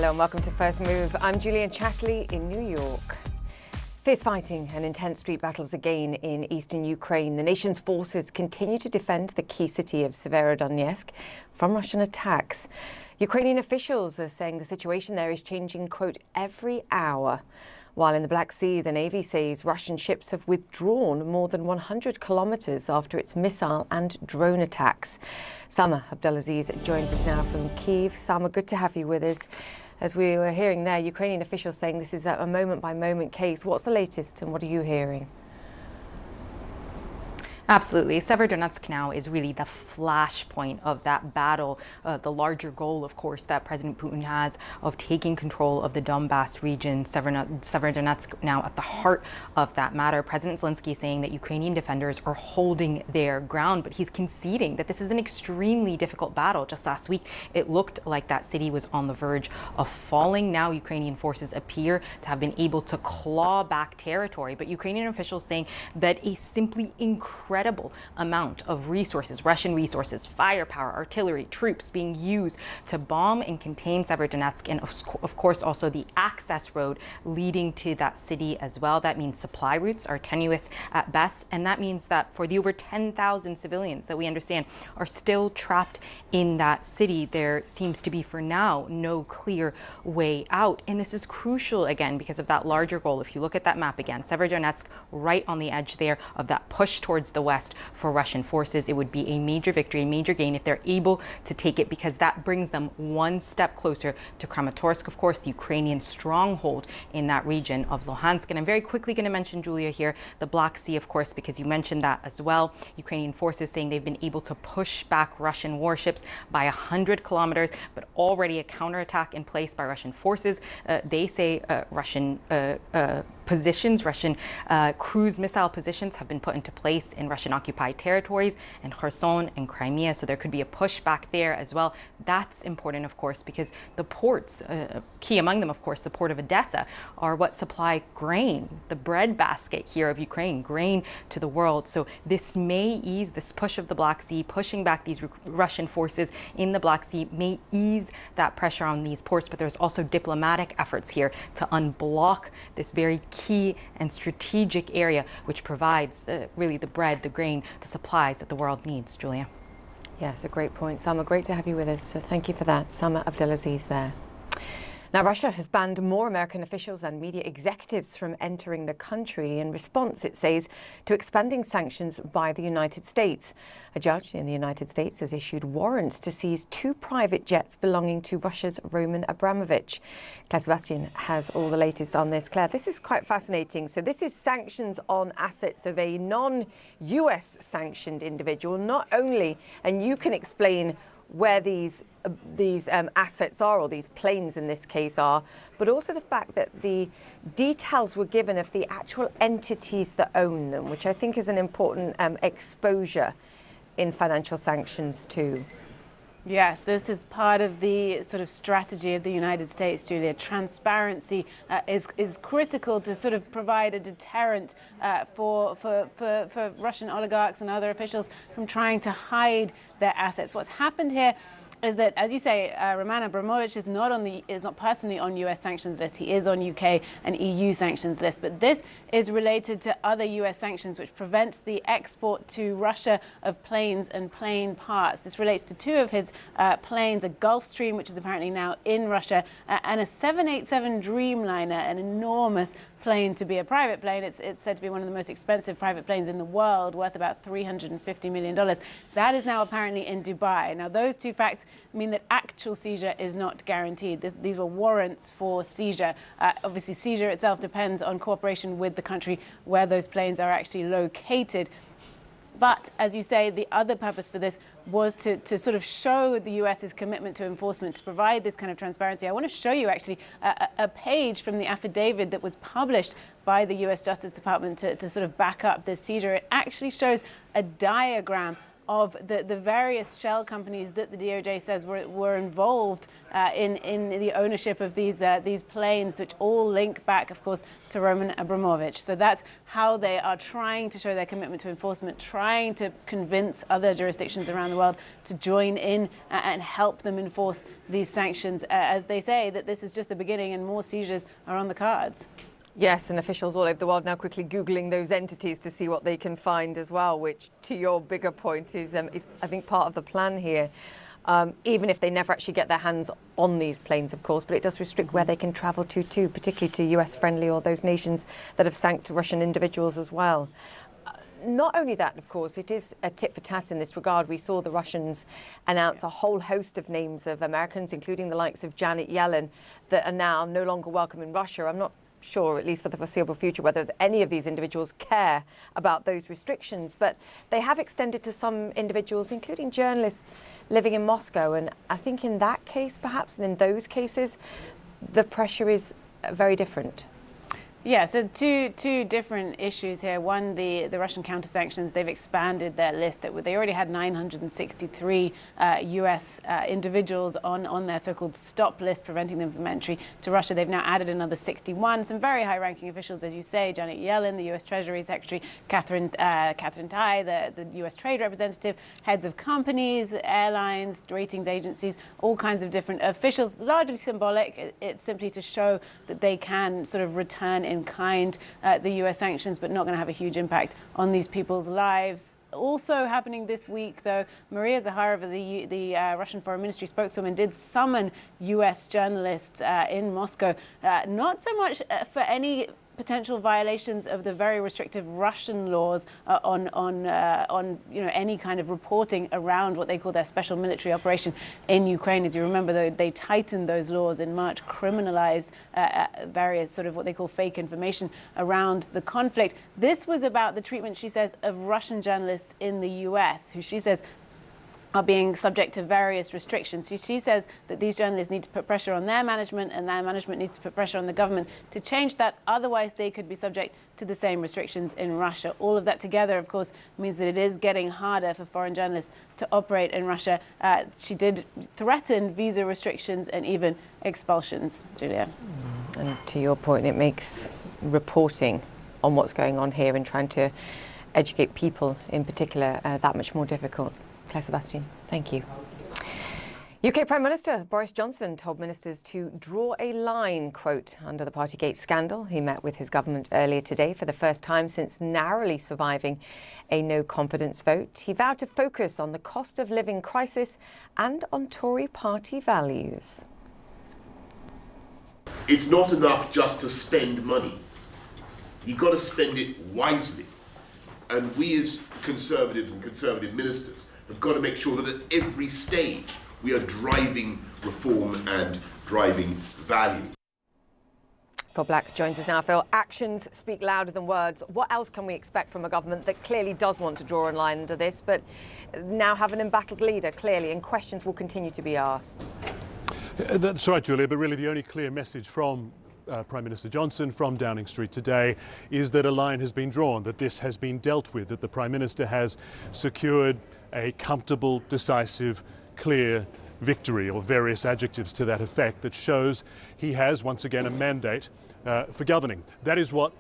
Hello and welcome to First Move. I'm Julian Chasley in New York. Fierce fighting and intense street battles again in eastern Ukraine. The nation's forces continue to defend the key city of Severodonetsk from Russian attacks. Ukrainian officials are saying the situation there is changing, quote, every hour. While in the Black Sea, the Navy says Russian ships have withdrawn more than 100 kilometers after its missile and drone attacks. Sama Abdulaziz joins us now from Kyiv. Sama, good to have you with us. As we were hearing there, Ukrainian officials saying this is a moment-by-moment case. What's the latest and what are you hearing? Absolutely. Severodonetsk now is really the flashpoint of that battle, the larger goal, of course, that President Putin has of taking control of the Donbass region. Severodonetsk now at the heart of that matter. President Zelensky saying that Ukrainian defenders are holding their ground, but he's conceding that this is an extremely difficult battle. Just last week, it looked like that city was on the verge of falling. Now Ukrainian forces appear to have been able to claw back territory, but Ukrainian officials saying that a simply incredible amount of resources, Russian resources, firepower, artillery, troops being used to bomb and contain Severodonetsk, and of course also the access road leading to that city as well. That means supply routes are tenuous at best, and that means that for the over 10,000 civilians that we understand are still trapped in that city, there seems to be for now no clear way out. And this is crucial again because of that larger goal. If you look at that map again, Severodonetsk right on the edge there of that push towards the west for Russian forces. It would be a major victory, a major gain if they're able to take it, because that brings them one step closer to Kramatorsk, of course, the Ukrainian stronghold in that region of Luhansk. And I'm very quickly going to mention, Julia, here, the Black Sea, of course, because you mentioned that as well. Ukrainian forces saying they've been able to push back Russian warships by 100 kilometers, but already a counterattack in place by Russian forces. They say Russian positions, Russian cruise missile positions have been put into place in Russian-occupied territories and Kherson and Crimea, so there could be a pushback there as well. That's important, of course, because the ports, key among them, of course, the port of Odessa, are what supply grain, the breadbasket here of Ukraine, grain to the world. So this may ease, this push of the Black Sea, pushing back these Russian forces in the Black Sea may ease that pressure on these ports, but there's also diplomatic efforts here to unblock this very key and strategic area, which provides really the bread, the grain, the supplies that the world needs. Julia. Yes, a great point. Sama, great to have you with us. So thank you for that. Sama Abdulaziz there. Now, Russia has banned more American officials and media executives from entering the country in response, it says, to expanding sanctions by the United States. A judge in the United States has issued warrants to seize 2 private jets belonging to Russia's Roman Abramovich. Claire Sebastian has all the latest on this. Claire, this is quite fascinating. So this is sanctions on assets of a non-US sanctioned individual, not only, and you can explain where these assets are, or these planes in this case are, but also the fact that the details were given of the actual entities that own them, which I think is an important exposure in financial sanctions too. Yes, this is part of the sort of strategy of the United States, Julia. Transparency is critical to sort of provide a deterrent for Russian oligarchs and other officials from trying to hide their assets. What's happened here is that, as you say, Roman Abramovich is not personally on US sanctions list. He is on UK and EU sanctions list. But this is related to other US sanctions which prevent the export to Russia of planes and plane parts. This relates to 2 of his planes, a Gulfstream, which is apparently now in Russia, and a 787 Dreamliner, an enormous plane to be a private plane. It's said to be one of the most expensive private planes in the world, worth about $350 million. That is now apparently in Dubai. Now, those 2 facts mean that actual seizure is not guaranteed. These were warrants for seizure. Obviously, seizure itself depends on cooperation with the country where those planes are actually located. But, as you say, the other purpose for this was to sort of show the US's commitment to enforcement, to provide this kind of transparency. I want to show you actually a page from the affidavit that was published by the US Justice Department to sort of back up this seizure. It actually shows a diagram of the various shell companies that the DOJ says were involved in the ownership of these planes, which all link back, of course, to Roman Abramovich. So that's how they are trying to show their commitment to enforcement, trying to convince other jurisdictions around the world to join in and help them enforce these sanctions, as they say that this is just the beginning and more seizures are on the cards. Yes, and officials all over the world now quickly Googling those entities to see what they can find as well, which, to your bigger point, is I think, part of the plan here. Even if they never actually get their hands on these planes, of course, but it does restrict where they can travel to too, particularly to US-friendly or those nations that have sanctioned Russian individuals as well. Not only that, of course, it is a tit for tat in this regard. We saw the Russians announce a whole host of names of Americans, including the likes of Janet Yellen, that are now no longer welcome in Russia. I'm not sure, at least for the foreseeable future, whether any of these individuals care about those restrictions, but they have extended to some individuals, including journalists living in Moscow. And I think in that case, perhaps, and in those cases, the pressure is very different. Yeah, so two different issues here. One, the Russian counter-sanctions, they've expanded their list. They already had 963 US individuals on their so-called stop list, preventing them from entry to Russia. They've now added another 61. Some very high-ranking officials, as you say, Janet Yellen, the US Treasury Secretary, Catherine Tai, the US Trade Representative, heads of companies, airlines, ratings agencies, all kinds of different officials, largely symbolic. It's simply to show that they can sort of return in kind the US sanctions, but not going to have a huge impact on these people's lives. Also happening this week, though, Maria Zakharova, the Russian Foreign Ministry spokeswoman, did summon US journalists in Moscow, not so much for any potential violations of the very restrictive Russian laws on any kind of reporting around what they call their special military operation in Ukraine. As you remember, though, they tightened those laws in March, criminalized various sort of what they call fake information around the conflict. This was about the treatment, she says, of Russian journalists in the US, who she says are being subject to various restrictions. She says that these journalists need to put pressure on their management, and their management needs to put pressure on the government to change that. Otherwise, they could be subject to the same restrictions in Russia. All of that together, of course, means that it is getting harder for foreign journalists to operate in Russia. She did threaten visa restrictions and even expulsions, Julia. And to your point, it makes reporting on what's going on here and trying to educate people in particular that much more difficult. Claire Sebastian, thank you. UK Prime Minister Boris Johnson told ministers to draw a line, quote, under the Partygate scandal. He met with his government earlier today for the first time since narrowly surviving a no-confidence vote. He vowed to focus on the cost of living crisis and on Tory party values. It's not enough just to spend money. You've got to spend it wisely. And we as Conservatives and Conservative ministers have got to make sure that at every stage we are driving reform and driving value. Phil Black joins us now. Phil, actions speak louder than words. What else can we expect from a government that clearly does want to draw a line under this, but now have an embattled leader, clearly, and questions will continue to be asked? That's right, Julia, but really the only clear message from Prime Minister Johnson from Downing Street today is that a line has been drawn, that this has been dealt with, that the Prime Minister has secured a comfortable, decisive, clear victory, or various adjectives to that effect, that shows he has once again a mandate for governing. That is what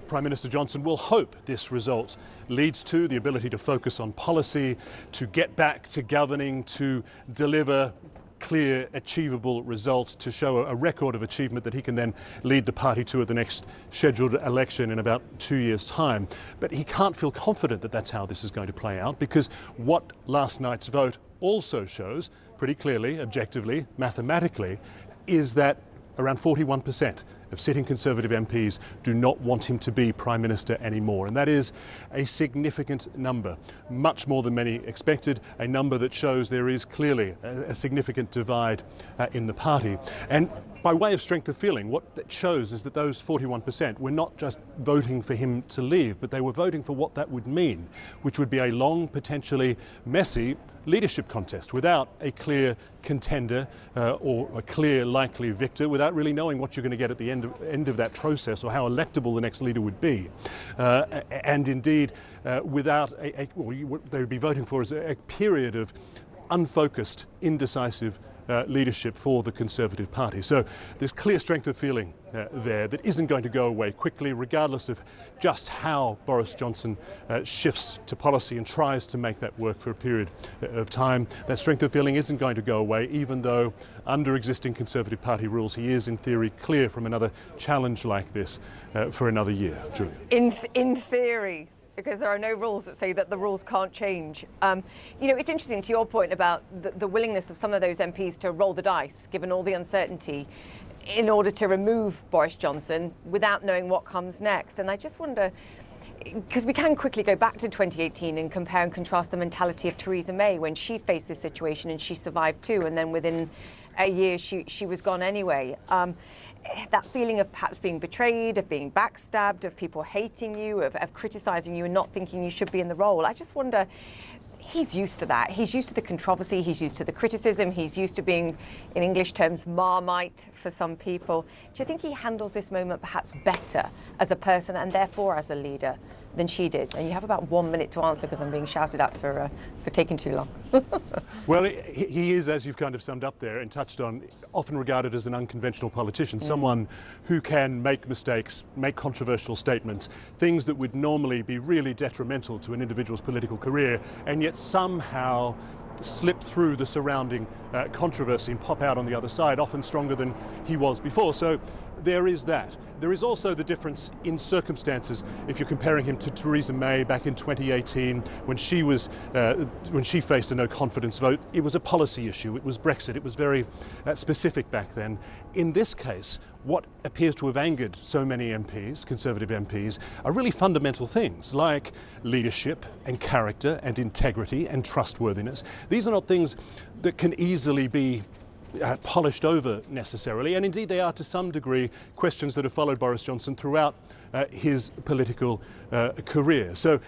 Prime Minister Johnson will hope this result leads to, the ability to focus on policy, to get back to governing, to deliver clear, achievable results, to show a record of achievement that he can then lead the party to at the next scheduled election in about 2 years' time. But he can't feel confident that that's how this is going to play out, because what last night's vote also shows pretty clearly, objectively, mathematically, is that around 41% of sitting Conservative MPs do not want him to be Prime Minister anymore. And that is a significant number, much more than many expected, a number that shows there is clearly a significant divide in the party. And by way of strength of feeling, what that shows is that those 41% were not just voting for him to leave, but they were voting for what that would mean, which would be a long, potentially messy leadership contest without a clear contender or a clear likely victor, without really knowing what you're going to get at the end end of that process, or how electable the next leader would be. And indeed, without what they would be voting for is a period of unfocused, indecisive leadership for the Conservative Party. So there's clear strength of feeling there that isn't going to go away quickly, regardless of just how Boris Johnson shifts to policy and tries to make that work for a period of time. That strength of feeling isn't going to go away, even though under existing Conservative Party rules he is in theory clear from another challenge like this for another year. Julia. In theory, because there are no rules that say that the rules can't change. You know, it's interesting to your point about the willingness of some of those MPs to roll the dice, given all the uncertainty, in order to remove Boris Johnson without knowing what comes next. And I just wonder, because we can quickly go back to 2018 and compare and contrast the mentality of Theresa May when she faced this situation and she survived too, and then within a year she was gone anyway. That feeling of perhaps being betrayed, of being backstabbed, of people hating you, of criticising you and not thinking you should be in the role. I just wonder, he's used to that. He's used to the controversy, he's used to the criticism, he's used to being, in English terms, Marmite for some people. Do you think he handles this moment perhaps better as a person and therefore as a leader than she did? And you have about 1 minute to answer because I'm being shouted at for taking too long. Well, he is, as you've kind of summed up there and touched on, often regarded as an unconventional politician, someone who can make mistakes, make controversial statements, things that would normally be really detrimental to an individual's political career, and yet somehow slip through the surrounding controversy and pop out on the other side, often stronger than he was before. So there is that. There is also the difference in circumstances if you're comparing him to Theresa May back in 2018 when she faced a no confidence vote. It was a policy issue, it was Brexit, it was very specific back then. In this case, what appears to have angered so many MPs, Conservative MPs, are really fundamental things like leadership and character and integrity and trustworthiness. These are not things that can easily be polished over necessarily, and indeed they are to some degree questions that have followed Boris Johnson throughout his political career. So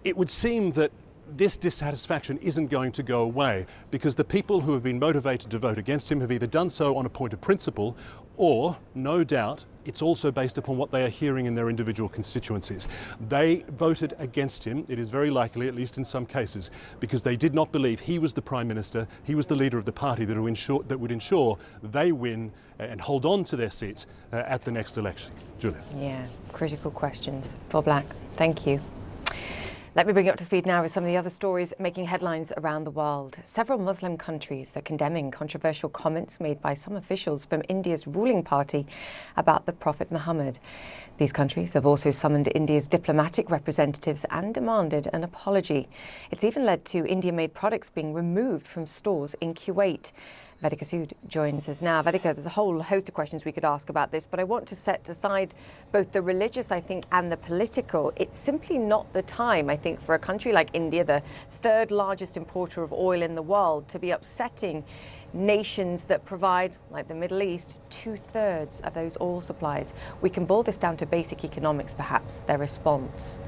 it would seem that this dissatisfaction isn't going to go away because the people who have been motivated to vote against him have either done so on a point of principle or, no doubt, it's also based upon what they are hearing in their individual constituencies. They voted against him, it is very likely, at least in some cases, because they did not believe he was the Prime Minister, he was the leader of the party that would ensure they win and hold on to their seats at the next election. Julia. Yeah, critical questions. Paul Black, thank you. Let me bring you up to speed now with some of the other stories making headlines around the world. Several Muslim countries are condemning controversial comments made by some officials from India's ruling party about the Prophet Muhammad. These countries have also summoned India's diplomatic representatives and demanded an apology. It's even led to India-made products being removed from stores in Kuwait. Vedika Sood joins us now. Vedika, there's a whole host of questions we could ask about this, but I want to set aside both the religious, I think, and the political. It's simply not the time, I think, for a country like India, the third largest importer of oil in the world, to be upsetting nations that provide, like the Middle East, 2/3 of those oil supplies. We can boil this down to basic economics, perhaps, their response.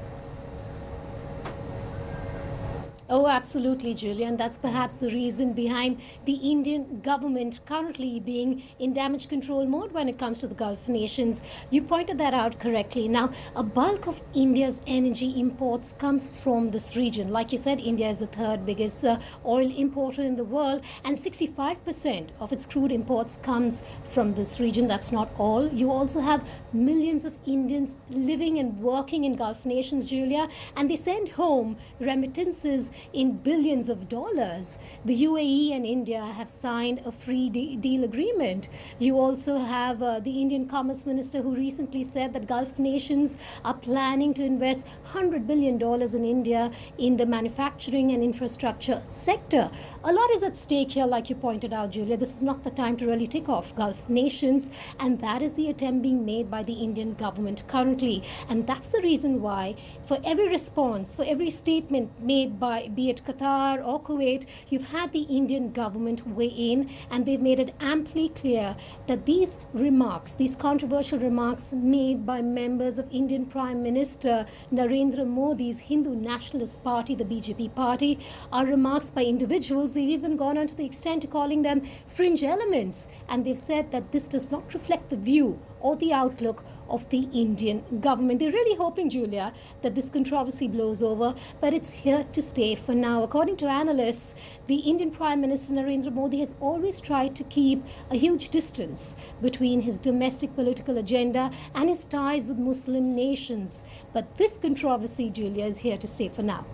Oh, absolutely, Julia, and that's perhaps the reason behind the Indian government currently being in damage control mode when it comes to the Gulf nations. You pointed that out correctly. Now, a bulk of India's energy imports comes from this region. Like you said, India is the third biggest oil importer in the world, and 65% of its crude imports comes from this region. That's not all. You also have millions of Indians living and working in Gulf nations, Julia, and they send home remittances in billions of dollars. The UAE and India have signed a free deal agreement. You also have the Indian Commerce Minister who recently said that Gulf nations are planning to invest $100 billion in India in the manufacturing and infrastructure sector. A lot is at stake here, like you pointed out, Julia. This is not the time to really tick off Gulf nations, and that is the attempt being made by the Indian government currently. And that's the reason why, for every response, for every statement made by be it Qatar or Kuwait, you've had the Indian government weigh in, and they've made it amply clear that these remarks, these controversial remarks made by members of Indian Prime Minister Narendra Modi's Hindu Nationalist Party, the BJP party, are remarks by individuals. They've even gone on to the extent to calling them fringe elements, and they've said that this does not reflect the view or the outlook of the Indian government. They're really hoping, Julia, that this controversy blows over, but it's here to stay for now. According to analysts, the Indian Prime Minister Narendra Modi has always tried to keep a huge distance between his domestic political agenda and his ties with Muslim nations. But this controversy, Julia, is here to stay for now.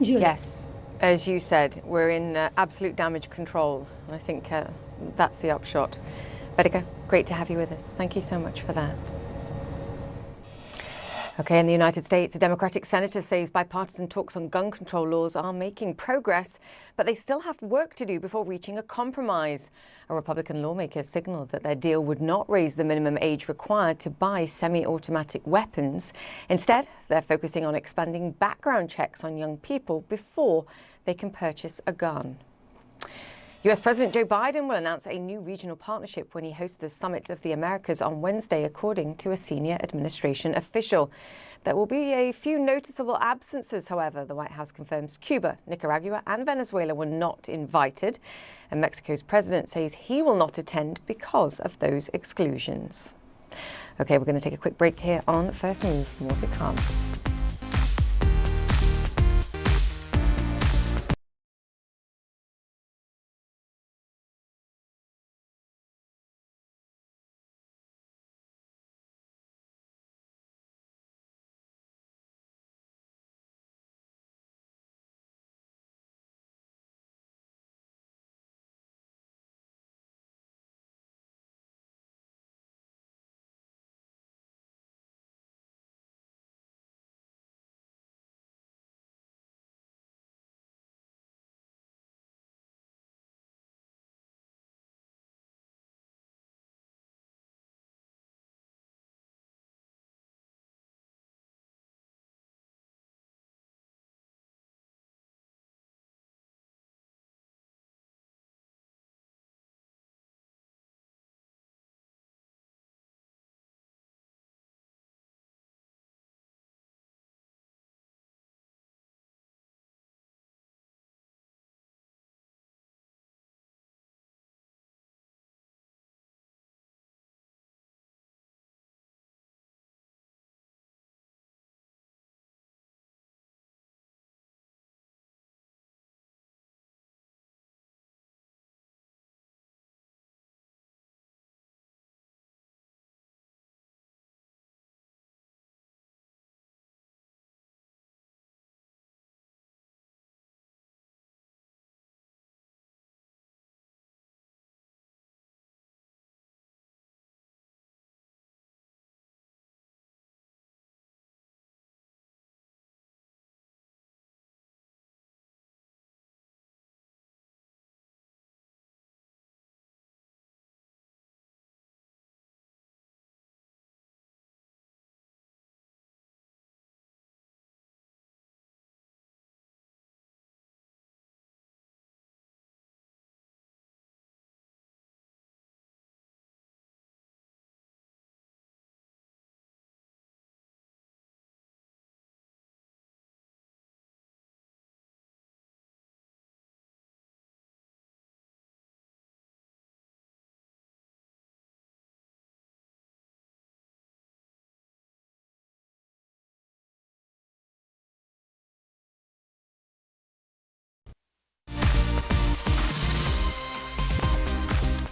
Julia. Yes, as you said, we're in absolute damage control. I think that's the upshot. Vedika, great to have you with us. Thank you so much for that. Okay, in the United States, a Democratic senator says bipartisan talks on gun control laws are making progress, but they still have work to do before reaching a compromise. A Republican lawmaker signaled that their deal would not raise the minimum age required to buy semi-automatic weapons. Instead, they're focusing on expanding background checks on young people before they can purchase a gun. US President Joe Biden will announce a new regional partnership when he hosts the Summit of the Americas on Wednesday, according to a senior administration official. There will be a few noticeable absences, however. The White House confirms Cuba, Nicaragua and Venezuela were not invited, and Mexico's president says he will not attend because of those exclusions. Okay, we're going to take a quick break here on First Move. More to come.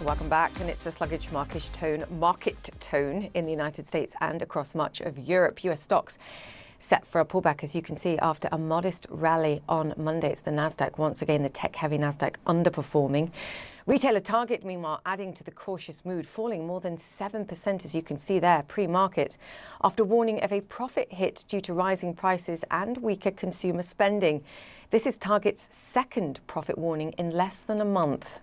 Welcome back, and it's a sluggish market tone in the United States and across much of Europe. US stocks set for a pullback, as you can see, after a modest rally on Monday. It's the Nasdaq, once again, the tech-heavy Nasdaq underperforming. Retailer Target, meanwhile, adding to the cautious mood, falling more than 7%, as you can see there, pre-market, after warning of a profit hit due to rising prices and weaker consumer spending. This is Target's second profit warning in less than a month.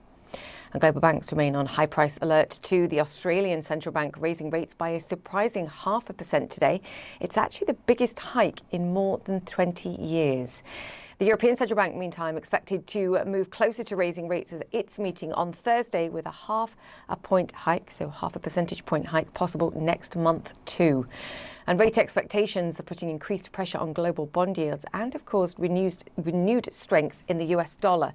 And global banks remain on high price alert too. The Australian central bank raising rates by a surprising 0.5% today. It's actually the biggest hike in more than 20 years. The European Central Bank, meantime, expected to move closer to raising rates as its meeting on Thursday with a 0.5 point hike, so 0.5 percentage point hike possible next month too. And rate expectations are putting increased pressure on global bond yields and have caused renewed strength in the US dollar.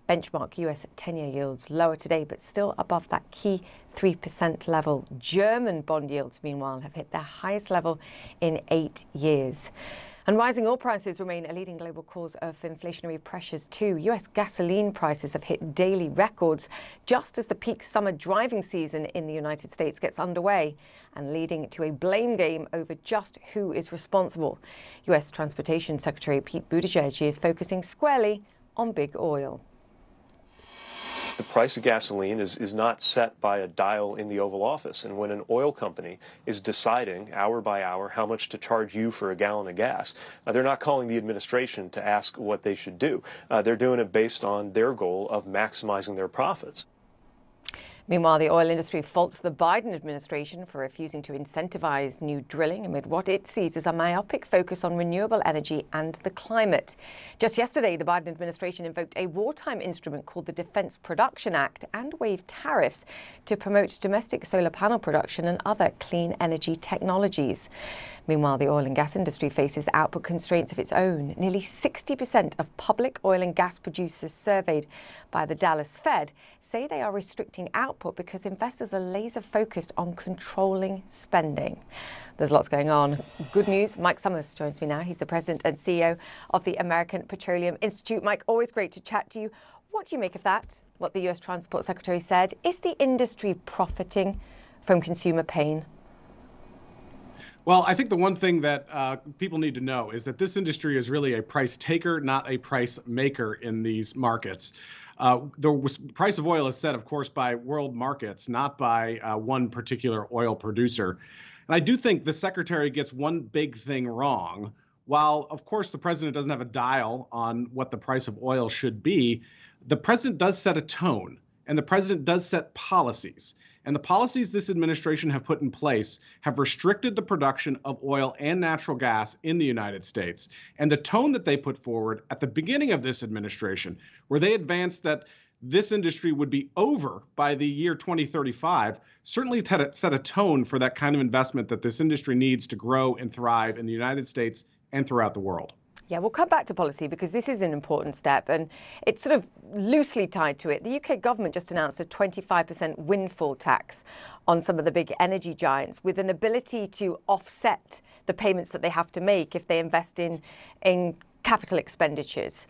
Benchmark US 10-year yields lower today, but still above that key 3% level. German bond yields, meanwhile, have hit their highest level in 8 years. And rising oil prices remain a leading global cause of inflationary pressures too. US gasoline prices have hit daily records just as the peak summer driving season in the United States gets underway and leading to a blame game over just who is responsible. US Transportation Secretary Pete Buttigieg is focusing squarely on big oil. The price of gasoline is not set by a dial in the Oval Office. And when an oil company is deciding hour by hour how much to charge you for a gallon of gas, they're not calling the administration to ask what they should do. They're doing it based on their goal of maximizing their profits. Meanwhile, the oil industry faults the Biden administration for refusing to incentivize new drilling amid what it sees as a myopic focus on renewable energy and the climate. Just yesterday, the Biden administration invoked a wartime instrument called the Defense Production Act and waived tariffs to promote domestic solar panel production and other clean energy technologies. Meanwhile, the oil and gas industry faces output constraints of its own. Nearly 60% of public oil and gas producers surveyed by the Dallas Fed say they are restricting output because investors are laser focused on controlling spending. There's lots going on. Good news, Mike Summers joins me now. He's the president and CEO of the American Petroleum Institute. Mike, always great to chat to you. What do you make of that? What the US Transport Secretary said? Is the industry profiting from consumer pain? Well, I think the one thing that people need to know is that this industry is really a price taker, not a price maker in these markets. The price of oil is set, of course, by world markets, not by one particular oil producer. And I do think the secretary gets one big thing wrong. While, of course, the president doesn't have a dial on what the price of oil should be, the president does set a tone, and the president does set policies. And the policies this administration have put in place have restricted the production of oil and natural gas in the United States. And the tone that they put forward at the beginning of this administration, where they advanced that this industry would be over by the year 2035, certainly set a tone for that kind of investment that this industry needs to grow and thrive in the United States and throughout the world. Yeah, we'll come back to policy because this is an important step and it's sort of loosely tied to it. The UK government just announced a 25% windfall tax on some of the big energy giants with an ability to offset the payments that they have to make if they invest in capital expenditures.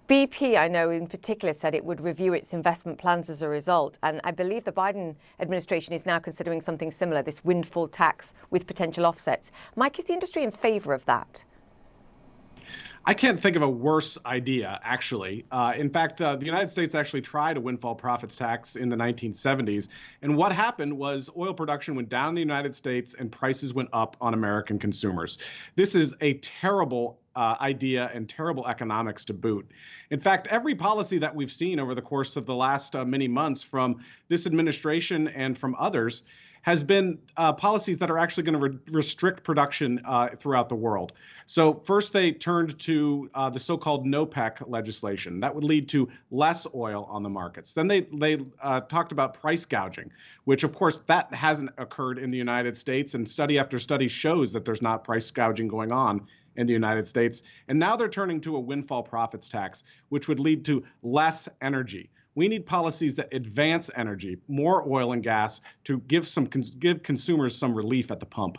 BP, I know in particular, said it would review its investment plans as a result. And I believe the Biden administration is now considering something similar, this windfall tax with potential offsets. Mike, is the industry in favor of that? I can't think of a worse idea, actually. In fact, the United States actually tried a windfall profits tax in the 1970s. And what happened was oil production went down in the United States and prices went up on American consumers. This is a terrible idea and terrible economics to boot. In fact, every policy that we've seen over the course of the last many months from this administration and from others has been policies that are actually going to restrict production throughout the world. So first they turned to the so-called NOPEC legislation. That would lead to less oil on the markets. Then they talked about price gouging, which of course that hasn't occurred in the United States, and study after study shows that there's not price gouging going on in the United States. And now they're turning to a windfall profits tax, which would lead to less energy. We need policies that advance energy, more oil and gas, to give consumers some relief at the pump.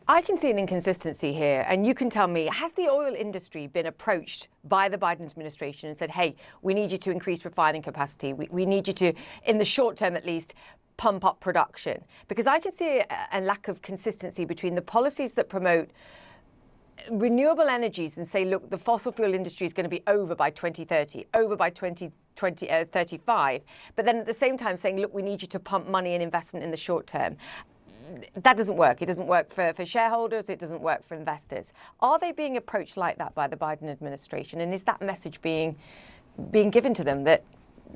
I can see an inconsistency here, and you can tell me, has the oil industry been approached by the Biden administration and said, hey, we need you to increase refining capacity, we need you to, in the short term at least, pump up production? Because I can see a lack of consistency between the policies that promote renewable energies and say, look, the fossil fuel industry is going to be over by 2030, over by 2035, but then at the same time saying, look, we need you to pump money and investment in the short term. That doesn't work. It doesn't work for shareholders. It doesn't work for investors. Are they being approached like that by the Biden administration? And is that message being given to them that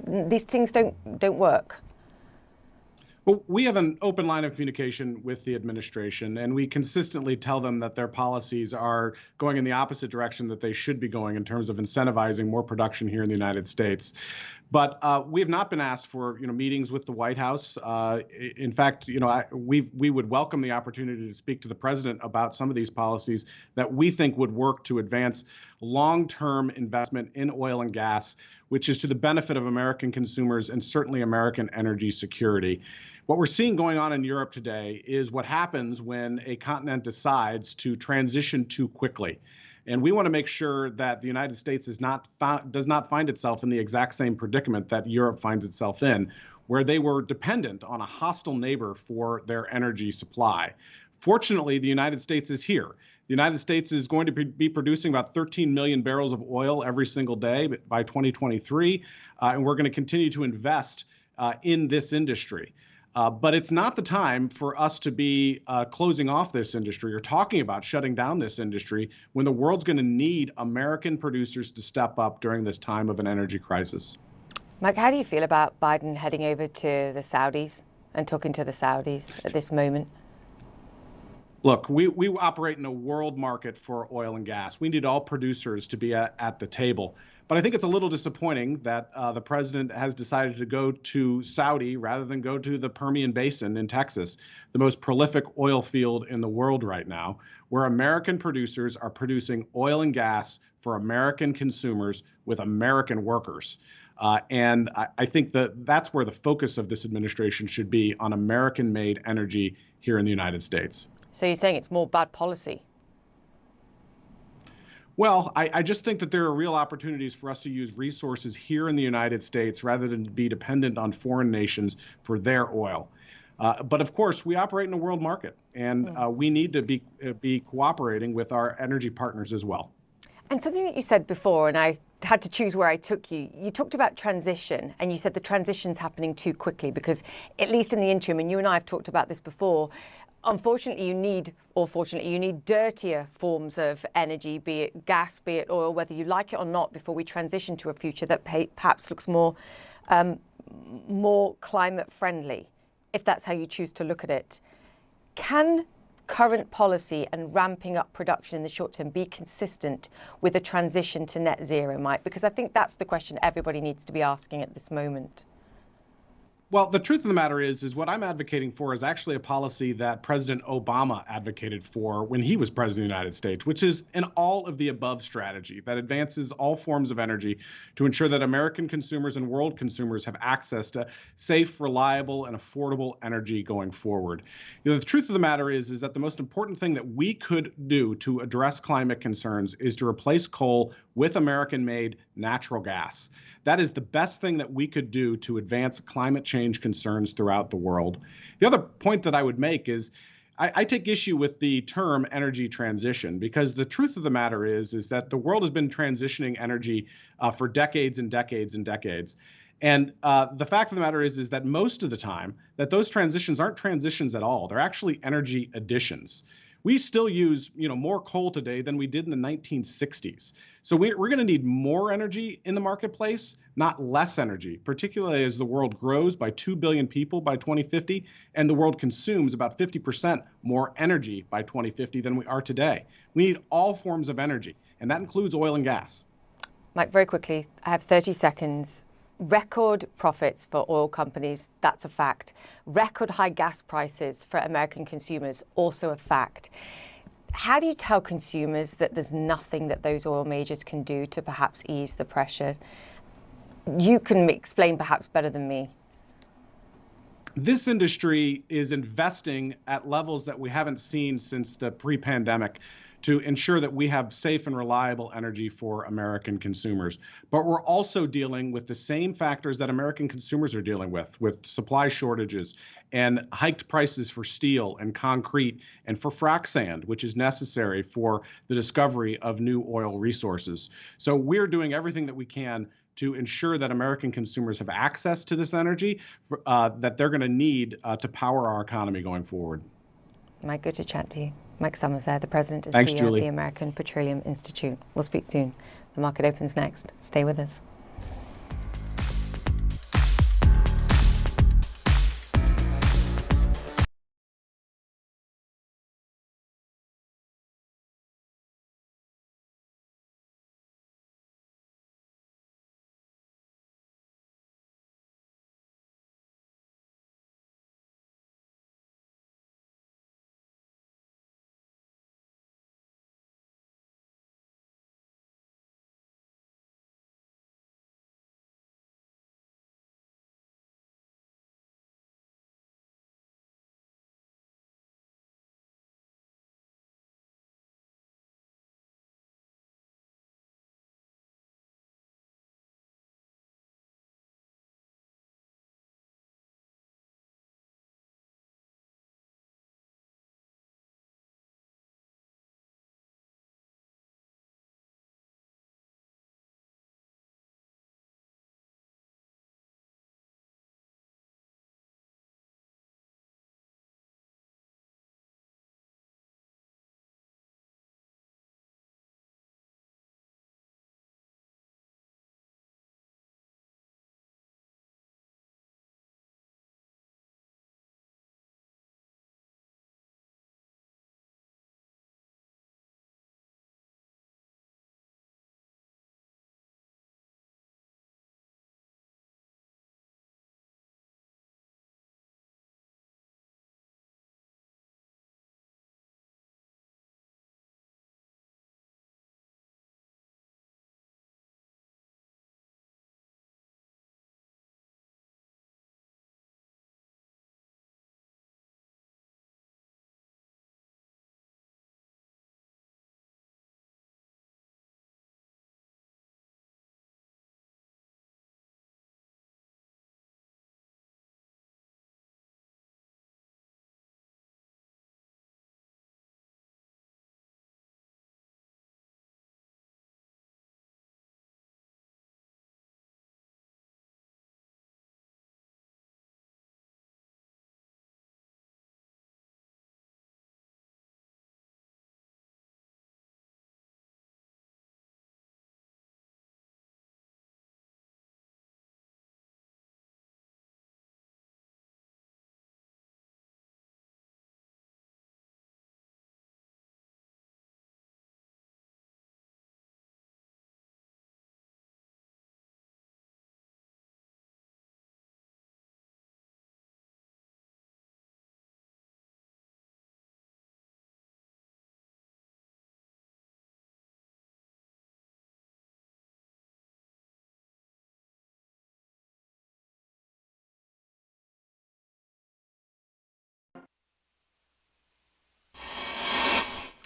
these things don't work? Well, we have an open line of communication with the administration, and we consistently tell them that their policies are going in the opposite direction that they should be going in terms of incentivizing more production here in the United States. But we have not been asked for meetings with the White House. In fact, we would welcome the opportunity to speak to the president about some of these policies that we think would work to advance long-term investment in oil and gas, which is to the benefit of American consumers and certainly American energy security. What we're seeing going on in Europe today is what happens when a continent decides to transition too quickly. And we want to make sure that the United States does not find itself in the exact same predicament that Europe finds itself in, where they were dependent on a hostile neighbor for their energy supply. Fortunately, the United States is here. The United States is going to be producing about 13 million barrels of oil every single day by 2023, and we're going to continue to invest in this industry. But it's not the time for us to be closing off this industry or talking about shutting down this industry when the world's going to need American producers to step up during this time of an energy crisis. Mike, how do you feel about Biden heading over to the Saudis and talking to the Saudis at this moment? Look, we operate in a world market for oil and gas. We need all producers to be at the table. But I think it's a little disappointing that the president has decided to go to Saudi rather than go to the Permian Basin in Texas, the most prolific oil field in the world right now, where American producers are producing oil and gas for American consumers with American workers. And I think that's where the focus of this administration should be, on American-made energy here in the United States. So you're saying it's more bad policy? Well, I just think that there are real opportunities for us to use resources here in the United States rather than be dependent on foreign nations for their oil. But of course, we operate in a world market, and we need to be cooperating with our energy partners as well. And something that you said before, and I had to choose where I took you, you talked about transition, and you said the transition's happening too quickly because, at least in the interim, and you and I have talked about this before, unfortunately, you need, or fortunately, you need dirtier forms of energy, be it gas, be it oil, whether you like it or not, before we transition to a future that perhaps looks more climate friendly, if that's how you choose to look at it. Can current policy and ramping up production in the short term be consistent with a transition to net zero, Mike? Because I think that's the question everybody needs to be asking at this moment. Well, the truth of the matter is what I'm advocating for is actually a policy that President Obama advocated for when he was president of the United States, which is an all-of-the-above strategy that advances all forms of energy to ensure that American consumers and world consumers have access to safe, reliable, and affordable energy going forward. The truth of the matter is that the most important thing that we could do to address climate concerns is to replace coal with American-made natural gas. That is the best thing that we could do to advance climate change concerns throughout the world. The other point that I would make is I take issue with the term energy transition, because the truth of the matter is that the world has been transitioning energy for decades and decades and decades. And the fact of the matter is that most of the time that those transitions aren't transitions at all. They're actually energy additions. We still use, more coal today than we did in the 1960s. So we're going to need more energy in the marketplace, not less energy, particularly as the world grows by 2 billion people by 2050, and the world consumes about 50% more energy by 2050 than we are today. We need all forms of energy, and that includes oil and gas. Mike, very quickly, I have 30 seconds. Record profits for oil companies, that's a fact. Record high gas prices for American consumers, also a fact. How do you tell consumers that there's nothing that those oil majors can do to perhaps ease the pressure? You can explain perhaps better than me. This industry is investing at levels that we haven't seen since the pre-pandemic to ensure that we have safe and reliable energy for American consumers. But we're also dealing with the same factors that American consumers are dealing with supply shortages and hiked prices for steel and concrete and for frac sand, which is necessary for the discovery of new oil resources. So we're doing everything that we can to ensure that American consumers have access to this energy that they're going to need to power our economy going forward. Mike, good to chat to you. Mike Summers there, the President and Thanks, CEO Julie. of the American Petroleum Institute. We'll speak soon. The market opens next. Stay with us.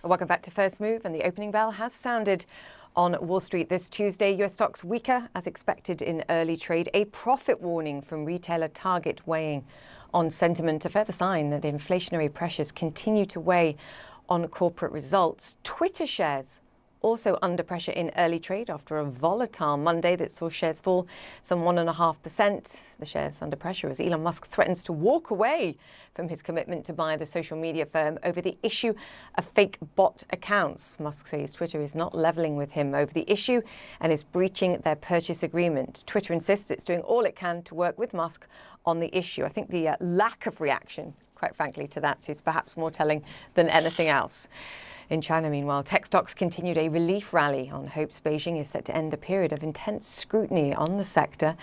Welcome back to First Move, and the opening bell has sounded on Wall Street this Tuesday. US stocks weaker as expected in early trade. A profit warning from retailer Target weighing on sentiment, a further sign that inflationary pressures continue to weigh on corporate results. Twitter shares also under pressure in early trade after a volatile Monday that saw shares fall some 1.5%. The shares under pressure as Elon Musk threatens to walk away from his commitment to buy the social media firm over the issue of fake bot accounts. Musk says Twitter is not leveling with him over the issue and is breaching their purchase agreement. Twitter insists it's doing all it can to work with Musk on the issue. I think the lack of reaction, quite frankly, to that is perhaps more telling than anything else. In China, meanwhile, tech stocks continued a relief rally on hopes Beijing is set to end a period of intense scrutiny on the sector.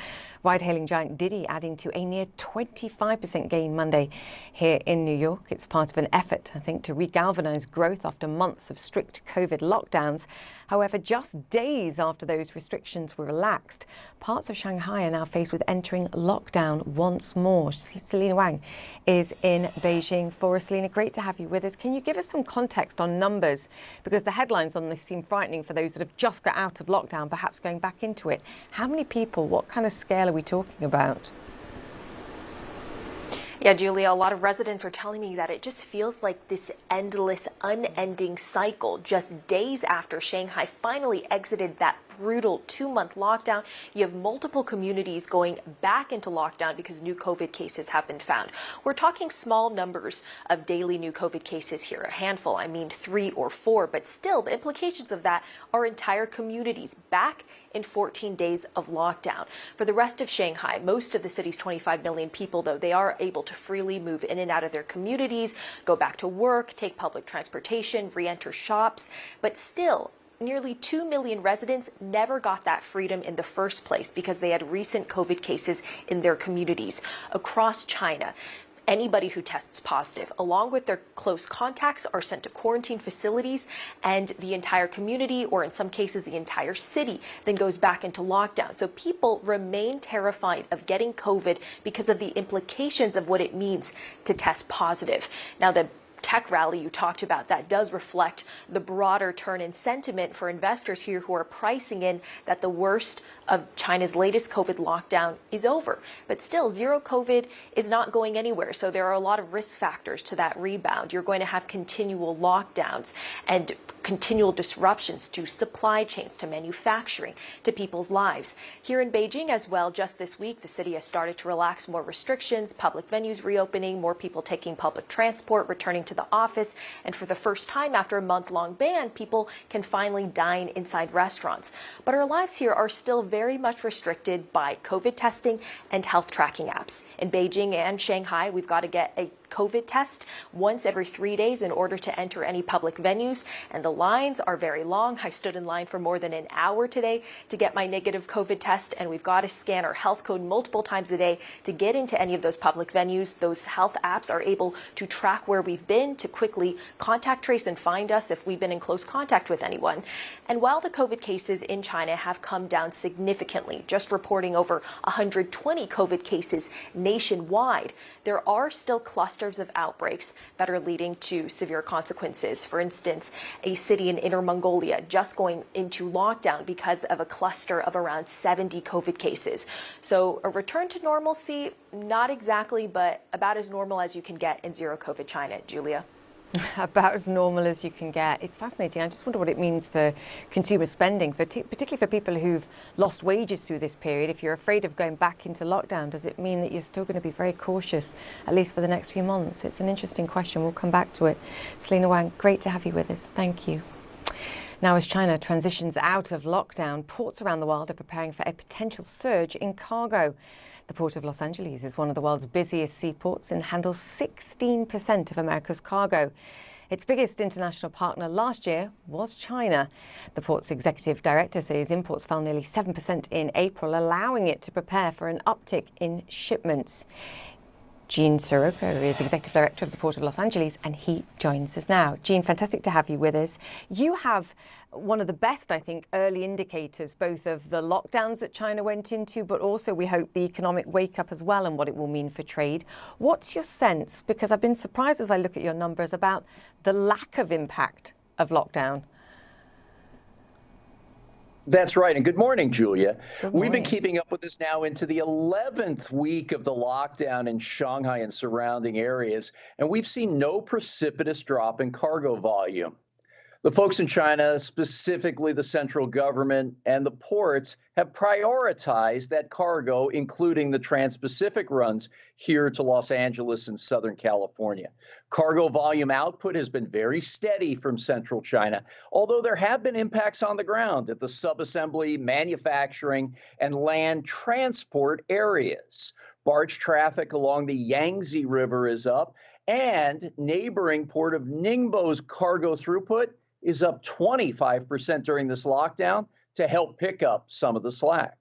Ride-hailing giant Didi adding to a near 25% gain Monday here in New York. It's part of an effort, I think, to regalvanize growth after months of strict COVID lockdowns. However, just days after those restrictions were relaxed, parts of Shanghai are now faced with entering lockdown once more. Selena Wang is in Beijing for us. Selena, great to have you with us. Can you give us some context on numbers? Because the headlines on this seem frightening for those that have just got out of lockdown, perhaps going back into it. How many people, what kind of scale are we talking about? Yeah, Julia, a lot of residents are telling me that it just feels like this endless, unending cycle. Just days after Shanghai finally exited that brutal 2-month lockdown, you have multiple communities going back into lockdown because new COVID cases have been found. We're talking small numbers of daily new COVID cases here, a handful, I mean 3 or 4, but still the implications of that are entire communities back in 14 days of lockdown. For the rest of Shanghai, most of the city's 25 million people, though, they are able to freely move in and out of their communities, go back to work, take public transportation, re-enter shops, but still, nearly 2 million residents never got that freedom in the first place because they had recent COVID cases in their communities. Across China, anybody who tests positive, along with their close contacts, are sent to quarantine facilities, and the entire community, or in some cases the entire city, then goes back into lockdown. So people remain terrified of getting COVID because of the implications of what it means to test positive. Now, the tech rally you talked about, that does reflect the broader turn in sentiment for investors here who are pricing in that the worst of China's latest COVID lockdown is over. But still, zero COVID is not going anywhere. So there are a lot of risk factors to that rebound. You're going to have continual lockdowns and continual disruptions to supply chains, to manufacturing, to people's lives. Here in Beijing as well, just this week, the city has started to relax more restrictions, public venues reopening, more people taking public transport, returning to the office. And for the first time after a month-long ban, people can finally dine inside restaurants. But our lives here are still very much restricted by COVID testing and health tracking apps. In Beijing and Shanghai, we've got to get a COVID test once every 3 days in order to enter any public venues, and the lines are very long. I stood in line for more than an hour today to get my negative COVID test, and we've got to scan our health code multiple times a day to get into any of those public venues. Those health apps are able to track where we've been, to quickly contact trace and find us if we've been in close contact with anyone. And while the COVID cases in China have come down significantly, just reporting over 120 COVID cases nationwide, there are still clusters of outbreaks that are leading to severe consequences. For instance, a city in Inner Mongolia just going into lockdown because of a cluster of around 70 COVID cases. So a return to normalcy, not exactly, but about as normal as you can get in zero COVID China. Julia? About as normal as you can get. It's fascinating. I just wonder what it means for consumer spending, particularly for people who've lost wages through this period. If you're afraid of going back into lockdown, does it mean that you're still going to be very cautious, at least for the next few months? It's an interesting question. We'll come back to it. Selena Wang, great to have you with us. Thank you. Now, as China transitions out of lockdown, ports around the world are preparing for a potential surge in cargo. The Port of Los Angeles is one of the world's busiest seaports and handles 16% of America's cargo. Its biggest international partner last year was China. The port's executive director says imports fell nearly 7% in April, allowing it to prepare for an uptick in shipments. Gene Soroka is Executive Director of the Port of Los Angeles, and he joins us now. Gene, fantastic to have you with us. You have one of the best, I think, early indicators, both of the lockdowns that China went into, but also, we hope, the economic wake-up as well and what it will mean for trade. What's your sense? Because I've been surprised as I look at your numbers about the lack of impact of lockdown. That's right. And good morning, Julia. Good We've been morning. keeping up with this now into the 11th week of the lockdown in Shanghai and surrounding areas, and we've seen no precipitous drop in cargo volume. The folks in China, specifically the central government and the ports, have prioritized that cargo, including the trans-Pacific runs here to Los Angeles and Southern California. Cargo volume output has been very steady from central China, although there have been impacts on the ground at the subassembly, manufacturing, and land transport areas. Barge traffic along the Yangtze River is up, and neighboring port of Ningbo's cargo throughput is up 25% during this lockdown to help pick up some of the slack.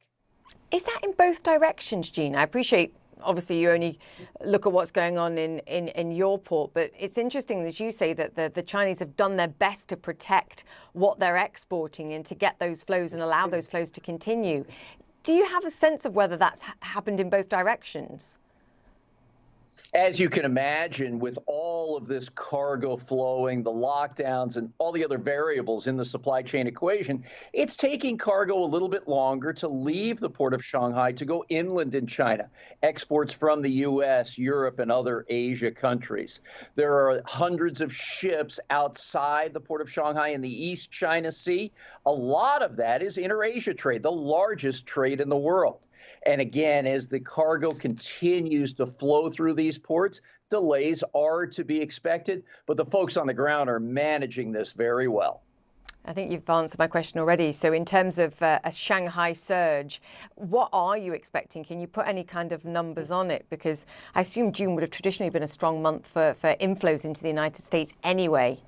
Is that in both directions, Jean? I appreciate, obviously, you only look at what's going on in your port, but it's interesting, as you say, that the Chinese have done their best to protect what they're exporting and to get those flows and allow those flows to continue. Do you have a sense of whether that's happened in both directions? As you can imagine, with all of this cargo flowing, the lockdowns, and all the other variables in the supply chain equation, it's taking cargo a little bit longer to leave the port of Shanghai to go inland in China. Exports from the U.S., Europe, and other Asia countries. There are hundreds of ships outside the port of Shanghai in the East China Sea. A lot of that is inter-Asia trade, the largest trade in the world. And again, as the cargo continues to flow through these ports, delays are to be expected, but the folks on the ground are managing this very well. I think you've answered my question already. So in terms of a Shanghai surge, what are you expecting? Can you put any kind of numbers on it? Because I assume June would have traditionally been a strong month for inflows into the United States anyway.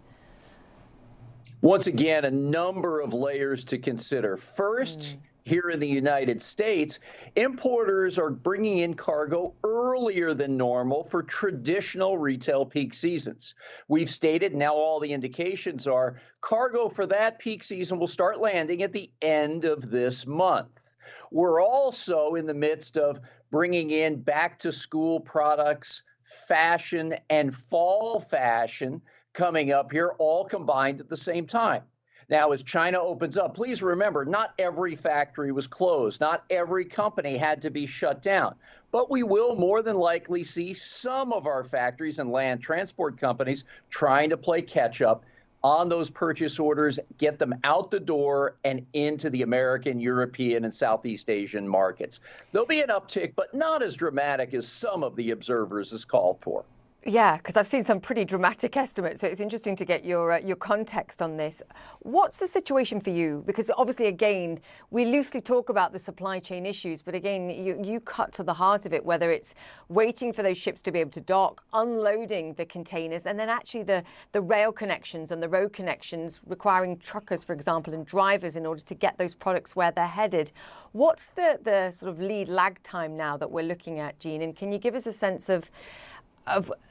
Once again, a number of layers to consider. First, here in the United States, importers are bringing in cargo earlier than normal for traditional retail peak seasons. We've stated, now all the indications are, cargo for that peak season will start landing at the end of this month. We're also in the midst of bringing in back-to-school products, fashion, and fall fashion coming up here, all combined at the same time. Now, as China opens up, please remember, not every factory was closed. Not every company had to be shut down. But we will more than likely see some of our factories and land transport companies trying to play catch up on those purchase orders, get them out the door and into the American, European, and Southeast Asian markets. There'll be an uptick, but not as dramatic as some of the observers has called for. Yeah, because I've seen some pretty dramatic estimates, so it's interesting to get your context on this. What's the situation for you? Because obviously, again, we loosely talk about the supply chain issues, but again, you cut to the heart of it, whether it's waiting for those ships to be able to dock, unloading the containers, and then actually the rail connections and the road connections requiring truckers, for example, and drivers in order to get those products where they're headed. What's the sort of lead lag time now that we're looking at, Jean? And can you give us a sense of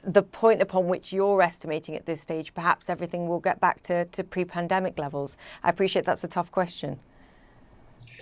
the point upon which you're estimating at this stage, perhaps everything will get back to pre-pandemic levels? I appreciate that's a tough question.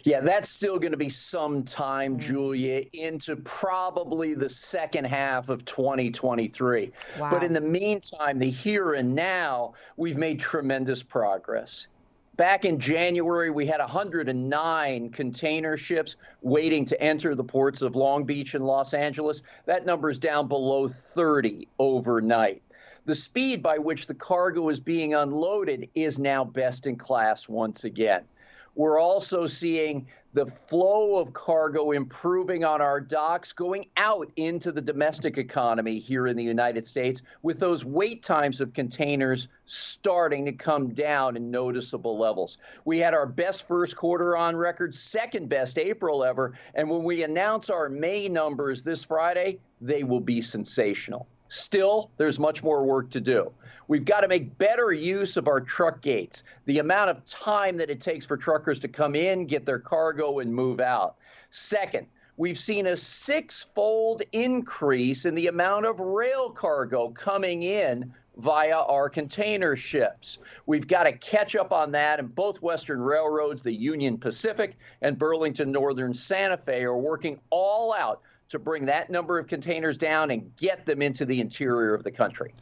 Yeah, that's still going to be some time, Julia, into probably the second half of 2023. Wow. But in the meantime, the here and now, we've made tremendous progress. Back in January, we had 109 container ships waiting to enter the ports of Long Beach and Los Angeles. That number is down below 30 overnight. The speed by which the cargo is being unloaded is now best in class once again. We're also seeing the flow of cargo improving on our docks, going out into the domestic economy here in the United States, with those wait times of containers starting to come down in noticeable levels. We had our best first quarter on record, second best April ever, and when we announce our May numbers this Friday, they will be sensational. Still, there's much more work to do. We've got to make better use of our truck gates, the amount of time that it takes for truckers to come in, get their cargo, and move out. Second, we've seen a six-fold increase in the amount of rail cargo coming in via our container ships. We've got to catch up on that, and both Western railroads, the Union Pacific and Burlington Northern Santa Fe, are working all out to bring that number of containers down and get them into the interior of the country.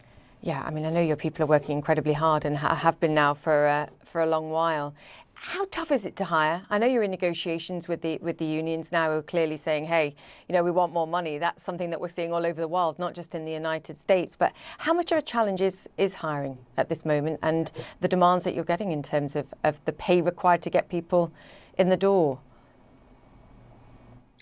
Yeah, I mean, I know your people are working incredibly hard and have been now for a long while. How tough is it to hire? I know you're in negotiations with the unions now, who are clearly saying, hey, you know, we want more money. That's something that we're seeing all over the world, not just in the United States. But how much of a challenge is hiring at this moment, and the demands that you're getting in terms of the pay required to get people in the door?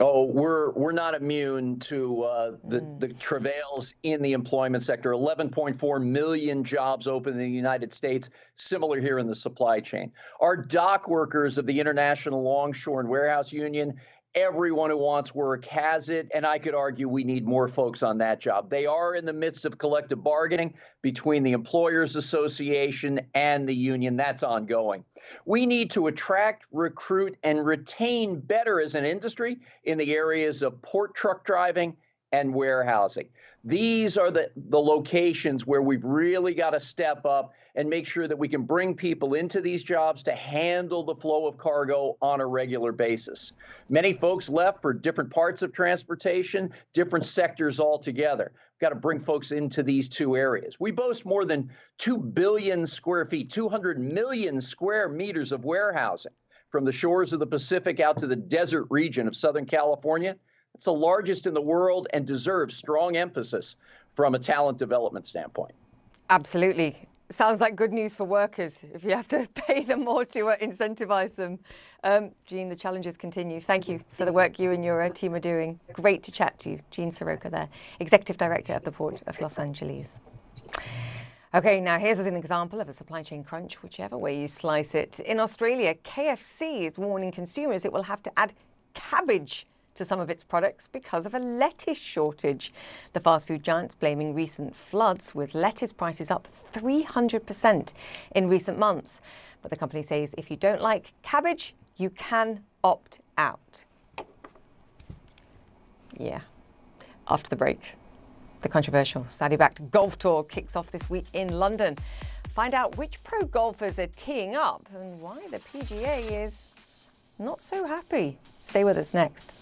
Oh, we're not immune to the travails in the employment sector. 11.4 million jobs open in the United States, similar here in the supply chain. Our dock workers of the International Longshore and Warehouse Union, everyone who wants work has it, and I could argue we need more folks on that job. They are in the midst of collective bargaining between the Employers Association and the union. That's ongoing. We need to attract, recruit, and retain better as an industry in the areas of port truck driving and warehousing. These are the locations where we've really got to step up and make sure that we can bring people into these jobs to handle the flow of cargo on a regular basis. Many folks left for different parts of transportation, different sectors altogether. We've got to bring folks into these two areas. We boast more than 2 billion square feet, 200 million square meters of warehousing from the shores of the Pacific out to the desert region of Southern California. It's the largest in the world and deserves strong emphasis from a talent development standpoint. Absolutely. Sounds like good news for workers if you have to pay them more to incentivize them. Jean, the challenges continue. Thank you for the work you and your team are doing. Great to chat to you. Jean Soroka there, Executive Director of the Port of Los Angeles. Okay, now here's an example of a supply chain crunch, whichever way you slice it. In Australia, KFC is warning consumers it will have to add cabbage to some of its products because of a lettuce shortage. The fast food giant's blaming recent floods, with lettuce prices up 300% in recent months. But the company says if you don't like cabbage, you can opt out. Yeah. After the break, the controversial Saudi-backed golf tour kicks off this week in London. Find out which pro golfers are teeing up and why the PGA is not so happy. Stay with us next.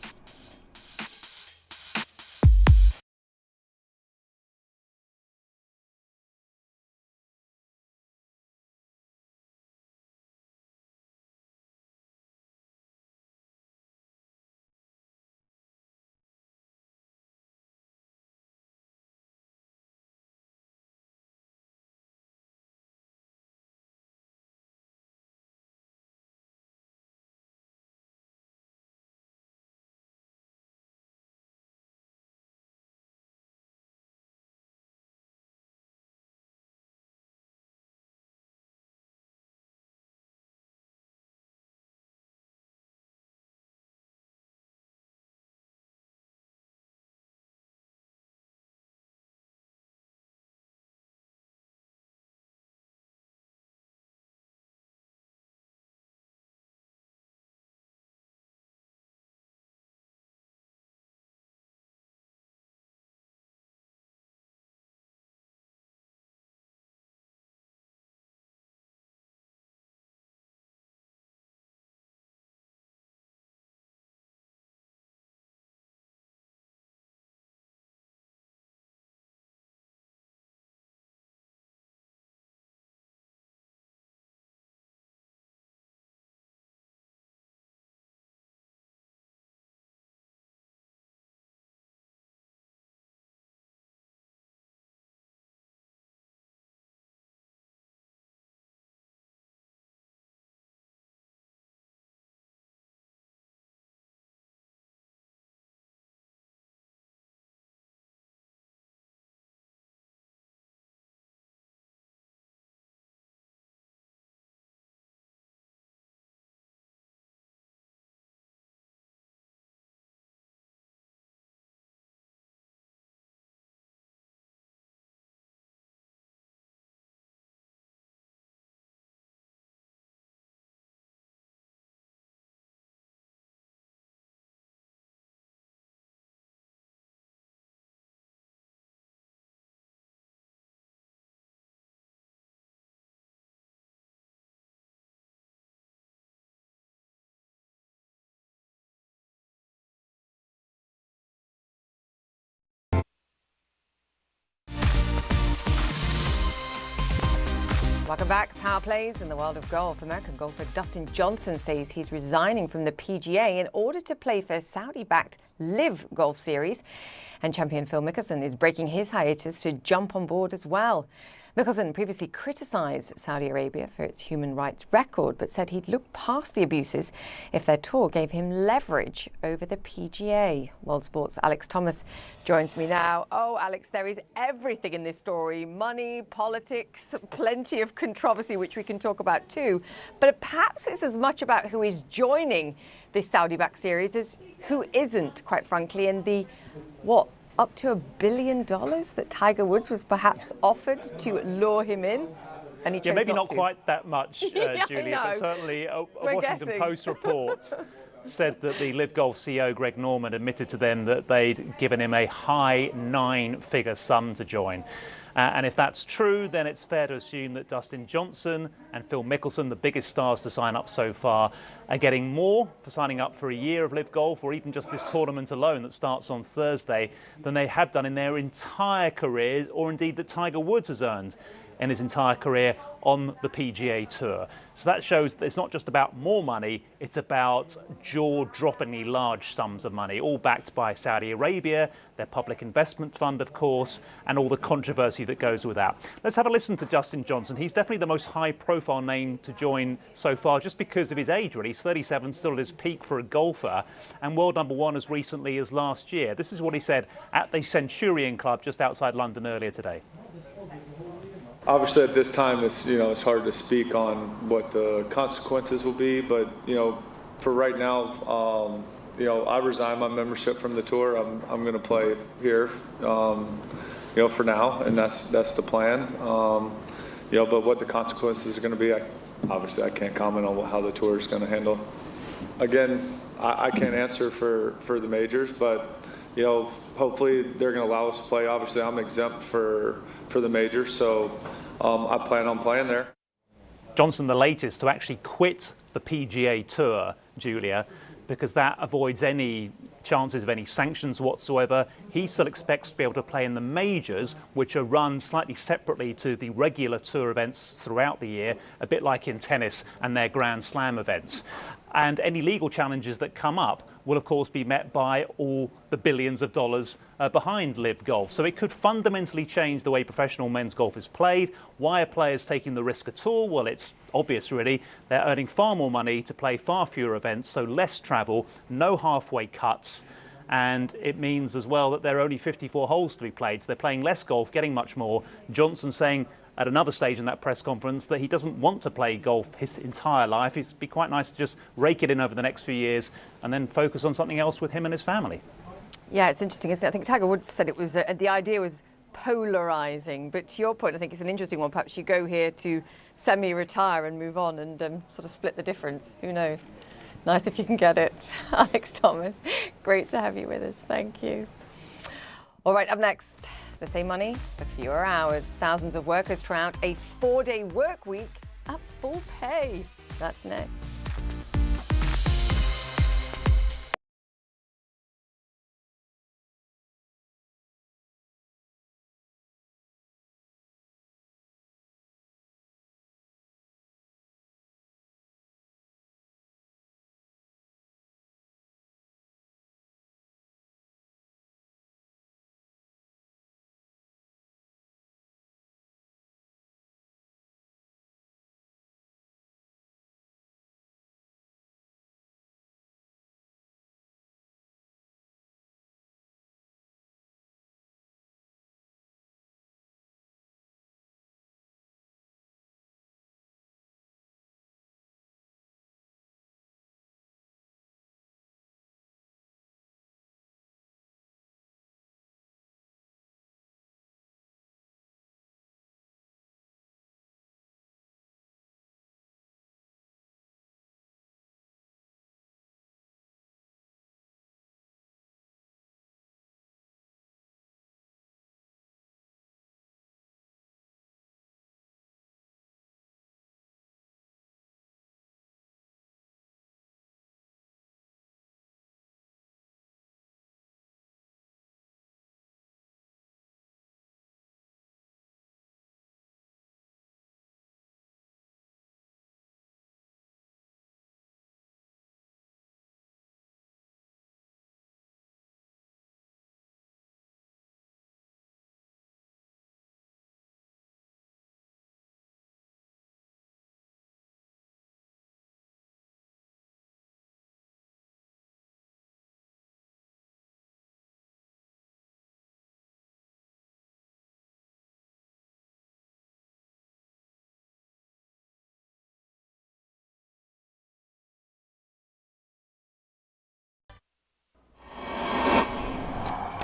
Welcome back. Power plays in the world of golf. American golfer Dustin Johnson says he's resigning from the PGA in order to play for Saudi-backed Live Golf Series. And champion Phil Mickelson is breaking his hiatus to jump on board as well. Mickelson previously criticised Saudi Arabia for its human rights record, but said he'd look past the abuses if their tour gave him leverage over the PGA. World Sports' Alex Thomas joins me now. Oh, Alex, there is everything in this story. Money, politics, plenty of controversy, which we can talk about too. But perhaps it's as much about who is joining this Saudi-backed series as who isn't, quite frankly, and the, up to $1 billion that Tiger Woods was perhaps offered to lure him in, and he chose maybe not not quite that much, Yeah, Julia, but certainly a Washington guessing. Post report said that the Live Golf CEO Greg Norman admitted to them that they'd given him a high 9-figure sum to join. And if that's true, then it's fair to assume that Dustin Johnson and Phil Mickelson, the biggest stars to sign up so far, are getting more for signing up for a year of Live Golf, or even just this tournament alone that starts on Thursday, than they have done in their entire careers, or indeed that Tiger Woods has earned in his entire career on the PGA Tour. So that shows that it's not just about more money, it's about jaw-droppingly large sums of money, all backed by Saudi Arabia, their public investment fund, of course, and all the controversy that goes with that. Let's have a listen to Dustin Johnson. He's definitely the most high-profile name to join so far, just because of his age, really. He's 37, still at his peak for a golfer, and world number one as recently as last year. This is what he said at the Centurion Club just outside London earlier today. Obviously, at this time, it's hard to speak on what the consequences will be. But for right now, I resign my membership from the tour. I'm going to play here, for now, and that's the plan. But what the consequences are going to be, obviously, I can't comment on how the tour is going to handle. Again, I can't answer for the majors, but hopefully they're going to allow us to play. Obviously, I'm exempt for the majors, so I plan on playing there. Johnson, the latest to actually quit the PGA Tour, Julia, because that avoids any chances of any sanctions whatsoever. He still expects to be able to play in the majors, which are run slightly separately to the regular tour events throughout the year, a bit like in tennis and their Grand Slam events. And any legal challenges that come up will, of course, be met by all the billions of dollars behind Live Golf. So it could fundamentally change the way professional men's golf is played. Why are players taking the risk at all? Well, it's obvious, really. They're earning far more money to play far fewer events, so less travel, no halfway cuts. And it means as well that there are only 54 holes to be played. So they're playing less golf, getting much more. Johnson saying at another stage in that press conference that he doesn't want to play golf his entire life. It'd be quite nice to just rake it in over the next few years and then focus on something else with him and his family. Yeah, it's interesting, isn't it? I think Tiger Woods said it was the idea was polarising, but to your point, I think it's an interesting one. Perhaps you go here to semi-retire and move on and sort of split the difference. Who knows? Nice if you can get it. Alex Thomas, great to have you with us. Thank you. All right, up next, the same money for fewer hours. Thousands of workers try out a 4-day work week at full pay. That's next.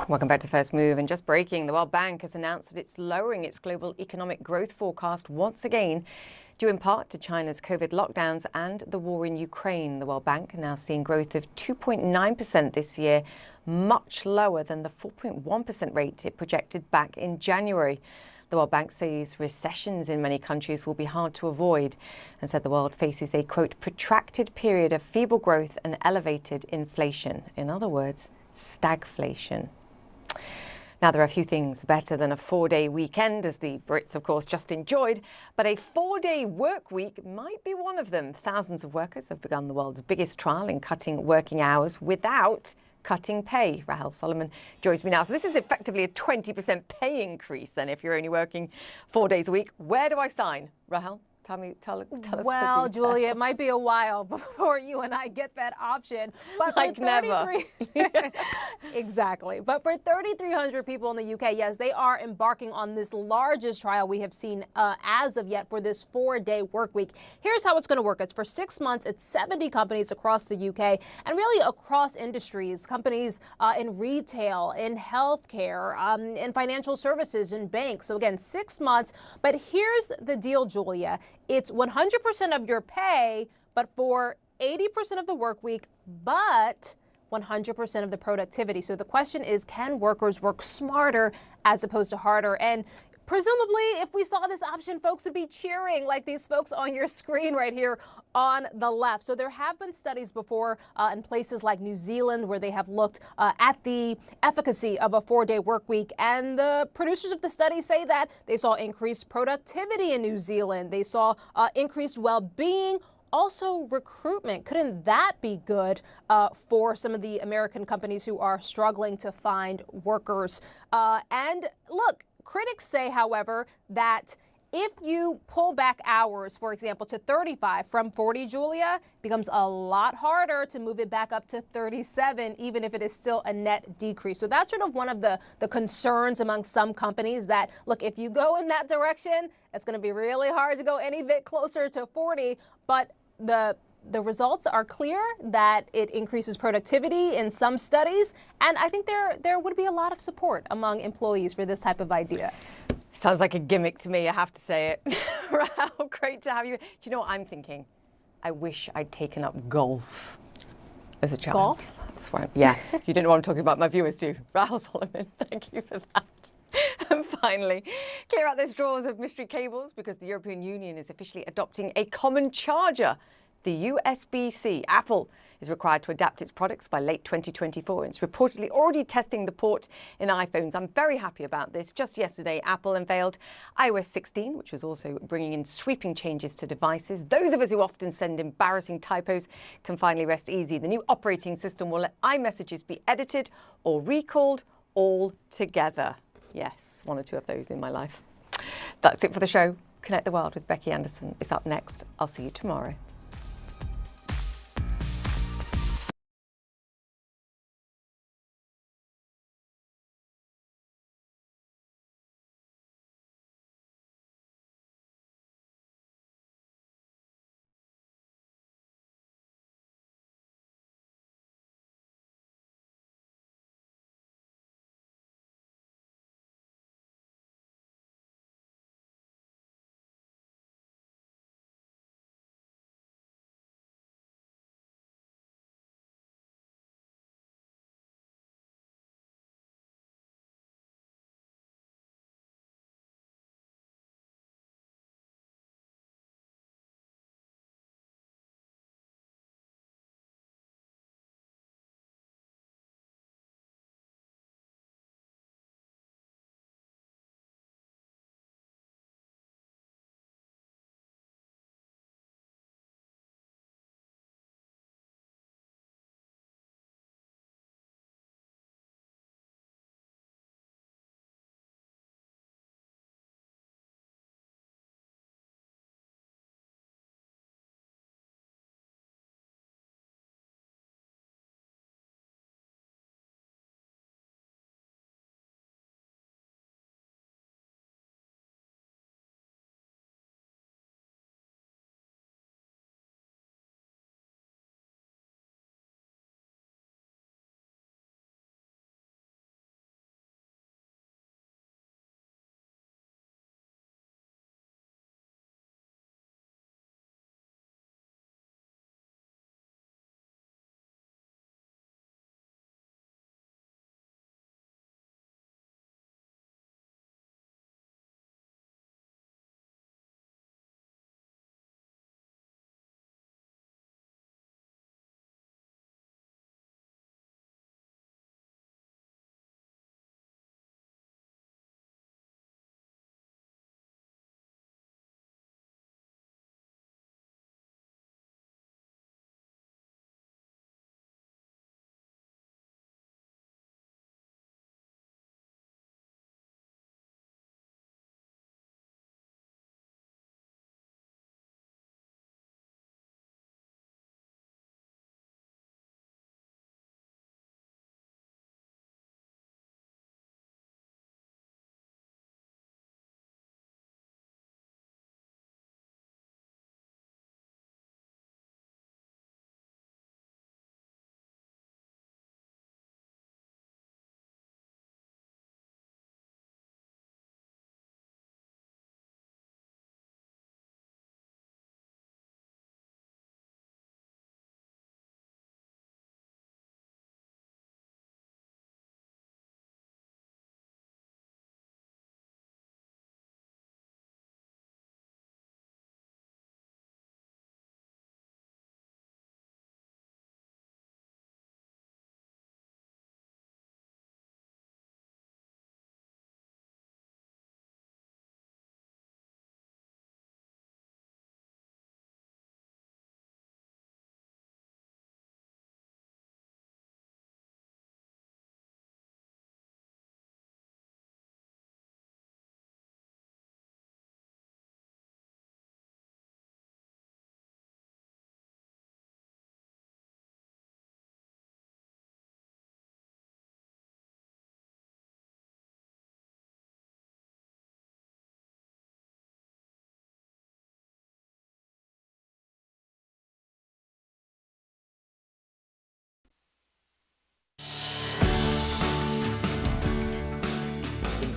Welcome back to First Move. And just breaking, the World Bank has announced that it's lowering its global economic growth forecast once again, due in part to China's COVID lockdowns and the war in Ukraine. The World Bank are now seeing growth of 2.9% this year, much lower than the 4.1% rate it projected back in January. The World Bank says recessions in many countries will be hard to avoid and said the world faces a, quote, protracted period of feeble growth and elevated inflation. In other words, stagflation. Now, there are a few things better than a 4-day weekend, as the Brits, of course, just enjoyed, but a 4-day work week might be one of them. Thousands of workers have begun the world's biggest trial in cutting working hours without cutting pay. Rahel Solomon joins me now. So this is effectively a 20% pay increase then if you're only working 4 days a week. Where do I sign? Rahel? Tell us. Well, Julia, it might be a while before you and I get that option. But like never. Exactly. But for 3,300 people in the UK, yes, they are embarking on this largest trial we have seen as of yet for this 4-day work week. Here's how it's going to work. It's for 6 months. It's 70 companies across the UK and really across industries, companies in retail, in healthcare, in financial services, in banks. So again, 6 months. But here's the deal, Julia. It's 100% of your pay, but for 80% of the work week, but 100% of the productivity. So the question is, can workers work smarter as opposed to harder? And presumably, if we saw this option, folks would be cheering like these folks on your screen right here on the left. So there have been studies before in places like New Zealand where they have looked at the efficacy of a 4-day work week. And the producers of the study say that they saw increased productivity in New Zealand. They saw increased well-being. Also, recruitment. Couldn't that be good for some of the American companies who are struggling to find workers? And look, critics say, however, that if you pull back hours, for example, to 35 from 40, Julia, it becomes a lot harder to move it back up to 37, even if it is still a net decrease. So that's sort of one of the concerns among some companies that, look, if you go in that direction, it's going to be really hard to go any bit closer to 40. But the results are clear that it increases productivity in some studies. And I think there would be a lot of support among employees for this type of idea. Sounds like a gimmick to me, I have to say it. Rahel, great to have you. Do you know what I'm thinking? I wish I'd taken up golf as a child. Golf? That's right. Yeah. You don't know what I'm talking about. My viewers do. Rahel Solomon, thank you for that. And finally, clear out those drawers of mystery cables because the European Union is officially adopting a common charger, the USB-C. Apple is required to adapt its products by late 2024. It's reportedly already testing the port in iPhones. I'm very happy about this. Just yesterday, Apple unveiled iOS 16, which was also bringing in sweeping changes to devices. Those of us who often send embarrassing typos can finally rest easy. The new operating system will let iMessages be edited or recalled all together. Yes, 1 or 2 of those in my life. That's it for the show. Connect the World with Becky Anderson is up next. I'll see you tomorrow.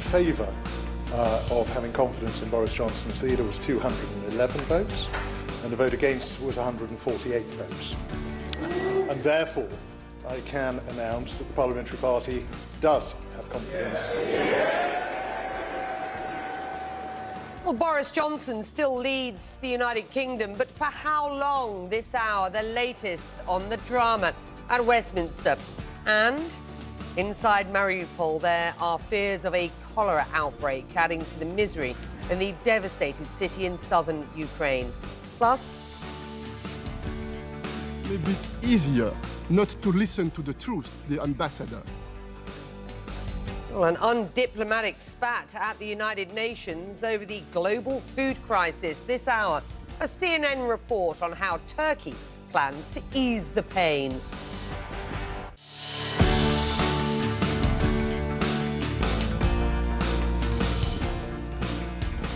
favour of having confidence in Boris Johnson as leader was 211 votes, and the vote against was 148 votes. And therefore, I can announce that the Parliamentary Party does have confidence. Well, Boris Johnson still leads the United Kingdom, but for how long? This hour, the latest on the drama at Westminster. And inside Mariupol, there are fears of a cholera outbreak, adding to the misery in the devastated city in southern Ukraine. Plus, maybe it's easier not to listen to the truth, the ambassador. well, an undiplomatic spat at the United Nations over the global food crisis. This hour, a CNN report on how Turkey plans to ease the pain.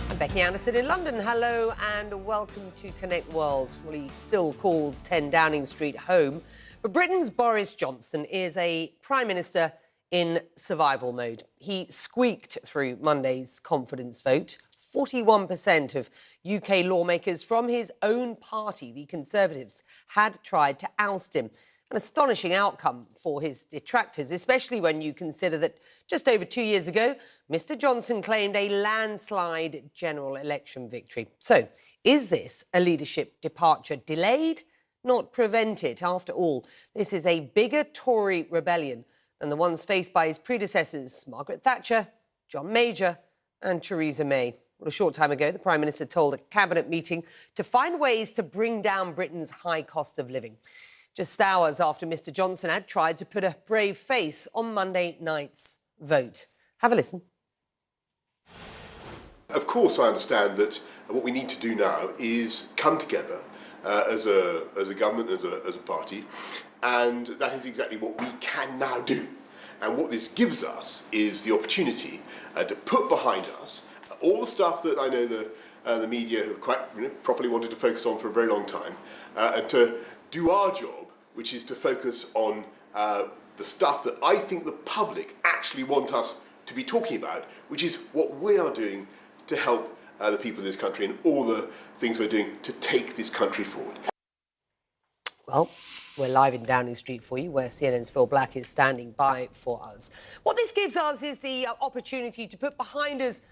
I'm Becky Anderson in London. Hello and welcome to Connect World. Well, he still calls 10 Downing Street home, but Britain's Boris Johnson is a Prime Minister in survival mode. He squeaked through Monday's confidence vote. 41% of UK lawmakers from his own party, the Conservatives, had tried to oust him. An astonishing outcome for his detractors, especially when you consider that just over 2 years ago, Mr. Johnson claimed a landslide general election victory. So, is this a leadership departure delayed, not prevented? After all, this is a bigger Tory rebellion than the ones faced by his predecessors, Margaret Thatcher, John Major and Theresa May. Well, a short time ago, the Prime Minister told a cabinet meeting to find ways to bring down Britain's high cost of living. Just hours after Mr. Johnson had tried to put a brave face on Monday night's vote. Have a listen. Of course, I understand that what we need to do now is come together as a government, as a party, and that is exactly what we can now do. And what this gives us is the opportunity to put behind us all the stuff that I know the media have quite properly wanted to focus on for a very long time, and to do our job, which is to focus on the stuff that I think the public actually want us to be talking about, which is what we are doing to help the people of this country and all the things we're doing to take this country forward. Well, we're live in Downing Street for you, where CNN's Phil Black is standing by for us. What this gives us is the opportunity to put behind us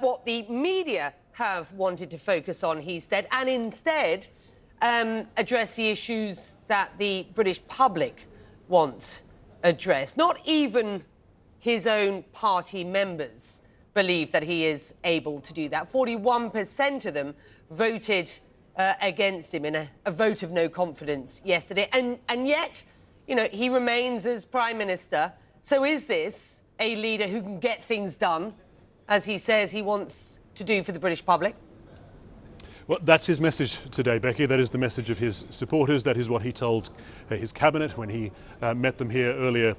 what the media have wanted to focus on, he said, and instead address the issues that the British public want addressed. Not even his own party members believe that he is able to do that. 41% of them voted against him in a vote of no confidence yesterday. And yet, you know, he remains as Prime Minister. So is this a leader who can get things done, as he says he wants to do for the British public? Well, that's his message today, Becky. That is the message of his supporters. That is what he told his cabinet when he met them here earlier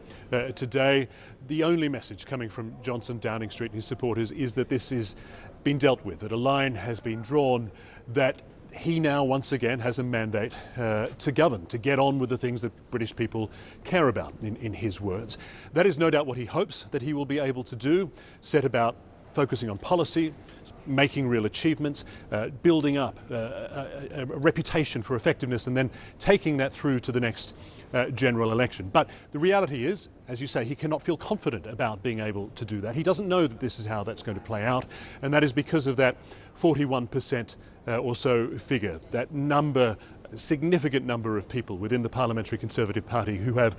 today. The only message coming from Johnson, Downing Street and his supporters is that this is been dealt with, that a line has been drawn, that he now once again has a mandate to govern, to get on with the things that British people care about, in his words. That is no doubt what he hopes that he will be able to do, set about focusing on policy, making real achievements, building up a reputation for effectiveness, and then taking that through to the next general election. But the reality is, as you say, he cannot feel confident about being able to do that. He doesn't know that this is how that's going to play out, and that is because of that 41% or so figure, that number, significant number of people within the Parliamentary Conservative Party who have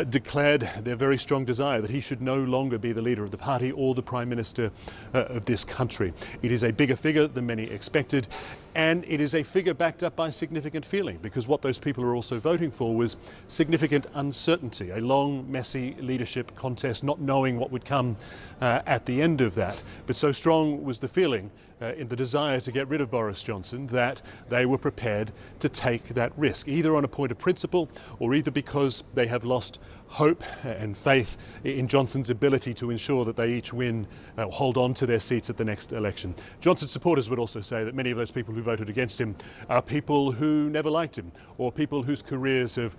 declared their very strong desire that he should no longer be the leader of the party or the Prime Minister of this country. It is a bigger figure than many expected, and it is a figure backed up by significant feeling, because what those people are also voting for was significant uncertainty, a long, messy leadership contest, not knowing what would come at the end of that. But so strong was the feeling in the desire to get rid of Boris Johnson that they were prepared to take that risk, either on a point of principle or either because they have lost hope and faith in Johnson's ability to ensure that they each win, hold on to their seats at the next election. Johnson's supporters would also say that many of those people who voted against him are people who never liked him, or people whose careers have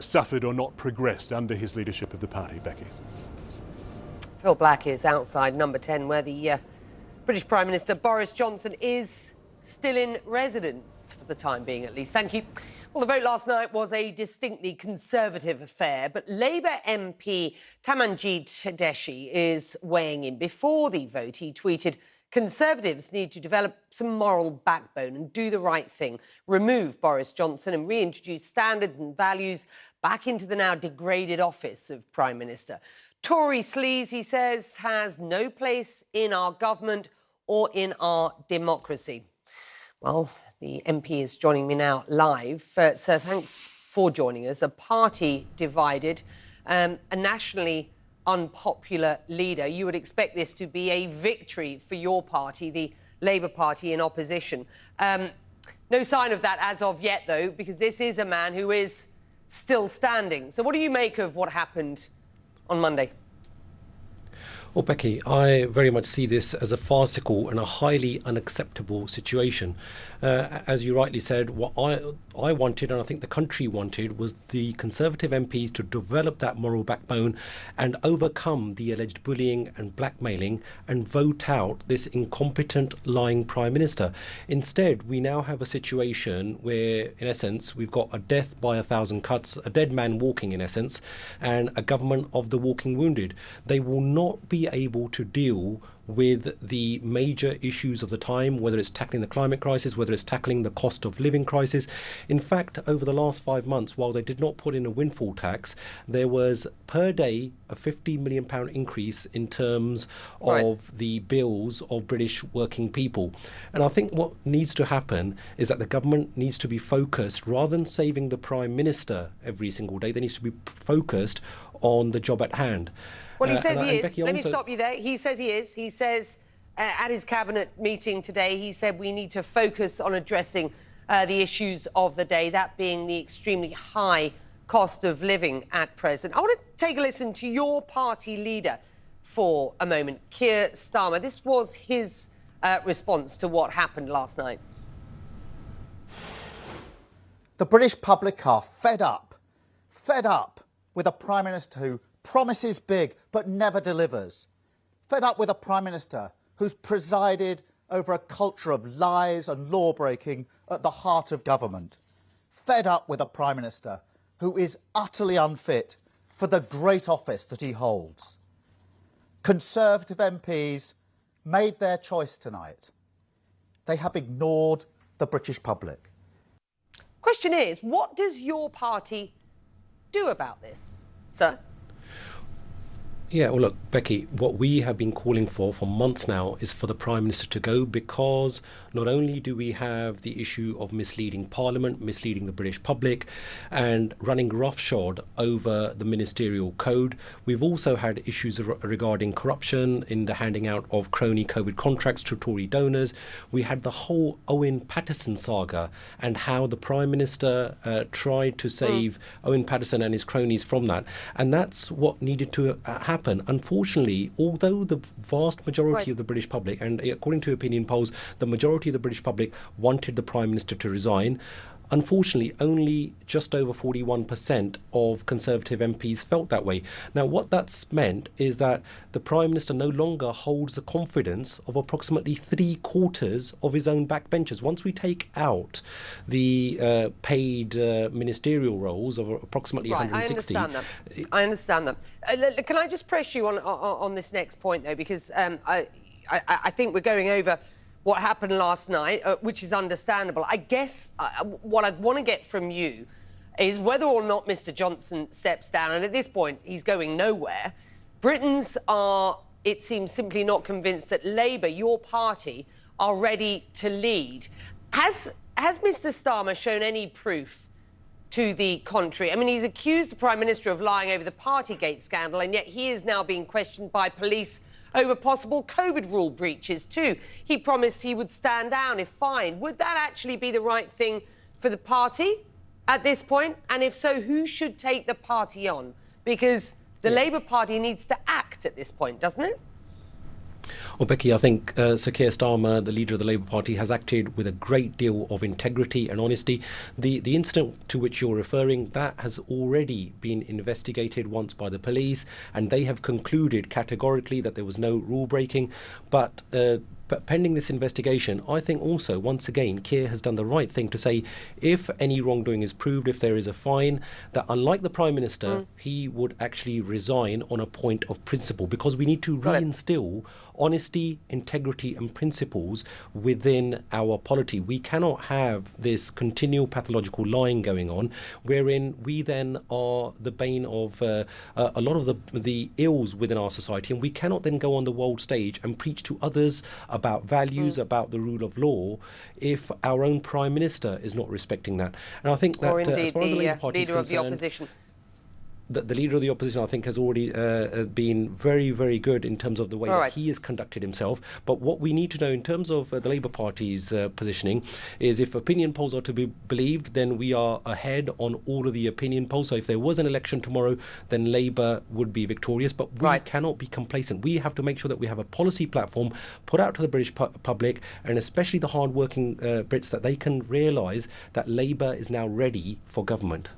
suffered or not progressed under his leadership of the party. Becky. Phil Black is outside number 10, where the British Prime Minister Boris Johnson is still in residence, for the time being at least. Thank you. Well, the vote last night was a distinctly Conservative affair, but Labour MP Tamanjeet Deshi is weighing in. Before the vote, he tweeted, Conservatives need to develop some moral backbone and do the right thing, remove Boris Johnson and reintroduce standards and values back into the now degraded office of Prime Minister. Tory sleaze, he says, has no place in our government or in our democracy. Well, the MP is joining me now live. Sir, thanks for joining us. A party divided, a nationally unpopular leader. You would expect this to be a victory for your party, the Labour Party in opposition. No sign of that as of yet, though, because this is a man who is still standing. So what do you make of what happened on Monday? Well, Becky, I very much see this as a farcical and a highly unacceptable situation. As you rightly said, what I wanted, and I think the country wanted, was the Conservative MPs to develop that moral backbone and overcome the alleged bullying and blackmailing and vote out this incompetent, lying Prime Minister. Instead, we now have a situation where, in essence, we've got a death by 1,000 cuts, a dead man walking, in essence, and a government of the walking wounded. They will not be able to deal with the major issues of the time, whether it's tackling the climate crisis, whether it's tackling the cost of living crisis. In fact, over the last 5 months, while they did not put in a windfall tax, there was per day a £50 million increase in terms of the bills of British working people. And I think what needs to happen is that the government needs to be focused, rather than saving the Prime Minister every single day, they need to be focused on the job at hand. Well, he says he is. Becky, Let me stop you there. He says he is. He says at his cabinet meeting today, he said we need to focus on addressing the issues of the day, that being the extremely high cost of living at present. I want to take a listen to your party leader for a moment, Keir Starmer. This was his response to what happened last night. The British public are fed up with a Prime Minister who promises big but never delivers. Fed up with a Prime Minister who's presided over a culture of lies and law-breaking at the heart of government. Fed up with a Prime Minister who is utterly unfit for the great office that he holds. Conservative MPs made their choice tonight. They have ignored the British public. Question is, what does your party do about this, sir? Yeah, well, look, Becky, what we have been calling for months now is for the Prime Minister to go, because not only do we have the issue of misleading Parliament, misleading the British public, and running roughshod over the ministerial code, we've also had issues regarding corruption in the handing out of crony COVID contracts to Tory donors. We had the whole Owen Paterson saga and how the Prime Minister tried to save Owen Paterson and his cronies from that. And that's what needed to happen. Unfortunately, although the vast majority of the British public, and according to opinion polls, the majority of the British public wanted the Prime Minister to resign, unfortunately, only just over 41% of Conservative MPs felt that way. Now, what that's meant is that the Prime Minister no longer holds the confidence of approximately 3/4 of his own backbenchers. Once we take out the paid ministerial roles of approximately 160... I understand that. Can I just press you on this next point, though, because I think we're going over what happened last night, which is understandable. I guess what I'd want to get from you is whether or not Mr. Johnson steps down, and at this point he's going nowhere. Britons are, it seems, simply not convinced that Labour, your party, are ready to lead. Has Mr. Starmer shown any proof to the contrary? I mean, he's accused the Prime Minister of lying over the Partygate scandal, and yet he is now being questioned by police over possible COVID rule breaches too. He promised he would stand down if fined. Would that actually be the right thing for the party at this point? And if so, who should take the party on? Because the Labour Party needs to act at this point, doesn't it? Well, Becky, I think Sir Keir Starmer, the leader of the Labour Party, has acted with a great deal of integrity and honesty. The incident to which you're referring, that has already been investigated once by the police, and they have concluded categorically that there was no rule breaking. But pending this investigation, I think also, once again, Keir has done the right thing to say if any wrongdoing is proved, if there is a fine, that unlike the Prime Minister, he would actually resign on a point of principle, because we need to reinstill honesty, integrity and principles within our polity. We cannot have this continual pathological lying going on, wherein we then are the bane of a lot of the ills within our society, and we cannot then go on the world stage and preach to others about values, about the rule of law, if our own Prime Minister is not respecting that. And I think that, or indeed as far as the Labour Party is leader of the concerned, opposition. the leader of the opposition, I think, has already been very, very good in terms of the way that he has conducted himself. But what we need to know in terms of the Labour Party's positioning is, if opinion polls are to be believed, then we are ahead on all of the opinion polls. So if there was an election tomorrow, then Labour would be victorious. But we cannot be complacent. We have to make sure that we have a policy platform put out to the British public, and especially the hard-working Brits, that they can realise that Labour is now ready for government.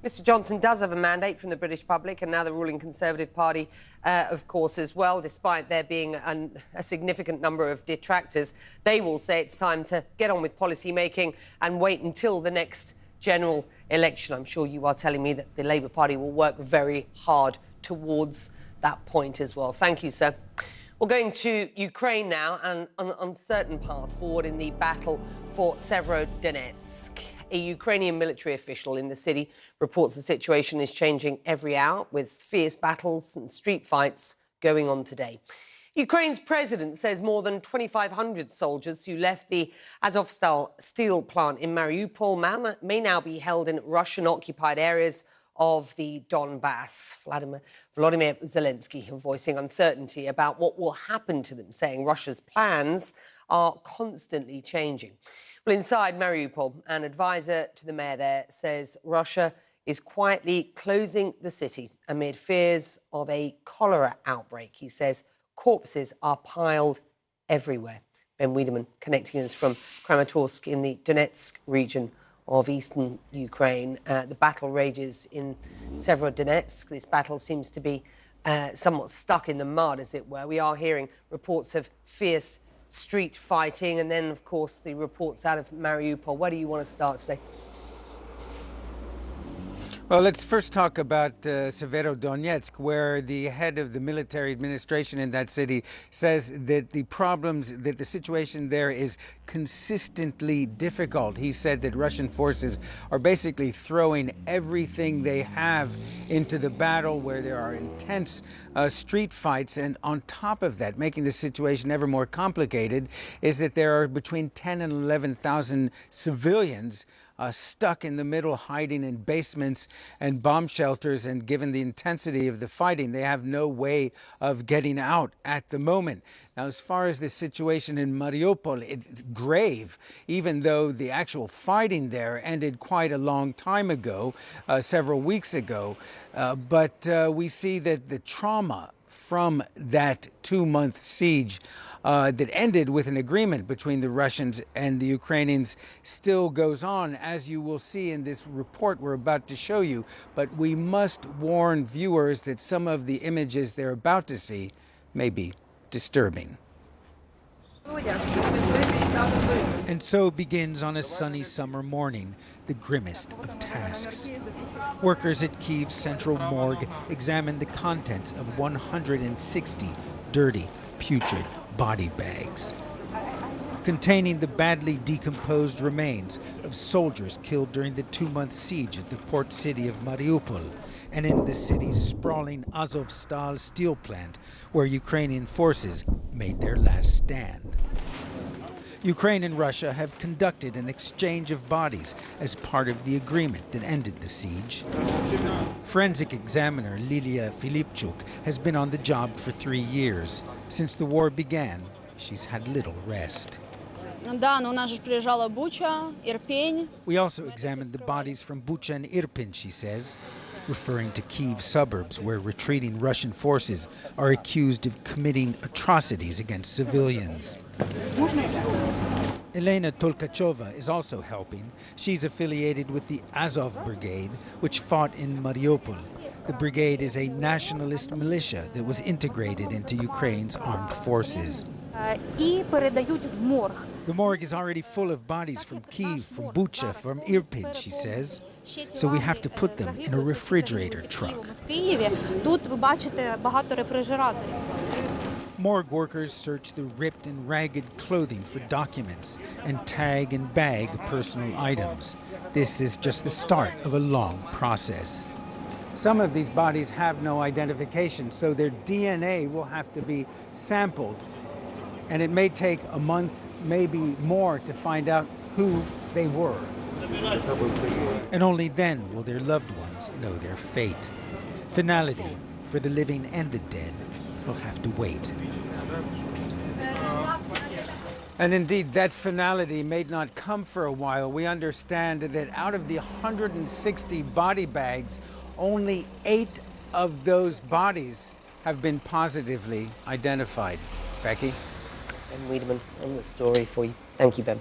Mr Johnson does have a mandate from the British public, and now the ruling Conservative Party, of course, as well. Despite there being a significant number of detractors, they will say it's time to get on with policy making and wait until the next general election. I'm sure you are telling me that the Labour Party will work very hard towards that point as well. Thank you, sir. We're going to Ukraine now, and an uncertain path forward in the battle for Severodonetsk. A Ukrainian military official in the city reports the situation is changing every hour, with fierce battles and street fights going on today. Ukraine's president says more than 2,500 soldiers who left the Azovstal steel plant in Mariupol may now be held in Russian-occupied areas of the Donbass. Volodymyr Zelensky voicing uncertainty about what will happen to them, saying Russia's plans are constantly changing. Well, inside Mariupol, an advisor to the mayor there says Russia is quietly closing the city amid fears of a cholera outbreak. He says corpses are piled everywhere. Ben Wiedemann connecting us from Kramatorsk in the Donetsk region of eastern Ukraine. The battle rages in Severodonetsk. This battle seems to be somewhat stuck in the mud, as it were. We are hearing reports of fierce street fighting, and then, of course, the reports out of Mariupol. Where do you want to start today? Well, let's first talk about Severodonetsk, where the head of the military administration in that city says that the situation there is consistently difficult. He said that Russian forces are basically throwing everything they have into the battle, where there are intense street fights. And on top of that, making the situation ever more complicated, is that there are between 10 and 11,000 civilians stuck in the middle, hiding in basements and bomb shelters, and given the intensity of the fighting, they have no way of getting out at the moment. Now, as far as the situation in Mariupol, it's grave, even though the actual fighting there ended quite a long time ago, several weeks ago. But we see that the trauma from that 2-month siege that ended with an agreement between the Russians and the Ukrainians still goes on, as you will see in this report we're about to show you. But we must warn viewers that some of the images they're about to see may be disturbing. And so begins on a sunny summer morning the grimmest of tasks. Workers at Kyiv's central morgue examine the contents of 160 dirty, putrid body bags containing the badly decomposed remains of soldiers killed during the 2-month siege of the port city of Mariupol, and in the city's sprawling Azovstal steel plant, where Ukrainian forces made their last stand. Ukraine and Russia have conducted an exchange of bodies as part of the agreement that ended the siege. Forensic examiner Lilia Filipchuk has been on the job for 3 years. Since the war began, she's had little rest. We also examined the bodies from Bucha and Irpin, she says. referring to Kyiv suburbs where retreating Russian forces are accused of committing atrocities against civilians. Elena Tolkachova is also helping. She's affiliated with the Azov Brigade, which fought in Mariupol. The brigade is a nationalist militia that was integrated into Ukraine's armed forces. The morgue is already full of bodies from Kyiv, from Bucha, from Irpin, she says. So we have to put them in a refrigerator truck. Morgue workers search the ripped and ragged clothing for documents and tag and bag personal items. This is just the start of a long process. Some of these bodies have no identification, so their DNA will have to be sampled. And it may take a month, maybe more, to find out who they were. And only then will their loved ones know their fate. Finality for the living and the dead will have to wait. And indeed, that finality may not come for a while. We understand that out of the 160 body bags, only 8 of those bodies have been positively identified. Becky? Ben Wiedemann on the story for you. Thank you, Ben.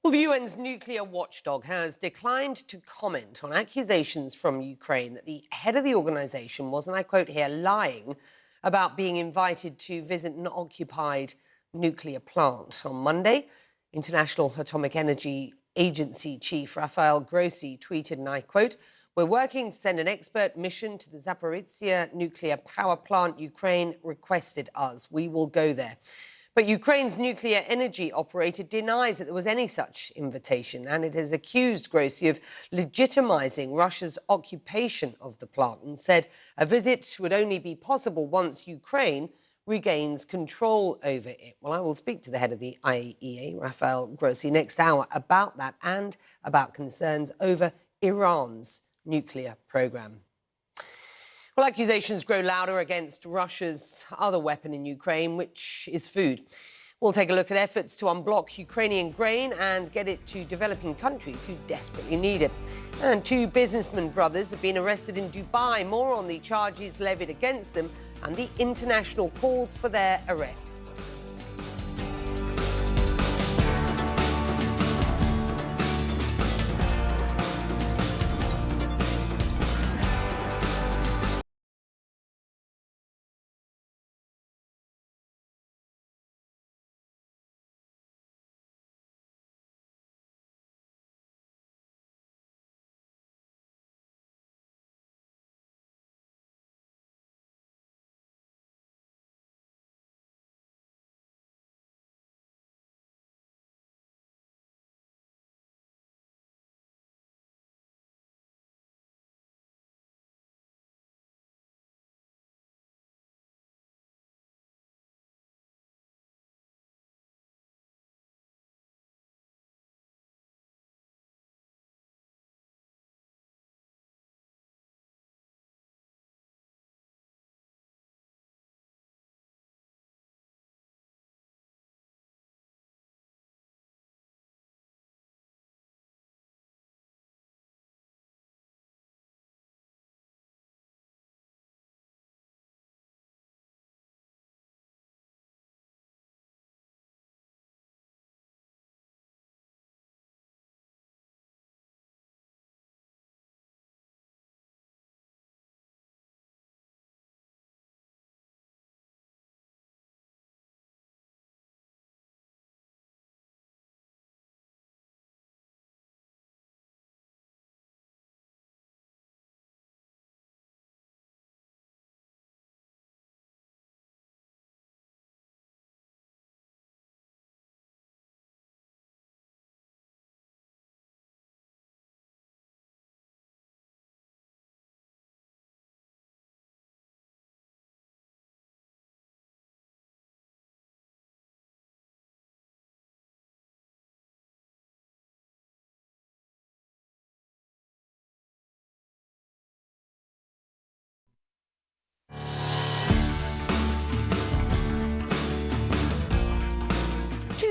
Well, the UN's nuclear watchdog has declined to comment on accusations from Ukraine that the head of the organisation was, and I quote here, lying about being invited to visit an occupied nuclear plant. On Monday, International Atomic Energy Agency Chief Rafael Grossi tweeted, and I quote, "We're working to send an expert mission to the Zaporizhzhia nuclear power plant. Ukraine requested us. We will go there." But Ukraine's nuclear energy operator denies that there was any such invitation, and it has accused Grossi of legitimizing Russia's occupation of the plant and said a visit would only be possible once Ukraine regains control over it. Well, I will speak to the head of the IAEA, Rafael Grossi, next hour about that and about concerns over Iran's nuclear program. Well, accusations grow louder against Russia's other weapon in Ukraine, which is food. We'll take a look at efforts to unblock Ukrainian grain and get it to developing countries who desperately need it. And 2 businessman brothers have been arrested in Dubai. More on the charges levied against them and the international calls for their arrests.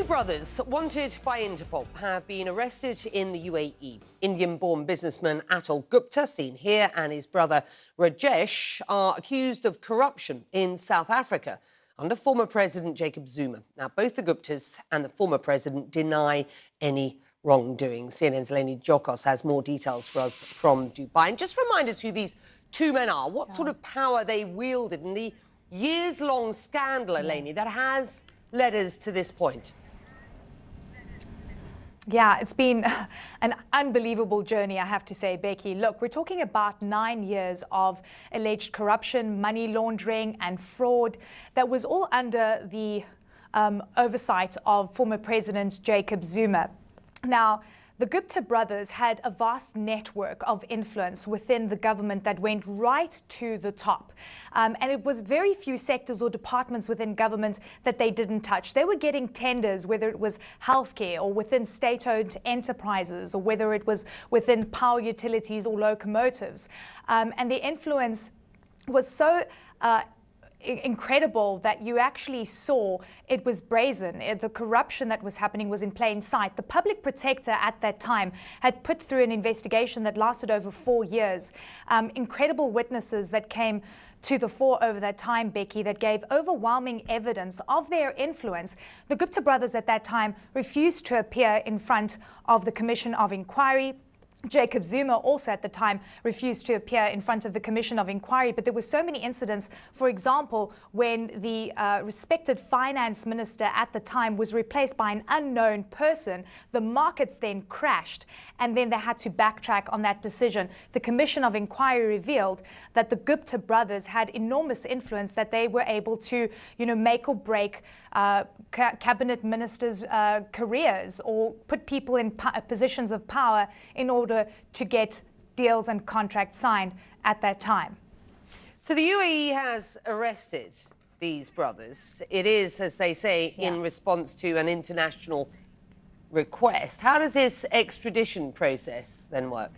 brothers wanted by Interpol have been arrested in the UAE. Indian-born businessman Atul Gupta, seen here, and his brother Rajesh are accused of corruption in South Africa under former President Jacob Zuma. Now, both the Guptas and the former president deny any wrongdoing. CNN's Eleni Jokos has more details for us from Dubai. And just remind us who these two men are, what sort of power they wielded in the years-long scandal, Eleni, that has led us to this point. Yeah, it's been an unbelievable journey, I have to say, Becky. Look, we're talking about 9 years of alleged corruption, money laundering and fraud that was all under the oversight of former President Jacob Zuma. Now, the Gupta brothers had a vast network of influence within the government that went right to the top. And it was very few sectors or departments within government that they didn't touch. They were getting tenders, whether it was healthcare or within state-owned enterprises or whether it was within power utilities or locomotives. And the influence was so incredible that you actually saw it was brazen. The corruption that was happening was in plain sight. The public protector at that time had put through an investigation that lasted over 4 years. Incredible witnesses that came to the fore over that time, Becky, that gave overwhelming evidence of their influence. The Gupta brothers at that time refused to appear in front of the Commission of Inquiry. Jacob Zuma also at the time refused to appear in front of the Commission of Inquiry, but there were so many incidents. For example, when the respected finance minister at the time was replaced by an unknown person, the markets then crashed and then they had to backtrack on that decision. The Commission of Inquiry revealed that the Gupta brothers had enormous influence, that they were able to, make or break cabinet ministers' careers or put people in positions of power in order to get deals and contracts signed at that time. So the UAE has arrested these brothers. It is, as they say, in response to an international request. How does this extradition process then work?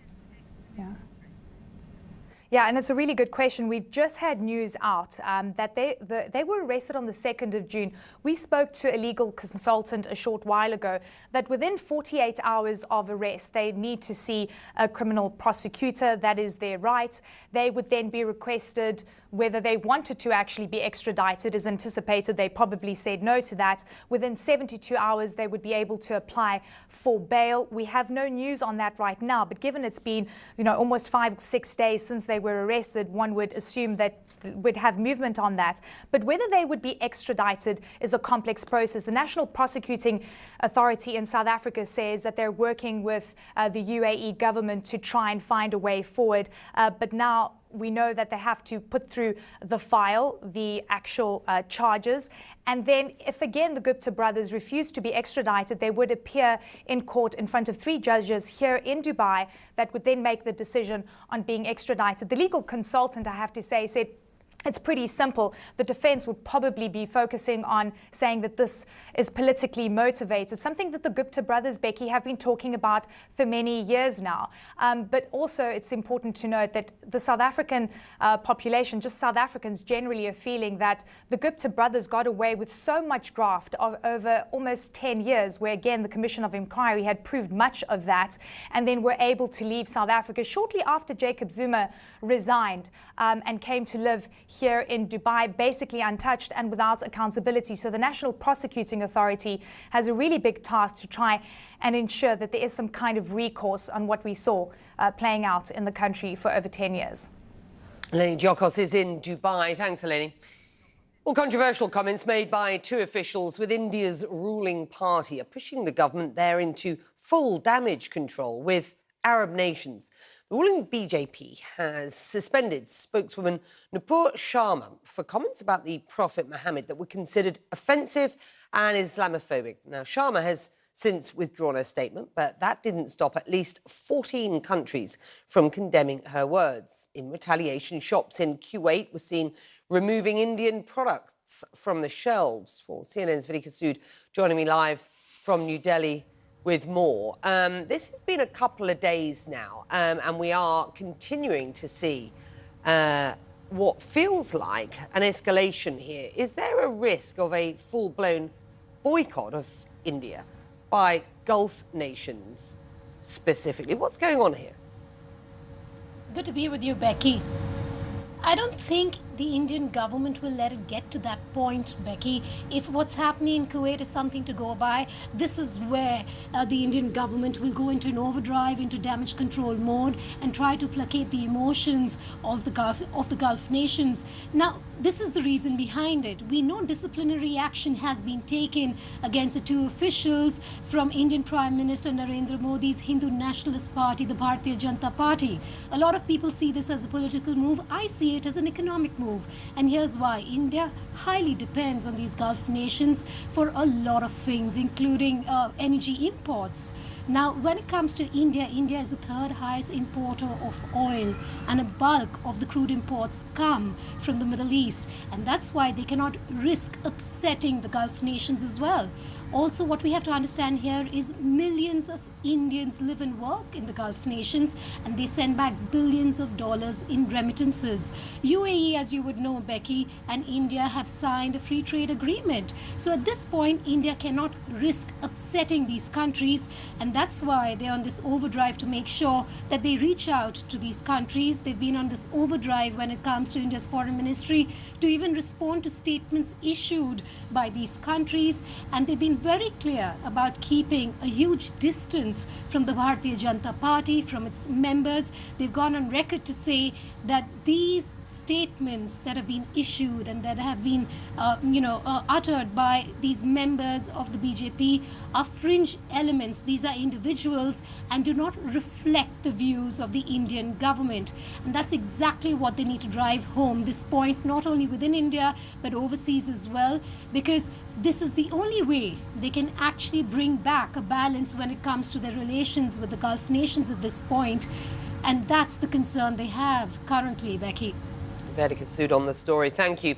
Yeah, and it's a really good question. We've just had news out that they were arrested on the 2nd of June. We spoke to a legal consultant a short while ago that within 48 hours of arrest, they need to see a criminal prosecutor. That is their right. They would then be requested whether they wanted to actually be extradited. As anticipated, they probably said no to that. Within 72 hours, they would be able to apply for bail. We have no news on that right now, but given it's been, almost 5 or 6 days since they were arrested, one would assume that would have movement on that. But whether they would be extradited is a complex process. The National Prosecuting Authority in South Africa says that they're working with the UAE government to try and find a way forward. But now we know that they have to put through the file, the actual charges. And then if, again, the Gupta brothers refuse to be extradited, they would appear in court in front of 3 judges here in Dubai that would then make the decision on being extradited. The legal consultant, I have to say, said it's pretty simple. The defense would probably be focusing on saying that this is politically motivated, something that the Gupta brothers, Becky, have been talking about for many years now. But also it's important to note that the South African population, just South Africans generally, are feeling that the Gupta brothers got away with so much graft over almost 10 years, where again the Commission of Inquiry had proved much of that, and then were able to leave South Africa shortly after Jacob Zuma resigned and came to live here in Dubai, basically untouched and without accountability. So the National Prosecuting Authority has a really big task to try and ensure that there is some kind of recourse on what we saw playing out in the country for over 10 years. Eleni Jokos is in Dubai. Thanks, Eleni. Well, controversial comments made by 2 officials with India's ruling party are pushing the government there into full damage control with Arab nations. The ruling BJP has suspended spokeswoman Nupur Sharma for comments about the Prophet Muhammad that were considered offensive and Islamophobic. Now, Sharma has since withdrawn her statement, but that didn't stop at least 14 countries from condemning her words. In retaliation, shops in Kuwait were seen removing Indian products from the shelves. Well, CNN's Vidika Sood joining me live from New Delhi with more. This has been a couple of days now, and we are continuing to see what feels like an escalation here. Is there a risk of a full-blown boycott of India by Gulf nations specifically. What's going on here? Good to be with you, Becky. I don't think the Indian government will let it get to that point, Becky. If what's happening in Kuwait is something to go by, this is where the Indian government will go into an overdrive, into damage control mode, and try to placate the emotions of the Gulf nations. Now, this is the reason behind it. We know disciplinary action has been taken against the two officials from Indian Prime Minister Narendra Modi's Hindu Nationalist Party, the Bharatiya Janata Party. A lot of people see this as a political move. I see it as an economic move. And here's why. India highly depends on these Gulf nations for a lot of things, including energy imports. Now, when it comes to India, India is the third highest importer of oil, and a bulk of the crude imports come from the Middle East. And that's why they cannot risk upsetting the Gulf nations as well. Also, what we have to understand here is millions of Indians live and work in the Gulf nations, and they send back billions of dollars in remittances. UAE, as you would know, Becky, and India have signed a free trade agreement. So at this point, India cannot risk upsetting these countries, and that's why they're on this overdrive to make sure that they reach out to these countries. They've been on this overdrive when it comes to India's foreign ministry to even respond to statements issued by these countries, and they've been very clear about keeping a huge distance from the Bharatiya Janata Party, from its members. They've gone on record to say that these statements that have been issued and that have been uttered by these members of the BJP are fringe elements. These are individuals and do not reflect the views of the Indian government. And that's exactly what they need to drive home, this point, not only within India, but overseas as well, because this is the only way they can actually bring back a balance when it comes to their relations with the Gulf nations at this point. And that's the concern they have currently, Becky. Vedika Sood on the story. Thank you.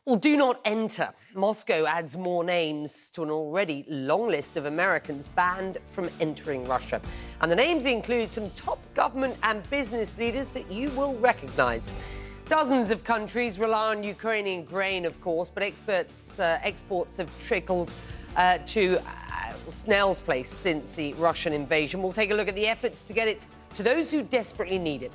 Well, do not enter. Moscow adds more names to an already long list of Americans banned from entering Russia. And the names include some top government and business leaders that you will recognize. Dozens of countries rely on Ukrainian grain, of course, but exports have trickled to snail's pace since the Russian invasion. We'll take a look at the efforts to get it to those who desperately need it.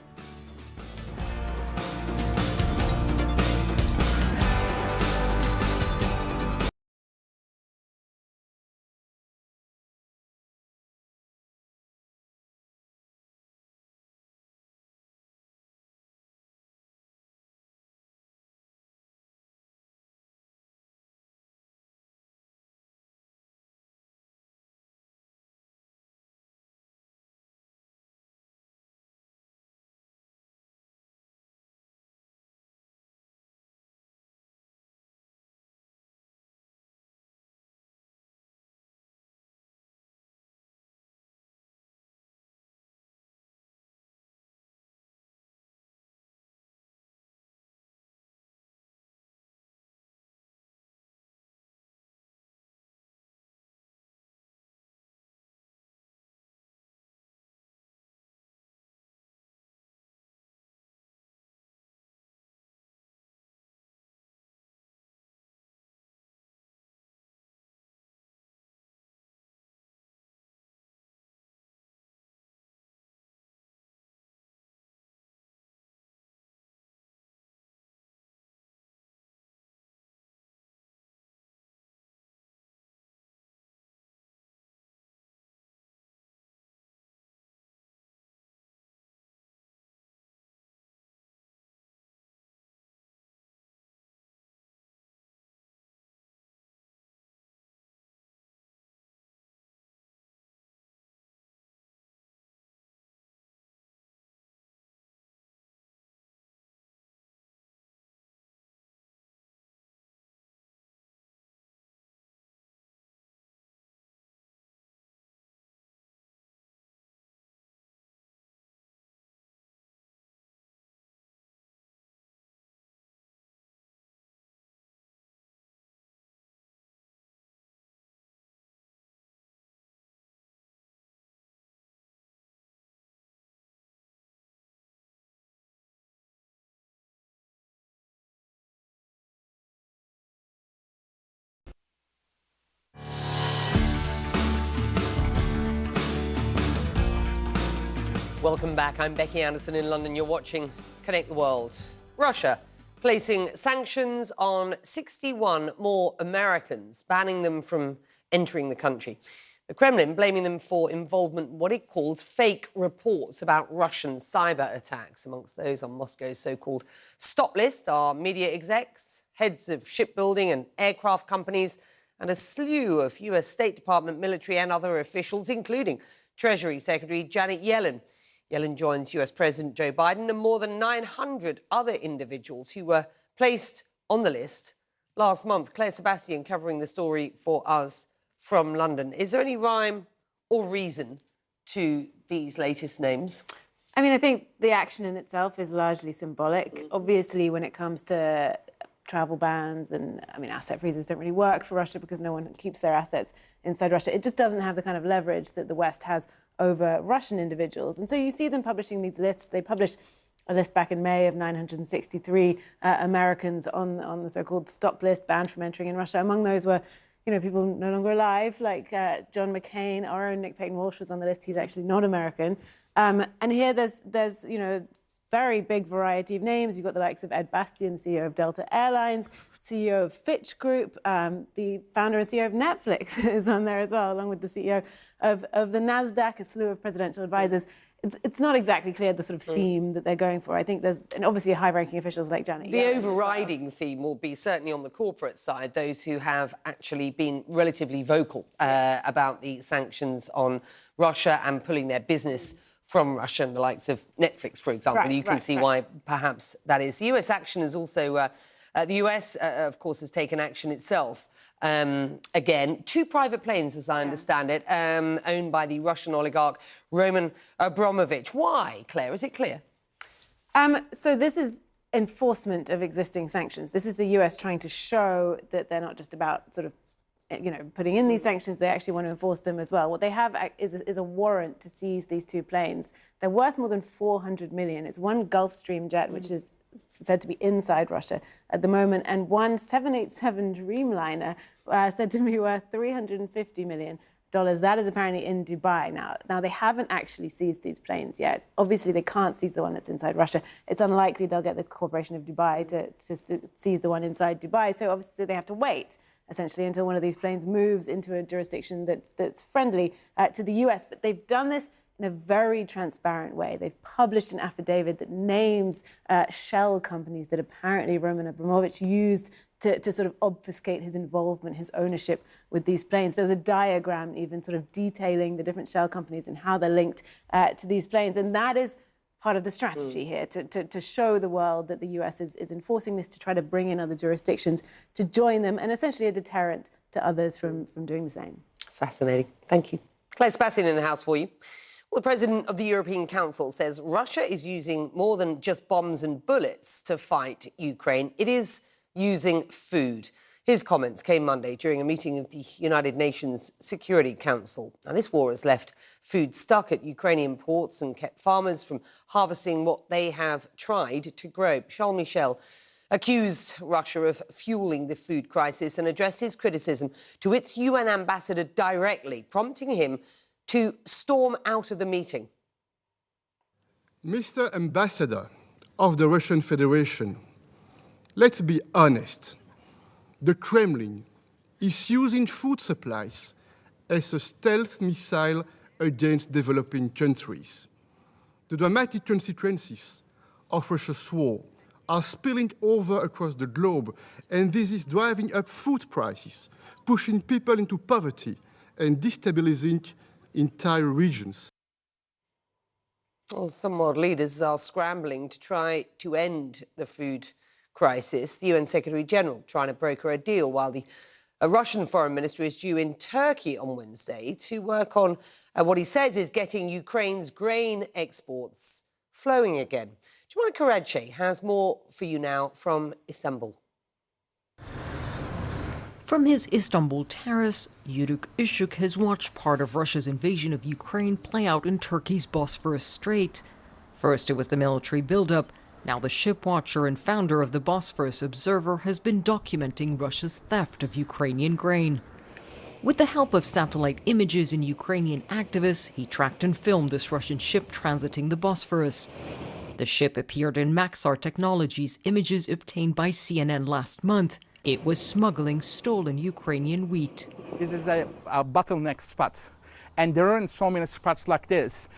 Welcome back. I'm Becky Anderson in London. You're watching Connect the World. Russia placing sanctions on 61 more Americans, banning them from entering the country. The Kremlin blaming them for involvement in what it calls fake reports about Russian cyber attacks. Amongst those on Moscow's so-called stop list are media execs, heads of shipbuilding and aircraft companies, and a slew of US State Department military and other officials, including Treasury Secretary Janet Yellen. Yellen joins US President Joe Biden and more than 900 other individuals who were placed on the list last month. Claire Sebastian covering the story for us from London. Is there any rhyme or reason to these latest names? I mean, I think the action in itself is largely symbolic. Obviously, when it comes to travel bans and, I mean, asset freezes don't really work for Russia because no one keeps their assets inside Russia. It just doesn't have the kind of leverage that the West has over Russian individuals. And so you see them publishing these lists. They published a list back in May of 963 Americans on the so-called stop list, banned from entering in Russia. Among those were, you know, people no longer alive, like John McCain. Our own Nick Payton-Walsh was on the list. He's actually not American. And here there's you know, very big variety of names. You've got the likes of Ed Bastian, CEO of Delta Airlines, CEO of Fitch Group, the founder and CEO of Netflix is on there as well, along with the CEO of the NASDAQ, a slew of presidential advisors. It's not exactly clear the sort of theme that they're going for. I think there's, and obviously high-ranking officials like Janet Yellen. The overriding theme will be certainly on the corporate side, those who have actually been relatively vocal about the sanctions on Russia and pulling their business from Russia, and the likes of Netflix, for example. You can see why perhaps that is. The US action is also, the US, of course, has taken action itself. Again, two private planes, as I understand it, owned by the Russian oligarch Roman Abramovich. Why, Claire? Is it clear? So this is enforcement of existing sanctions. This is the US trying to show that they're not just about sort of, you know, putting in these sanctions, they actually want to enforce them as well. What they have is a warrant to seize these two planes. They're worth more than $400 million. It's one Gulfstream jet, which is said to be inside Russia at the moment, and one 787 Dreamliner said to be worth $350 million. That is apparently in Dubai now. They haven't actually seized these planes yet. Obviously, they can't seize the one that's inside Russia. It's unlikely they'll get the Corporation of Dubai to seize the one inside Dubai. So obviously, they have to wait, essentially, until one of these planes moves into a jurisdiction that's friendly to the US. But they've done this in a very transparent way. They've published an affidavit that names shell companies that apparently Roman Abramovich used to sort of obfuscate his involvement, his ownership with these planes. There was a diagram even sort of detailing the different shell companies and how they're linked to these planes. And that is part of the strategy here, to show the world that the US is enforcing this, to try to bring in other jurisdictions to join them, and essentially a deterrent to others from doing the same. Fascinating. Thank you. Claire Sebastian in the house for you. Well, the President of the European Council says Russia is using more than just bombs and bullets to fight Ukraine. It is using food. His comments came Monday during a meeting of the United Nations Security Council. Now, this war has left food stuck at Ukrainian ports and kept farmers from harvesting what they have tried to grow. Charles Michel accused Russia of fueling the food crisis and addressed his criticism to its UN ambassador directly, prompting him to storm out of the meeting. Mr. Ambassador of the Russian Federation, let's be honest. The Kremlin is using food supplies as a stealth missile against developing countries. The dramatic consequences of Russia's war are spilling over across the globe, and this is driving up food prices, pushing people into poverty and destabilizing entire regions. Well, some world leaders are scrambling to try to end the food crisis. The UN Secretary-General trying to broker a deal, while the Russian Foreign Minister is due in Turkey on Wednesday to work on what he says is getting Ukraine's grain exports flowing again. Jumana Karadche has more for you now from Istanbul. From his Istanbul terrace, Yuruk Ishuk has watched part of Russia's invasion of Ukraine play out in Turkey's Bosphorus Strait. First it was the military buildup. Now the ship watcher and founder of the Bosphorus Observer has been documenting Russia's theft of Ukrainian grain. With the help of satellite images and Ukrainian activists, he tracked and filmed this Russian ship transiting the Bosphorus. The ship appeared in Maxar Technologies images obtained by CNN last month. It was smuggling stolen Ukrainian wheat. This is a bottleneck spot, and there aren't so many spots like this.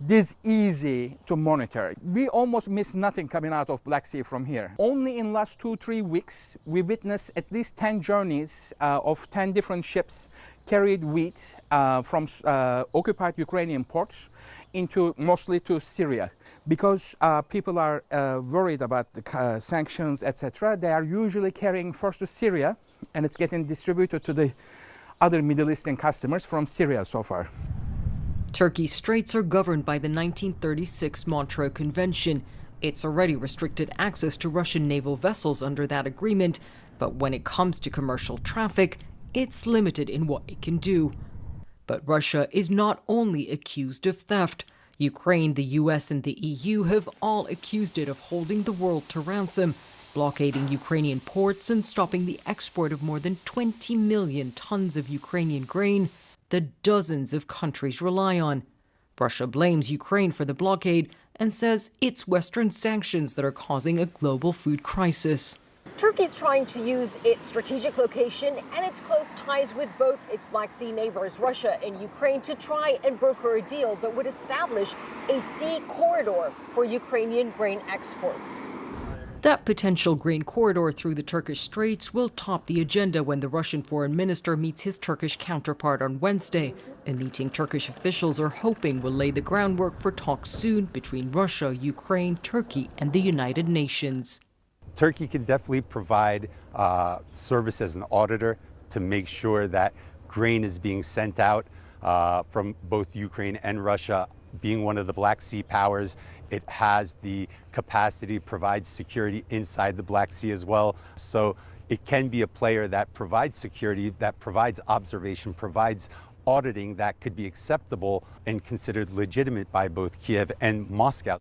This easy to monitor. We almost miss nothing coming out of Black Sea from here. Only in last 2-3 weeks, we witnessed at least 10 journeys of 10 different ships carried wheat from occupied Ukrainian ports into mostly to Syria. Because people are worried about the sanctions, etc., they are usually carrying first to Syria, and it's getting distributed to the other Middle Eastern customers from Syria so far. Turkey's straits are governed by the 1936 Montreux Convention. It's already restricted access to Russian naval vessels under that agreement, but when it comes to commercial traffic, it's limited in what it can do. But Russia is not only accused of theft. Ukraine, the US, and the EU have all accused it of holding the world to ransom, blockading Ukrainian ports and stopping the export of more than 20 million tons of Ukrainian grain that dozens of countries rely on. Russia blames Ukraine for the blockade and says it's Western sanctions that are causing a global food crisis. Turkey's trying to use its strategic location and its close ties with both its Black Sea neighbors, Russia and Ukraine, to try and broker a deal that would establish a sea corridor for Ukrainian grain exports. That potential grain corridor through the Turkish Straits will top the agenda when the Russian foreign minister meets his Turkish counterpart on Wednesday, a meeting Turkish officials are hoping will lay the groundwork for talks soon between Russia, Ukraine, Turkey, and the United Nations. Turkey can definitely provide service as an auditor to make sure that grain is being sent out from both Ukraine and Russia. Being one of the Black Sea powers, it has the capacity to provide security inside the Black Sea as well. So it can be a player that provides security, that provides observation, provides auditing that could be acceptable and considered legitimate by both Kiev and Moscow.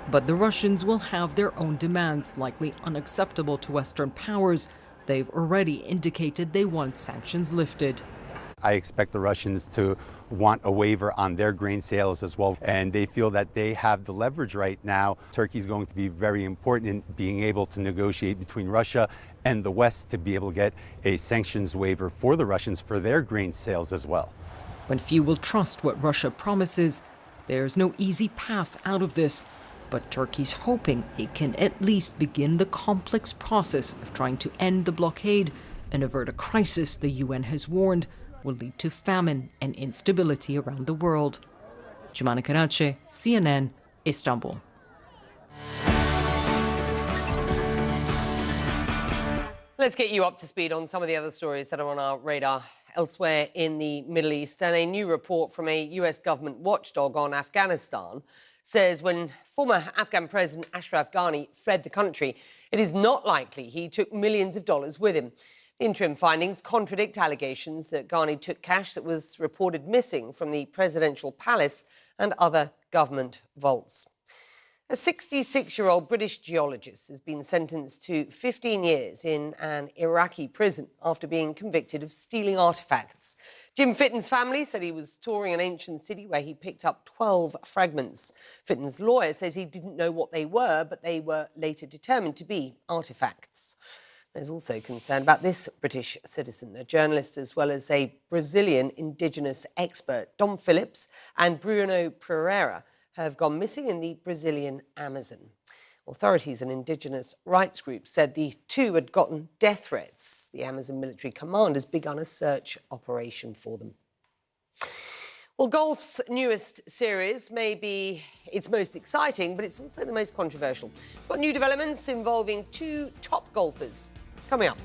But the Russians will have their own demands, likely unacceptable to Western powers. They've already indicated they want sanctions lifted. I expect the Russians to want a waiver on their grain sales as well, and they feel that they have the leverage right now. Turkey is going to be very important in being able to negotiate between Russia and the West to be able to get a sanctions waiver for the Russians for their grain sales as well. When few will trust what Russia promises, there's no easy path out of this. But Turkey's hoping it can at least begin the complex process of trying to end the blockade and avert a crisis the UN has warned will lead to famine and instability around the world. Jumana Karache, CNN, Istanbul. Let's get you up to speed on some of the other stories that are on our radar elsewhere in the Middle East. And a new report from a US government watchdog on Afghanistan says when former Afghan President Ashraf Ghani fled the country, it is not likely he took millions of dollars with him. The interim findings contradict allegations that Ghani took cash that was reported missing from the presidential palace and other government vaults. A 66-year-old British geologist has been sentenced to 15 years in an Iraqi prison after being convicted of stealing artefacts. Jim Fitton's family said he was touring an ancient city where he picked up 12 fragments. Fitton's lawyer says he didn't know what they were, but they were later determined to be artefacts. There's also concern about this British citizen, a journalist as well as a Brazilian indigenous expert. Dom Phillips and Bruno Pereira have gone missing in the Brazilian Amazon. Authorities and indigenous rights groups said the two had gotten death threats. The Amazon military command has begun a search operation for them. Well, golf's newest series may be its most exciting, but it's also the most controversial. We've got new developments involving two top golfers coming up.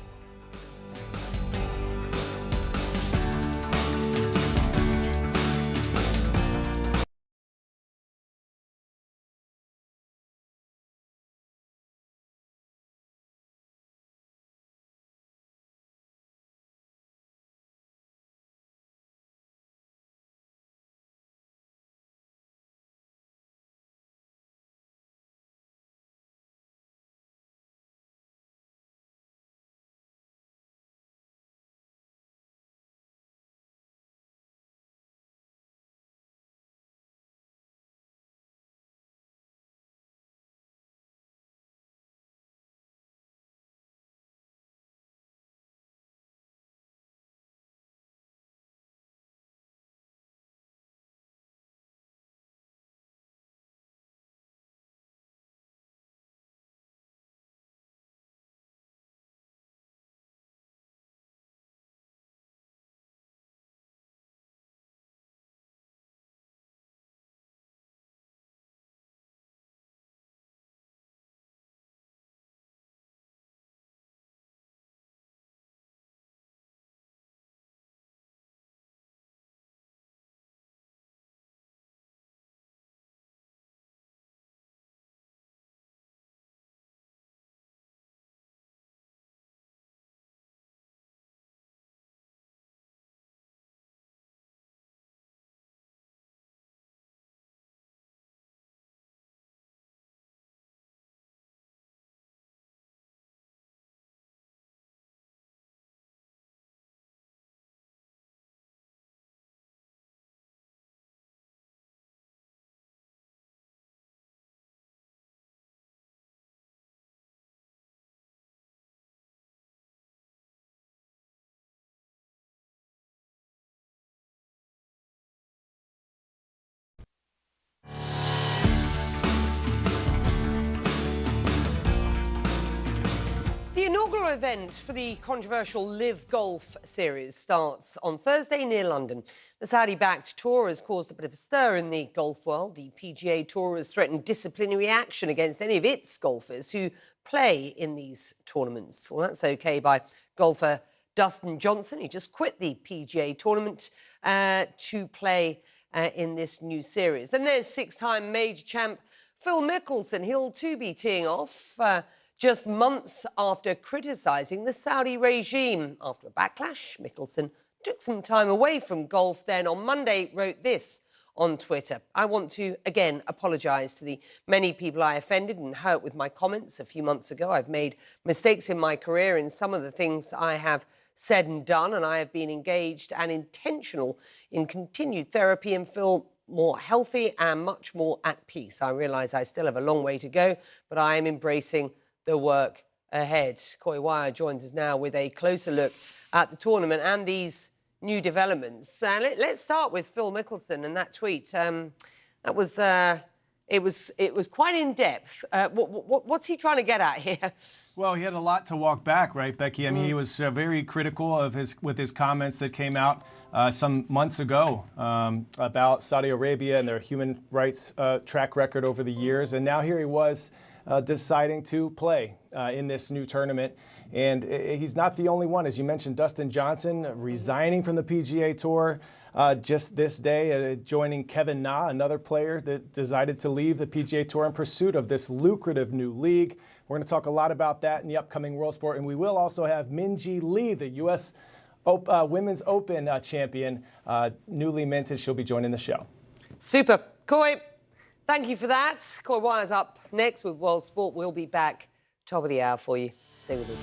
final event for the controversial Live Golf series starts on Thursday near London. The Saudi-backed tour has caused a bit of a stir in the golf world. The PGA Tour has threatened disciplinary action against any of its golfers who play in these tournaments. Well, that's OK by golfer Dustin Johnson. He just quit the PGA tournament to play in this new series. Then there's six-time major champ Phil Mickelson. He'll too be teeing off just months after criticising the Saudi regime. After a backlash, Mickelson took some time away from golf, then on Monday wrote this on Twitter. I want to again apologise to the many people I offended and hurt with my comments a few months ago. I've made mistakes in my career in some of the things I have said and done, and I have been engaged and intentional in continued therapy and feel more healthy and much more at peace. I realise I still have a long way to go, but I am embracing the work ahead. Coy Wire joins us now with a closer look at the tournament and these new developments. Let's start with Phil Mickelson and that tweet. That was it was quite in depth. What's he trying to get at here? Well, he had a lot to walk back, right, Becky? I mean, he was very critical of his comments that came out some months ago about Saudi Arabia and their human rights track record over the years, and now here he was deciding to play in this new tournament. And he's not the only one. As you mentioned, Dustin Johnson resigning from the PGA Tour just this day, joining Kevin Na, another player that decided to leave the PGA Tour in pursuit of this lucrative new league. We're going to talk a lot about that in the upcoming World Sport. And we will also have Minjee Lee, the U.S. Women's Open champion, newly minted. She'll be joining the show. Super. Coy, thank you for that. Coy Wire's up next with World Sport. We'll be back top of the hour for you. Stay with us.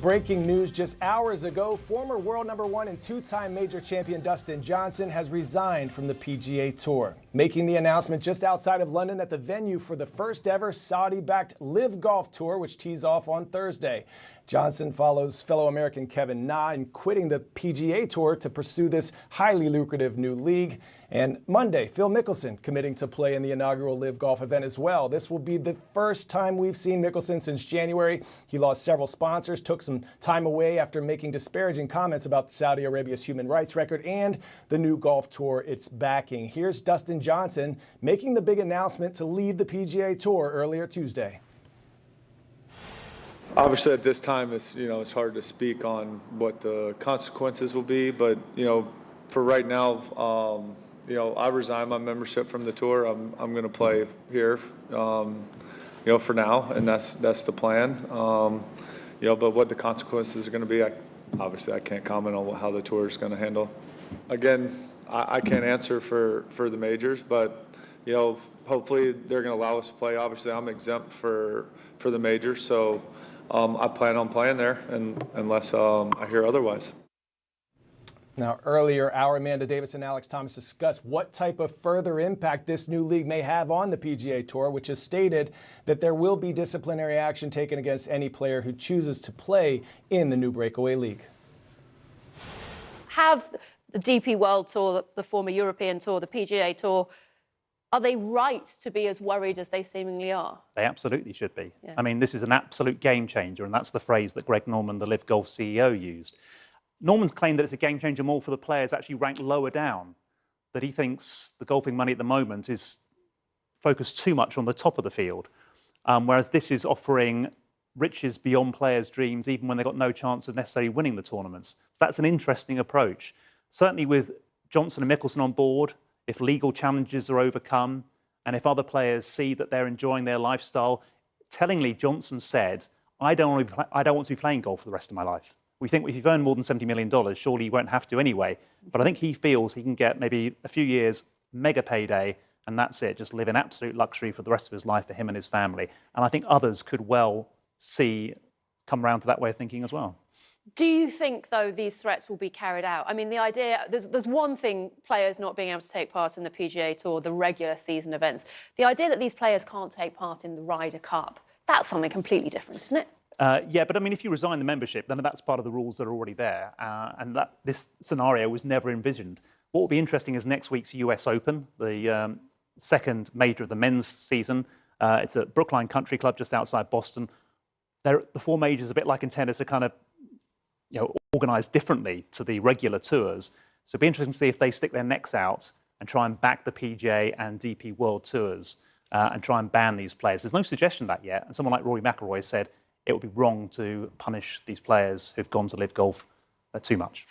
Breaking news just hours ago, former world #1 and two-time major champion Dustin Johnson has resigned from the PGA Tour, making the announcement just outside of London at the venue for the first ever Saudi-backed Live Golf Tour, which tees off on Thursday. Johnson follows fellow American Kevin Na in quitting the PGA Tour to pursue this highly lucrative new league. And Monday, Phil Mickelson committing to play in the inaugural Live Golf event as well. This will be the first time we've seen Mickelson since January. He lost several sponsors, took some time away after making disparaging comments about Saudi Arabia's human rights record and the new golf tour it's backing. Here's Dustin Johnson making the big announcement to leave the PGA Tour earlier Tuesday. Obviously, at this time, it's hard to speak on what the consequences will be. But for right now, I resign my membership from the tour. I'm going to play here, for now, and that's the plan. But what the consequences are going to be, I can't comment on how the tour is going to handle. Again, I can't answer for the majors, but hopefully they're going to allow us to play. Obviously, I'm exempt for the majors, so. I plan on playing there unless I hear otherwise. Now, earlier, our Amanda Davis and Alex Thomas discussed what type of further impact this new league may have on the PGA Tour, which has stated that there will be disciplinary action taken against any player who chooses to play in the new breakaway league. Have the DP World Tour, the former European Tour, the PGA Tour, are they right to be as worried as they seemingly are? They absolutely should be. Yeah. I mean, this is an absolute game changer, and that's the phrase that Greg Norman, the Live Golf CEO, used. Norman's claimed that it's a game changer more for the players actually ranked lower down, that he thinks the golfing money at the moment is focused too much on the top of the field, whereas this is offering riches beyond players' dreams, even when they've got no chance of necessarily winning the tournaments. So that's an interesting approach. Certainly with Johnson and Mickelson on board, if legal challenges are overcome, and if other players see that they're enjoying their lifestyle. Tellingly, Johnson said, I don't want to be playing golf for the rest of my life. We think if you've earned more than $70 million, surely you won't have to anyway. But I think he feels he can get maybe a few years, mega payday, and that's it. Just live in absolute luxury for the rest of his life for him and his family. And I think others could well come around to that way of thinking as well. Do you think, though, these threats will be carried out? I mean, the idea, there's one thing, players not being able to take part in the PGA Tour, the regular season events. The idea that these players can't take part in the Ryder Cup, that's something completely different, isn't it? Yeah, but I mean, if you resign the membership, then that's part of the rules that are already there. And this scenario was never envisioned. What will be interesting is next week's US Open, the second major of the men's season. It's at Brookline Country Club just outside Boston. The four majors, a bit like in tennis, are kind of organised differently to the regular tours. So it'll be interesting to see if they stick their necks out and try and back the PGA and DP World Tours and try and ban these players. There's no suggestion of that yet. And someone like Rory McIlroy said it would be wrong to punish these players who've gone to live golf too much.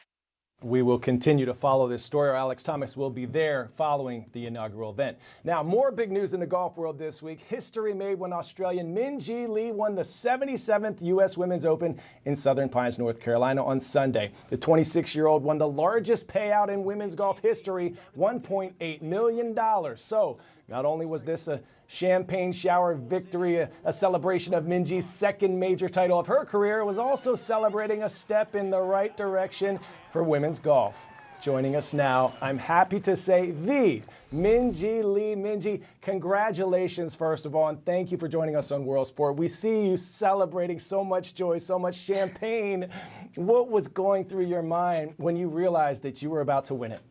We will continue to follow this story. Alex Thomas will be there following the inaugural event. Now, more big news in the golf world this week. History made when Australian Minjee Lee won the 77th U.S. Women's Open in Southern Pines, North Carolina on Sunday. The 26-year-old won the largest payout in women's golf history, $1.8 million. So, not only was this a champagne shower victory, a celebration of Minjee's second major title of her career, it was also celebrating a step in the right direction for women's golf. Joining us now, I'm happy to say, the Minjee Lee. Minjee, congratulations, first of all, and thank you for joining us on World Sport. We see you celebrating so much joy, so much champagne. What was going through your mind when you realized that you were about to win it?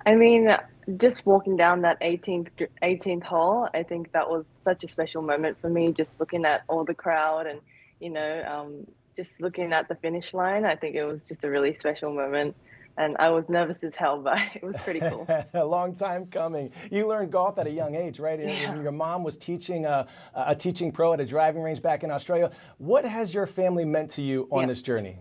I mean, just walking down that 18th hole, I think that was such a special moment for me, just looking at all the crowd and, just looking at the finish line. I think it was just a really special moment. And I was nervous as hell, but it was pretty cool. A long time coming. You learned golf at a young age, right? Yeah. Your mom was teaching a teaching pro at a driving range back in Australia. What has your family meant to you on this journey?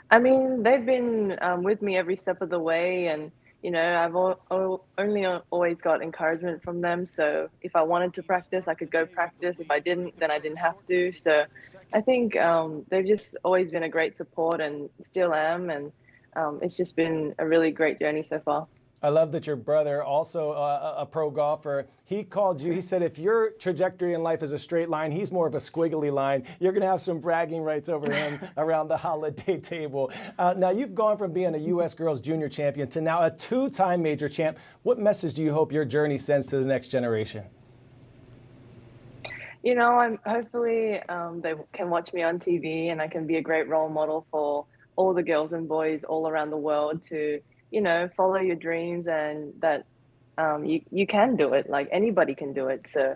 I mean, they've been with me every step of the way, and I've only always got encouragement from them. So if I wanted to practice, I could go practice. If I didn't, then I didn't have to. So I think they've just always been a great support, and still am, and it's just been a really great journey so far. I love that your brother, also a pro golfer, he called you, he said if your trajectory in life is a straight line, he's more of a squiggly line. You're going to have some bragging rights over him around the holiday table. Now, you've gone from being a U.S. Girls Junior champion to now a two-time major champ. What message do you hope your journey sends to the next generation? I'm hopefully they can watch me on TV, and I can be a great role model for all the girls and boys all around the world to follow your dreams, and that you can do it. Like, anybody can do it. So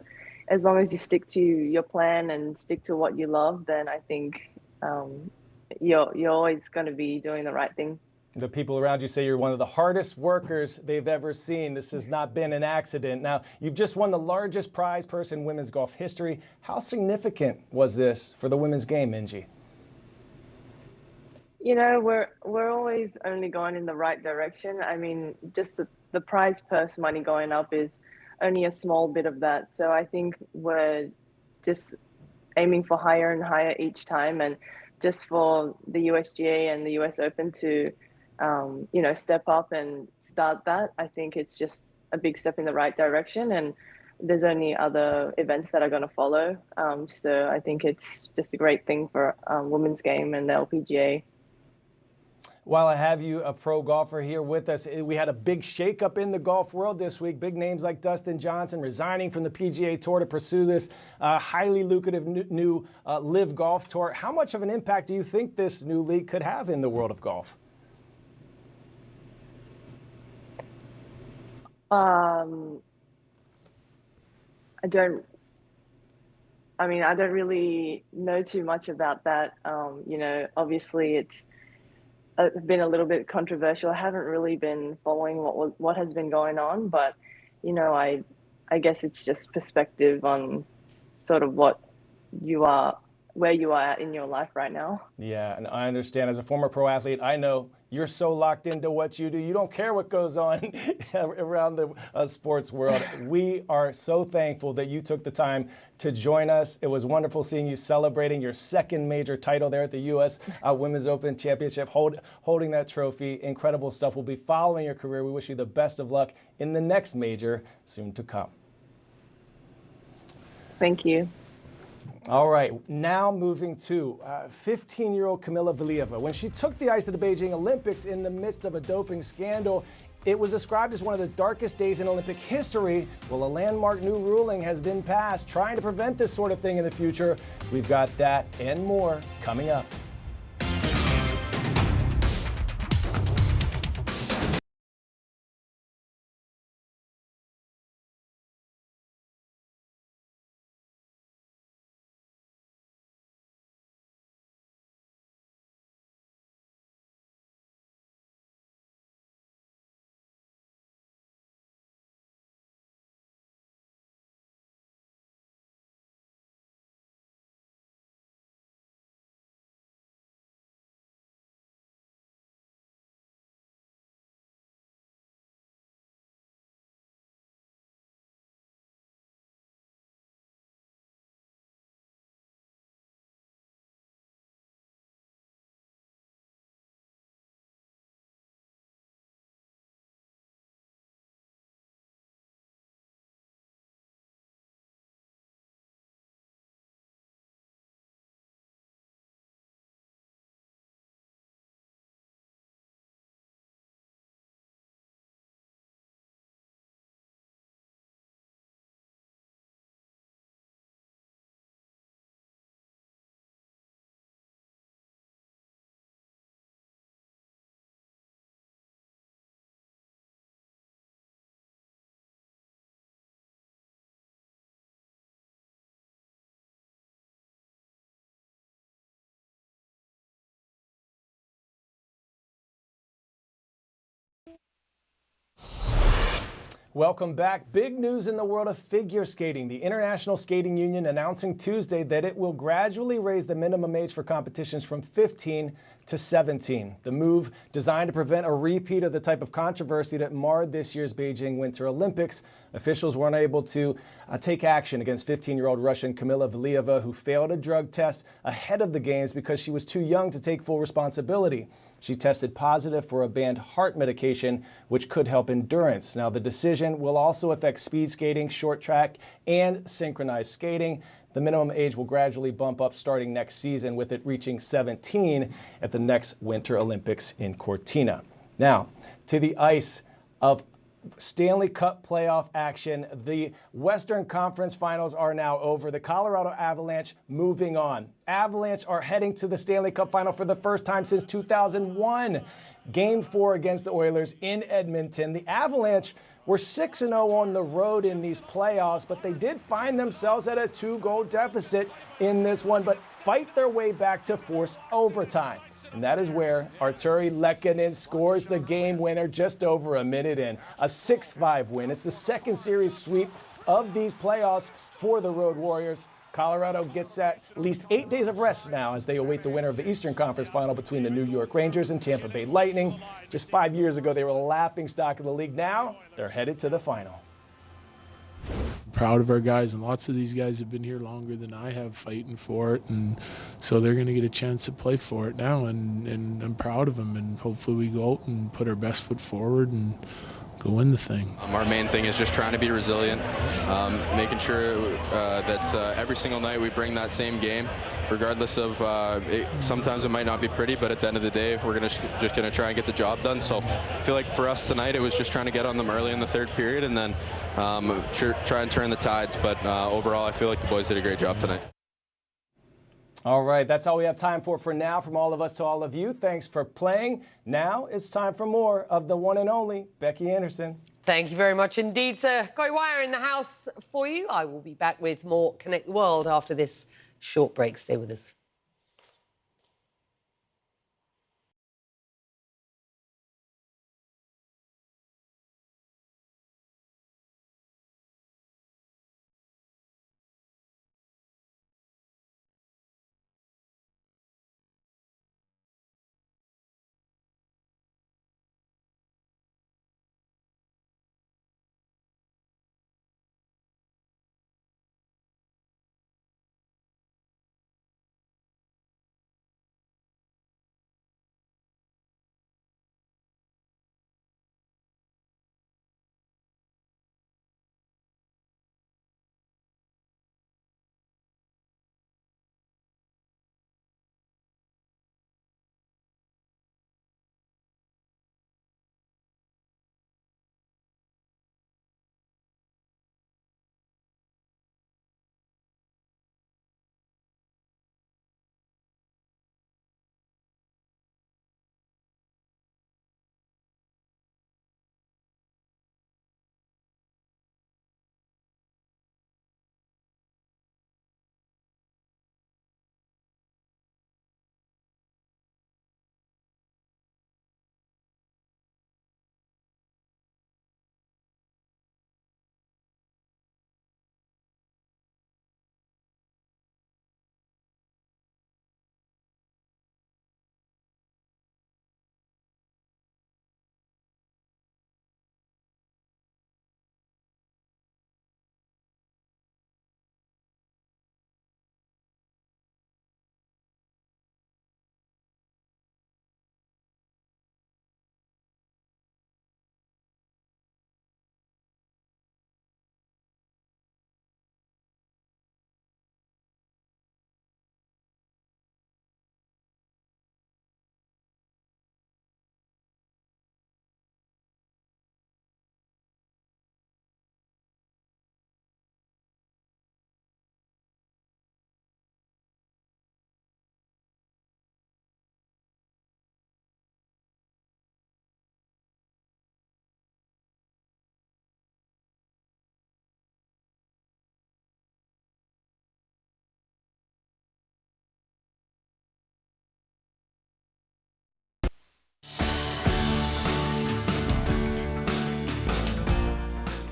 as long as you stick to your plan and stick to what you love, then I think you're always going to be doing the right thing. The people around you say you're one of the hardest workers they've ever seen. This has not been an accident. Now, you've just won the largest prize purse in women's golf history. How significant was this for the women's game, Minjee? We're always only going in the right direction. I mean, just the prize purse money going up is only a small bit of that. So I think we're just aiming for higher and higher each time. And just for the USGA and the US Open to, step up and start that, I think it's just a big step in the right direction. And there's only other events that are going to follow. So I think it's just a great thing for women's game and the LPGA. While I have you, a pro golfer here with us, we had a big shakeup in the golf world this week. Big names like Dustin Johnson resigning from the PGA Tour to pursue this highly lucrative new LIV Golf Tour. How much of an impact do you think this new league could have in the world of golf? I don't really know too much about that. You know, obviously it's been a little bit controversial. I haven't really been following what has been going on, but you know, I guess it's just perspective on sort of where you are at in your life right now. Yeah, and I understand. As a former pro athlete, I know you're so locked into what you do. You don't care what goes on around the sports world. We are so thankful that you took the time to join us. It was wonderful seeing you celebrating your second major title there at the U.S. Women's Open Championship, holding that trophy. Incredible stuff. We'll be following your career. We wish you the best of luck in the next major soon to come. Thank you. All right, now moving to 15-year-old Kamila Valieva. When she took the ice to the Beijing Olympics in the midst of a doping scandal, it was described as one of the darkest days in Olympic history. Well, a landmark new ruling has been passed trying to prevent this sort of thing in the future. We've got that and more coming up. Welcome back. Big news in the world of figure skating. The International Skating Union announcing Tuesday that it will gradually raise the minimum age for competitions from 15 to 17. The move, designed to prevent a repeat of the type of controversy that marred this year's Beijing Winter Olympics. Officials weren't able to take action against 15-year-old Russian Kamila Valieva, who failed a drug test ahead of the games because she was too young to take full responsibility. She tested positive for a banned heart medication, which could help endurance. Now, the decision will also affect speed skating, short track, and synchronized skating. The minimum age will gradually bump up starting next season, with it reaching 17 at the next Winter Olympics in Cortina. Now, to the ice of Stanley Cup playoff action. The Western Conference Finals are now over. The Colorado Avalanche moving on. Avalanche are heading to the Stanley Cup Final for the first time since 2001. Game 4 against the Oilers in Edmonton. The Avalanche were 6-0 on the road in these playoffs, but they did find themselves at a 2-goal deficit in this one, but fight their way back to force overtime. And that is where Arturi Lehkonen scores the game winner just over a minute in. A 6-5 win. It's the second series sweep of these playoffs for the Road Warriors. Colorado gets at least 8 days of rest now as they await the winner of the Eastern Conference Final between the New York Rangers and Tampa Bay Lightning. Just 5 years ago, they were the laughingstock of the league. Now they're headed to the final. Proud of our guys, and lots of these guys have been here longer than I have fighting for it, and so they're going to get a chance to play for it now, and I'm proud of them, and hopefully we go out and put our best foot forward and go win the thing. Our main thing is just trying to be resilient, making sure that every single night we bring that same game, regardless of sometimes it might not be pretty, but at the end of the day, we're just gonna try and get the job done. So I feel like for us tonight, it was just trying to get on them early in the third period and then try and turn the tides. But overall, I feel like the boys did a great job tonight. All right, that's all we have time for now. From all of us to all of you, thanks for playing. Now it's time for more of the one and only Becky Anderson. Thank you very much indeed, sir. Guy Wire in the house for you. I will be back with more Connect the World after this short break. Stay with us.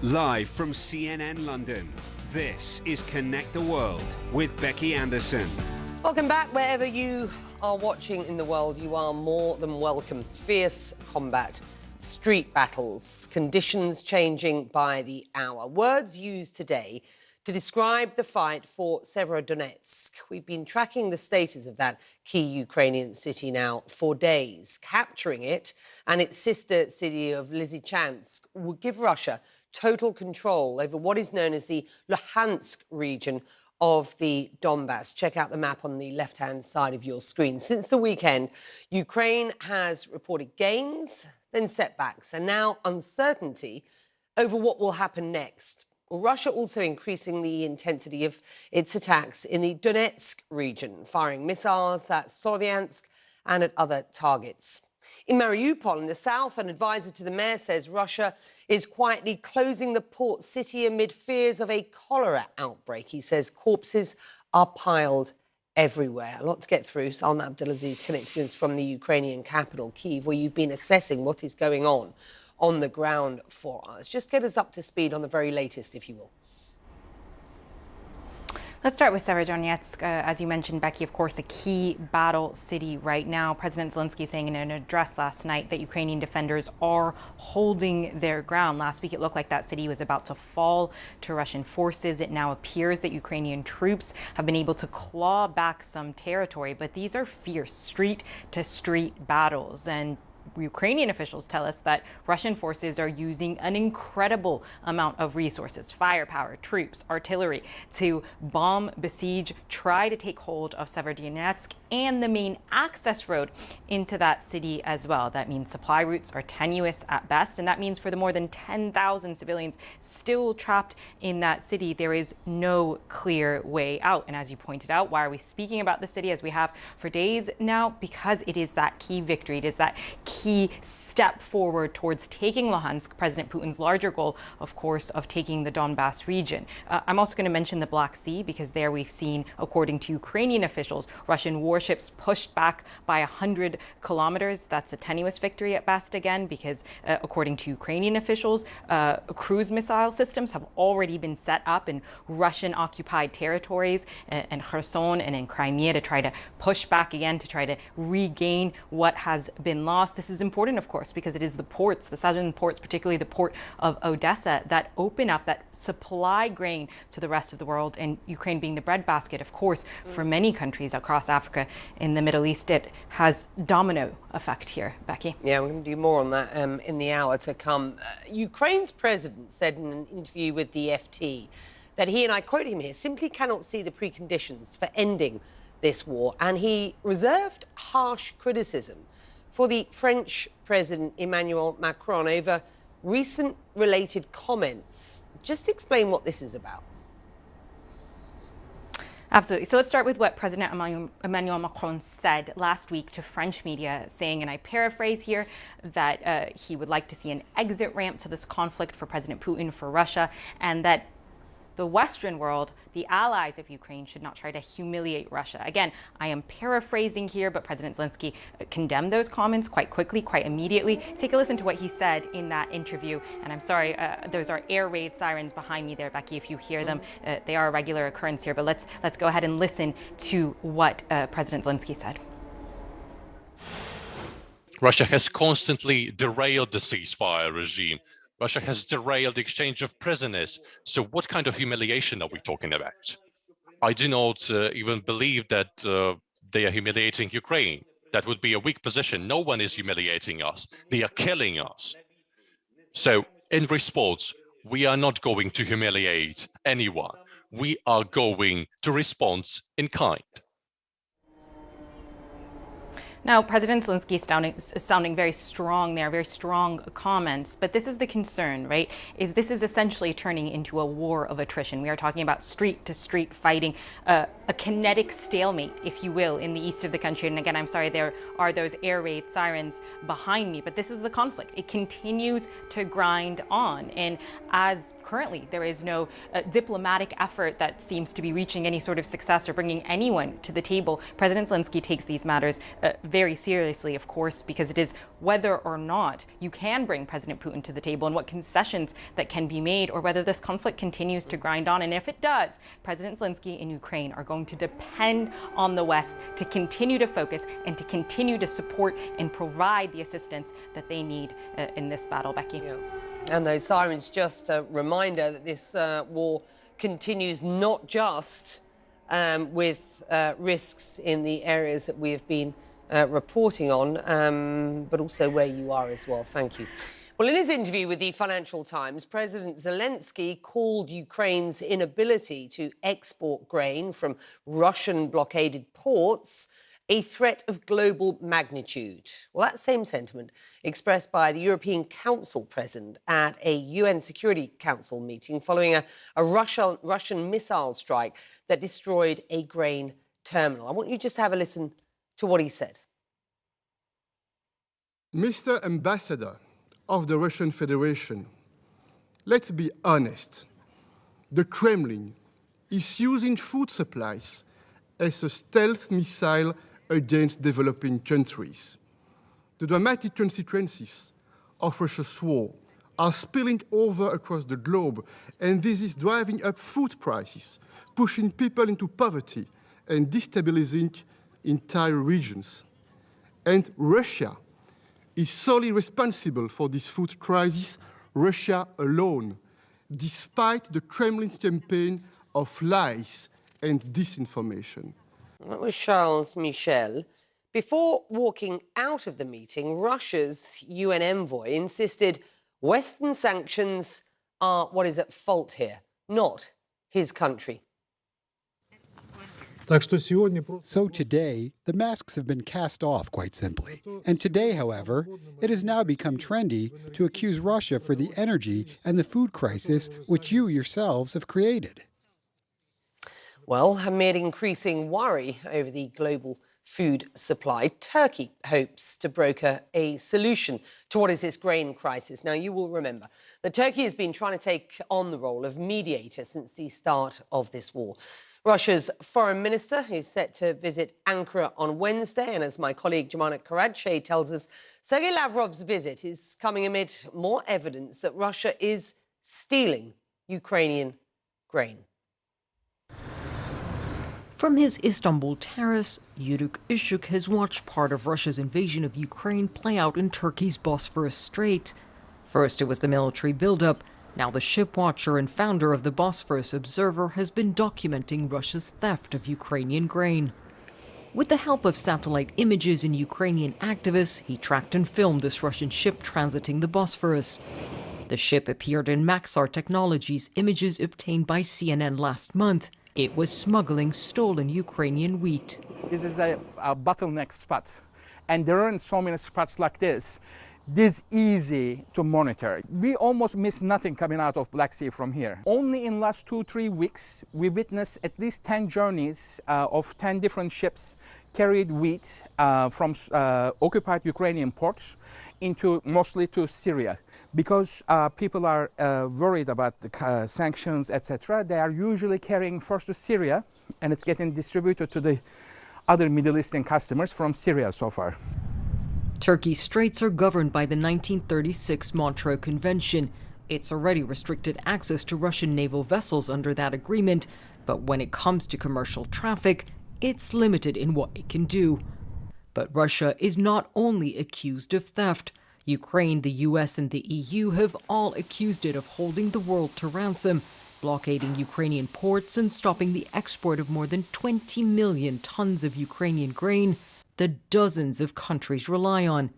Live from CNN London, this is Connect the World with Becky Anderson. Welcome back. Wherever you are watching in the world, you are more than welcome. Fierce combat, street battles, conditions changing by the hour. Words used today to describe the fight for Severodonetsk. We've been tracking the status of that key Ukrainian city now for days. Capturing it and its sister city of Lysychansk would give Russia total control over what is known as the Luhansk region of the Donbass. Check out the map on the left-hand side of your screen. Since the weekend, Ukraine has reported gains, then setbacks, and now uncertainty over what will happen next. Well, Russia also increasing the intensity of its attacks in the Donetsk region, firing missiles at Sloviansk and at other targets. In Mariupol in the south, an advisor to the mayor says Russia is quietly closing the port city amid fears of a cholera outbreak. He says corpses are piled everywhere. A lot to get through. Salma Abdulaziz connecting us from the Ukrainian capital, Kyiv, where you've been assessing what is going on the ground for us. Just get us up to speed on the very latest, if you will. Let's start with Severodonetsk. As you mentioned, Becky, of course, a key battle city right now. President Zelensky saying in an address last night that Ukrainian defenders are holding their ground. Last week, it looked like that city was about to fall to Russian forces. It now appears that Ukrainian troops have been able to claw back some territory, but these are fierce street-to-street battles. And Ukrainian officials tell us that Russian forces are using an incredible amount of resources, firepower, troops, artillery, to bomb, besiege, try to take hold of Severodonetsk and the main access road into that city as well. That means supply routes are tenuous at best, and that means for the more than 10,000 civilians still trapped in that city, there is no clear way out. And as you pointed out, why are we speaking about the city as we have for days now? Because it is that key victory. It is that key step forward towards taking Luhansk, President Putin's larger goal, of course, of taking the Donbass region. I'm also going to mention the Black Sea, because there we've seen, according to Ukrainian officials, Russian warships pushed back by 100 kilometers. That's a tenuous victory at best again, because according to Ukrainian officials, cruise missile systems have already been set up in Russian-occupied territories and Kherson and in Crimea to try to push back again, to try to regain what has been lost. This is important, of course, because it is the ports, the southern ports, particularly the port of Odessa, that open up, that supply grain to the rest of the world, and Ukraine being the breadbasket, of course, for many countries across Africa, in the Middle East. It has domino effect here. Becky? Yeah, we're going to do more on that in the hour to come. Ukraine's president said in an interview with the FT that he, and I quote him here, simply cannot see the preconditions for ending this war, and he reserved harsh criticism for the French President Emmanuel Macron over recent related comments. Just explain what this is about. Absolutely. So let's start with what President Emmanuel Macron said last week to French media, saying, and I paraphrase here, that he would like to see an exit ramp to this conflict for President Putin, for Russia, and that the Western world, the allies of Ukraine, should not try to humiliate Russia. Again, I am paraphrasing here, but President Zelensky condemned those comments quite quickly, quite immediately. Take a listen to what he said in that interview. And I'm sorry, those are air raid sirens behind me there, Becky, if you hear them. They are a regular occurrence here, but let's go ahead and listen to what President Zelensky said. Russia has constantly derailed the ceasefire regime. Russia has derailed the exchange of prisoners. So what kind of humiliation are we talking about? I do not even believe that they are humiliating Ukraine. That would be a weak position. No one is humiliating us. They are killing us. So in response, we are not going to humiliate anyone. We are going to respond in kind. Now, President Zelensky is sounding very strong there, very strong comments, but this is the concern, right? This is essentially turning into a war of attrition. We are talking about street-to-street fighting, a kinetic stalemate, if you will, in the east of the country. And again, I'm sorry, there are those air raid sirens behind me, but this is the conflict. It continues to grind on. And as currently there is no diplomatic effort that seems to be reaching any sort of success or bringing anyone to the table, President Zelensky takes these matters very seriously, of course, because it is whether or not you can bring President Putin to the table and what concessions that can be made, or whether this conflict continues to grind on. And if it does, President Zelensky and Ukraine are going to depend on the West to continue to focus and to continue to support and provide the assistance that they need in this battle. Becky? Yeah. And those sirens, just a reminder that this war continues not just with risks in the areas that we have been reporting on, but also where you are as well. Thank you. Well, in his interview with the Financial Times, President Zelensky called Ukraine's inability to export grain from Russian-blockaded ports a threat of global magnitude. Well, that same sentiment expressed by the European Council President at a UN Security Council meeting following a Russian missile strike that destroyed a grain terminal. I want you just to have a listen to what he said. Mr. Ambassador of the Russian Federation, let's be honest. The Kremlin is using food supplies as a stealth missile against developing countries. The dramatic consequences of Russia's war are spilling over across the globe, and this is driving up food prices, pushing people into poverty and destabilizing entire regions. And Russia is solely responsible for this food crisis, Russia alone, despite the Kremlin's campaign of lies and disinformation. That was Charles Michel, Before walking out of the meeting, Russia's UN envoy insisted Western sanctions are what is at fault here, not his country. So today, the masks have been cast off, quite simply. And today, however, it has now become trendy to accuse Russia for the energy and the food crisis which you yourselves have created. Well, amid increasing worry over the global food supply, Turkey hopes to broker a solution to what is this grain crisis. Now, you will remember that Turkey has been trying to take on the role of mediator since the start of this war. Russia's foreign minister is set to visit Ankara on Wednesday, and as my colleague Jumana Karadze tells us, Sergei Lavrov's visit is coming amid more evidence that Russia is stealing Ukrainian grain. From his Istanbul terrace, Yuruk Ishuk has watched part of Russia's invasion of Ukraine play out in Turkey's Bosphorus Strait. First, it was the military buildup. Now the ship watcher and founder of the Bosphorus Observer has been documenting Russia's theft of Ukrainian grain. With the help of satellite images and Ukrainian activists, he tracked and filmed this Russian ship transiting the Bosphorus. The ship appeared in Maxar Technologies images obtained by CNN last month. It was smuggling stolen Ukrainian wheat. This is a bottleneck spot, and there aren't so many spots like this. This easy to monitor. We almost miss nothing coming out of Black Sea from here. Only in last 2-3 weeks, we witnessed at least 10 journeys of 10 different ships carried wheat from occupied Ukrainian ports into mostly to Syria. Because people are worried about the sanctions, etc., they are usually carrying first to Syria, and it's getting distributed to the other Middle Eastern customers from Syria so far. Turkey's straits are governed by the 1936 Montreux Convention. It's already restricted access to Russian naval vessels under that agreement, but when it comes to commercial traffic, it's limited in what it can do. But Russia is not only accused of theft. Ukraine, the US, and the EU have all accused it of holding the world to ransom, blockading Ukrainian ports and stopping the export of more than 20 million tons of Ukrainian grain that dozens of countries rely on.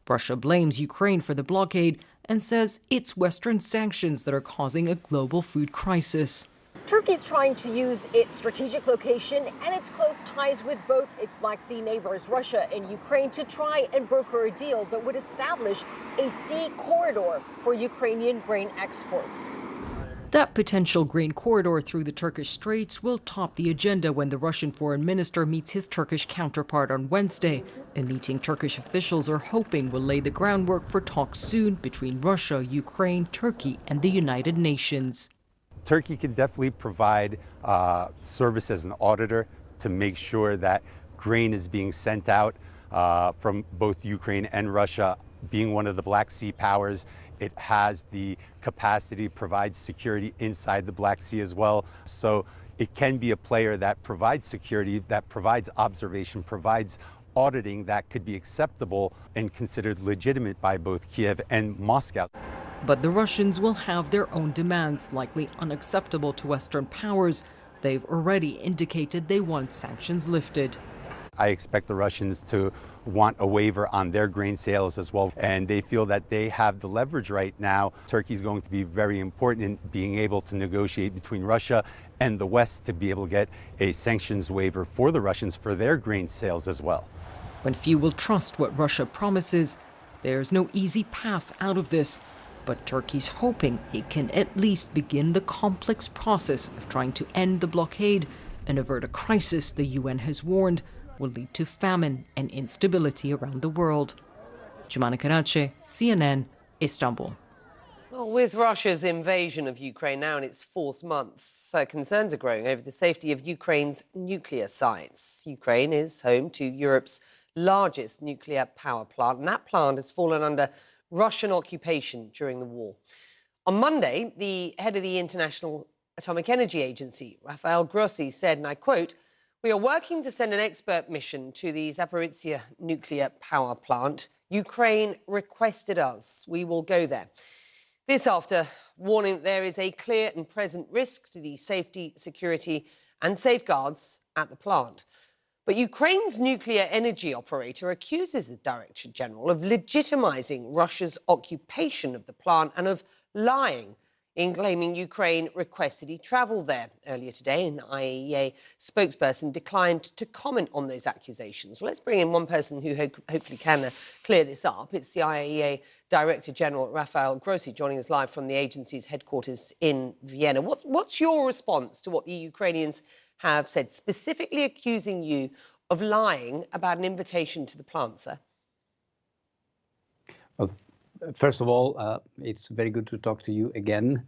Russia blames Ukraine for the blockade and says it's Western sanctions that are causing a global food crisis. Turkey's trying to use its strategic location and its close ties with both its Black Sea neighbors, Russia and Ukraine, to try and broker a deal that would establish a sea corridor for Ukrainian grain exports. That potential grain corridor through the Turkish Straits will top the agenda when the Russian foreign minister meets his Turkish counterpart on Wednesday, a meeting Turkish officials are hoping will lay the groundwork for talks soon between Russia, Ukraine, Turkey, and the United Nations. Turkey can definitely provide service as an auditor to make sure that grain is being sent out from both Ukraine and Russia. Being one of the Black Sea powers, it has the capacity to provide security inside the Black Sea as well. So it can be a player that provides security, that provides observation, provides auditing that could be acceptable and considered legitimate by both Kiev and Moscow. But the Russians will have their own demands, likely unacceptable to Western powers. They've already indicated they want sanctions lifted. I expect the Russians to want a waiver on their grain sales as well, and they feel that they have the leverage right now. Turkey is going to be very important in being able to negotiate between Russia and the West to be able to get a sanctions waiver for the Russians for their grain sales as well. When few will trust what Russia promises, there's no easy path out of this. But Turkey's hoping it can at least begin the complex process of trying to end the blockade and avert a crisis the UN has warned will lead to famine and instability around the world. Jumana Karadze, CNN, Istanbul. Well, with Russia's invasion of Ukraine now in its fourth month, concerns are growing over the safety of Ukraine's nuclear sites. Ukraine is home to Europe's largest nuclear power plant, and that plant has fallen under Russian occupation during the war. On Monday, the head of the International Atomic Energy Agency, Rafael Grossi, said, and I quote, "We are working to send an expert mission to the Zaporizhzhia nuclear power plant. Ukraine requested us. We will go there." This after warning that there is a clear and present risk to the safety, security and safeguards at the plant. But Ukraine's nuclear energy operator accuses the Director General of legitimizing Russia's occupation of the plant and of lying in claiming Ukraine requested he travel there. Earlier today, an IAEA spokesperson declined to comment on those accusations. Well, let's bring in one person who hopefully can clear this up. It's the IAEA Director General, Rafael Grossi, joining us live from the agency's headquarters in Vienna. What's your response to what the Ukrainians have said, specifically accusing you of lying about an invitation to the plant, sir? Well, first of all, it's very good to talk to you again.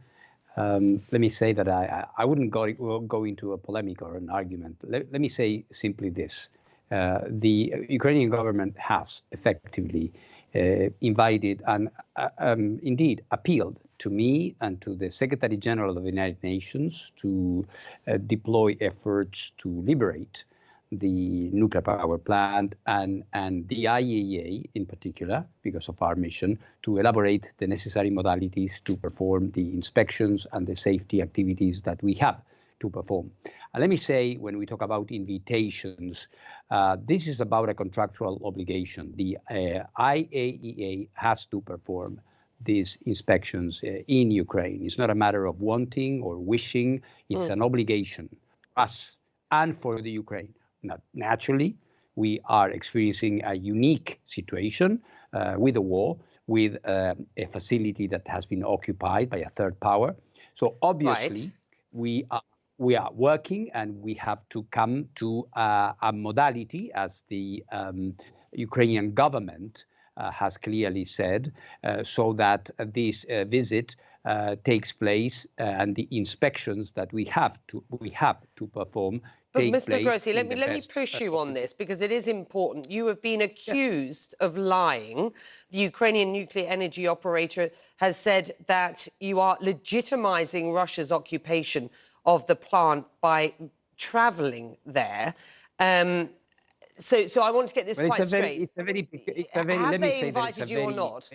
Let me say that I wouldn't go into a polemic or an argument. Let me say simply this. The Ukrainian government has effectively invited and indeed appealed to me and to the Secretary General of the United Nations to deploy efforts to liberate the nuclear power plant and the IAEA in particular, because of our mission, to elaborate the necessary modalities to perform the inspections and the safety activities that we have to perform. And let me say, when we talk about invitations, this is about a contractual obligation. The IAEA has to perform these inspections in Ukraine. It's not a matter of wanting or wishing. It's an obligation for us and for the Ukraine. Naturally, we are experiencing a unique situation with the war, with a facility that has been occupied by a third power. So obviously, we are working, and we have to come to a modality, as the Ukrainian government has clearly said, so that this visit takes place and the inspections that we have to perform. But Mr. Grossi, let me push you on this, because it is important. You have been accused of lying. The Ukrainian nuclear energy operator has said that you are legitimizing Russia's occupation of the plant by traveling there. So I want to get this quite straight. Have they invited you or not?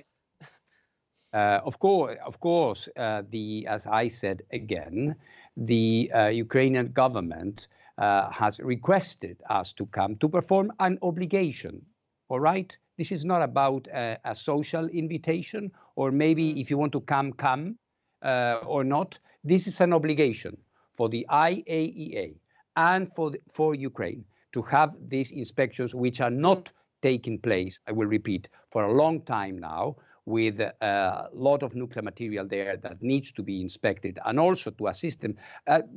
Of course, as I said again, the Ukrainian government has requested us to come to perform an obligation. All right? This is not about a social invitation, or maybe if you want to come or not. This is an obligation for the IAEA and for Ukraine to have these inspections, which are not taking place, I will repeat, for a long time now, with a lot of nuclear material there that needs to be inspected, and also to assist them.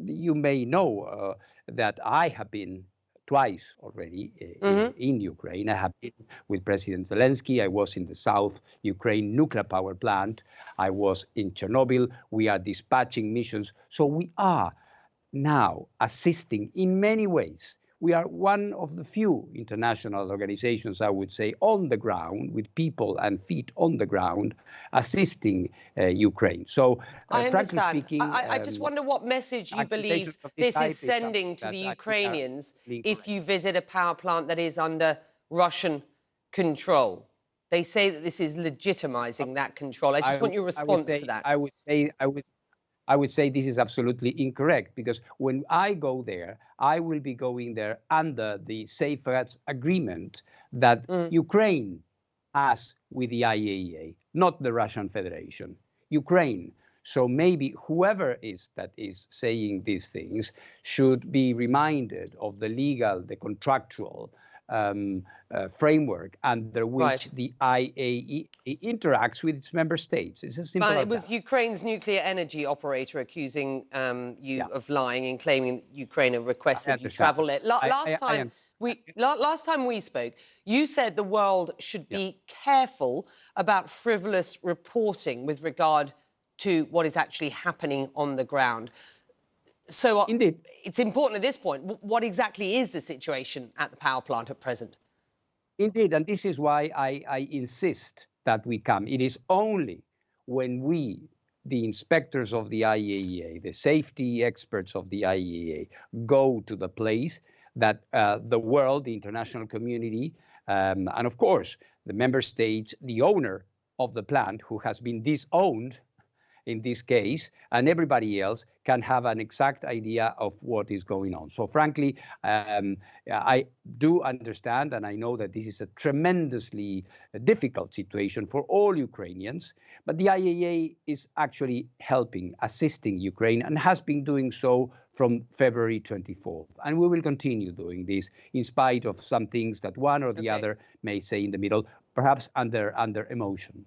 You may know that I have been twice already in Ukraine. I have been with President Zelensky. I was in the South Ukraine nuclear power plant. I was in Chernobyl. We are dispatching missions. So we are now assisting in many ways. We are one of the few international organizations, I would say, on the ground, with people and feet on the ground, assisting Ukraine. So, I understand. Frankly speaking, I just wonder what message you believe this is sending to the Ukrainians if you visit a power plant that is under Russian control. They say that this is legitimizing that control. I just want your response to that. I would say this is absolutely incorrect, because when I go there, I will be going there under the safeguards agreement that Ukraine has with the IAEA, not the Russian Federation. Ukraine. So maybe whoever that is saying these things should be reminded of the legal, the contractual framework under which the IAEA interacts with its member states. It's as simple as that. It was Ukraine's nuclear energy operator accusing you of lying and claiming that Ukraine requested you travel it. Last time we spoke, you said the world should be careful about frivolous reporting with regard to what is actually happening on the ground. So indeed, it's important at this point. What exactly is the situation at the power plant at present? Indeed, and this is why I insist that we come. It is only when we, the inspectors of the IAEA, the safety experts of the IAEA, go to the place that the world, the international community, and of course, the member states, the owner of the plant, who has been disowned in this case, and everybody else can have an exact idea of what is going on. So frankly, I do understand, and I know that this is a tremendously difficult situation for all Ukrainians, but the IAEA is actually helping, assisting Ukraine, and has been doing so from February 24th. And we will continue doing this in spite of some things that one or the other may say in the middle, perhaps under emotion.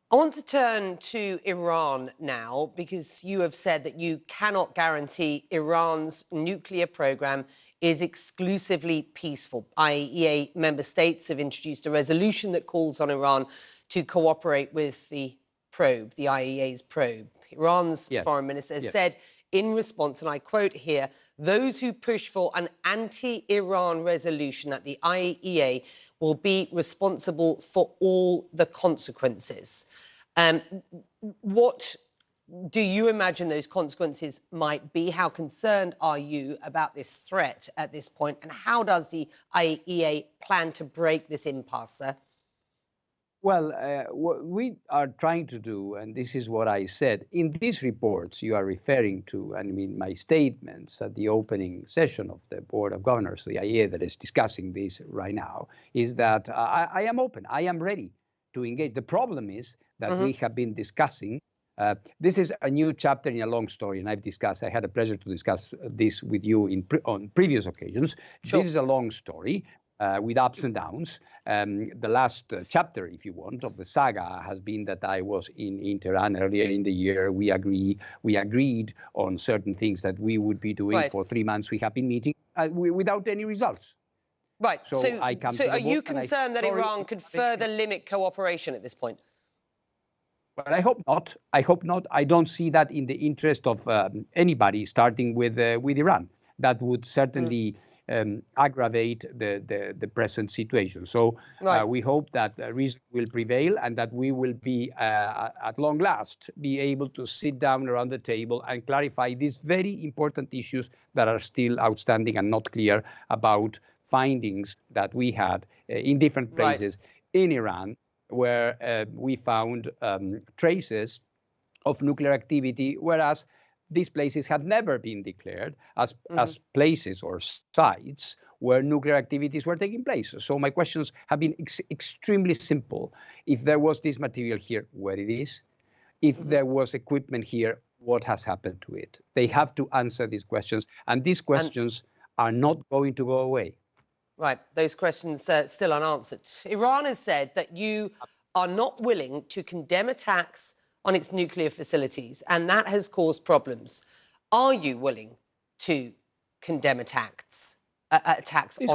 I want to turn to Iran now, because you have said that you cannot guarantee Iran's nuclear program is exclusively peaceful. IAEA member states have introduced a resolution that calls on Iran to cooperate with the probe, the IAEA's probe. Iran's foreign minister has said in response, and I quote here, those who push for an anti-Iran resolution at the IAEA will be responsible for all the consequences. What do you imagine those consequences might be? How concerned are you about this threat at this point? And how does the IAEA plan to break this impasse, sir? Well, what we are trying to do, and this is what I said, in these reports you are referring to, and I mean my statements at the opening session of the Board of Governors, the IAEA that is discussing this right now, is that I am open, I am ready to engage. The problem is that we have been discussing, this is a new chapter in a long story, and I had a pleasure to discuss this with you on previous occasions. Sure. This is a long story. With ups and downs. The last chapter, if you want, of the saga has been that I was in Tehran earlier in the year. We agreed on certain things that we would be doing for 3 months. We have been meeting without any results. Right. So I are you concerned that Iran could further limit cooperation at this point? But I hope not. I hope not. I don't see that in the interest of anybody, starting with Iran. That would certainly aggravate the present situation. So we hope that reason will prevail and that we will be, at long last, be able to sit down around the table and clarify these very important issues that are still outstanding and not clear about findings that we had in different places in Iran, where we found traces of nuclear activity, whereas these places had never been declared as places or sites where nuclear activities were taking place. So my questions have been extremely simple. If there was this material here, where it is? If there was equipment here, what has happened to it? They have to answer these questions, and these questions are not going to go away. Right, those questions still unanswered. Iran has said that you are not willing to condemn attacks on its nuclear facilities, and that has caused problems. Are you willing to condemn attacks on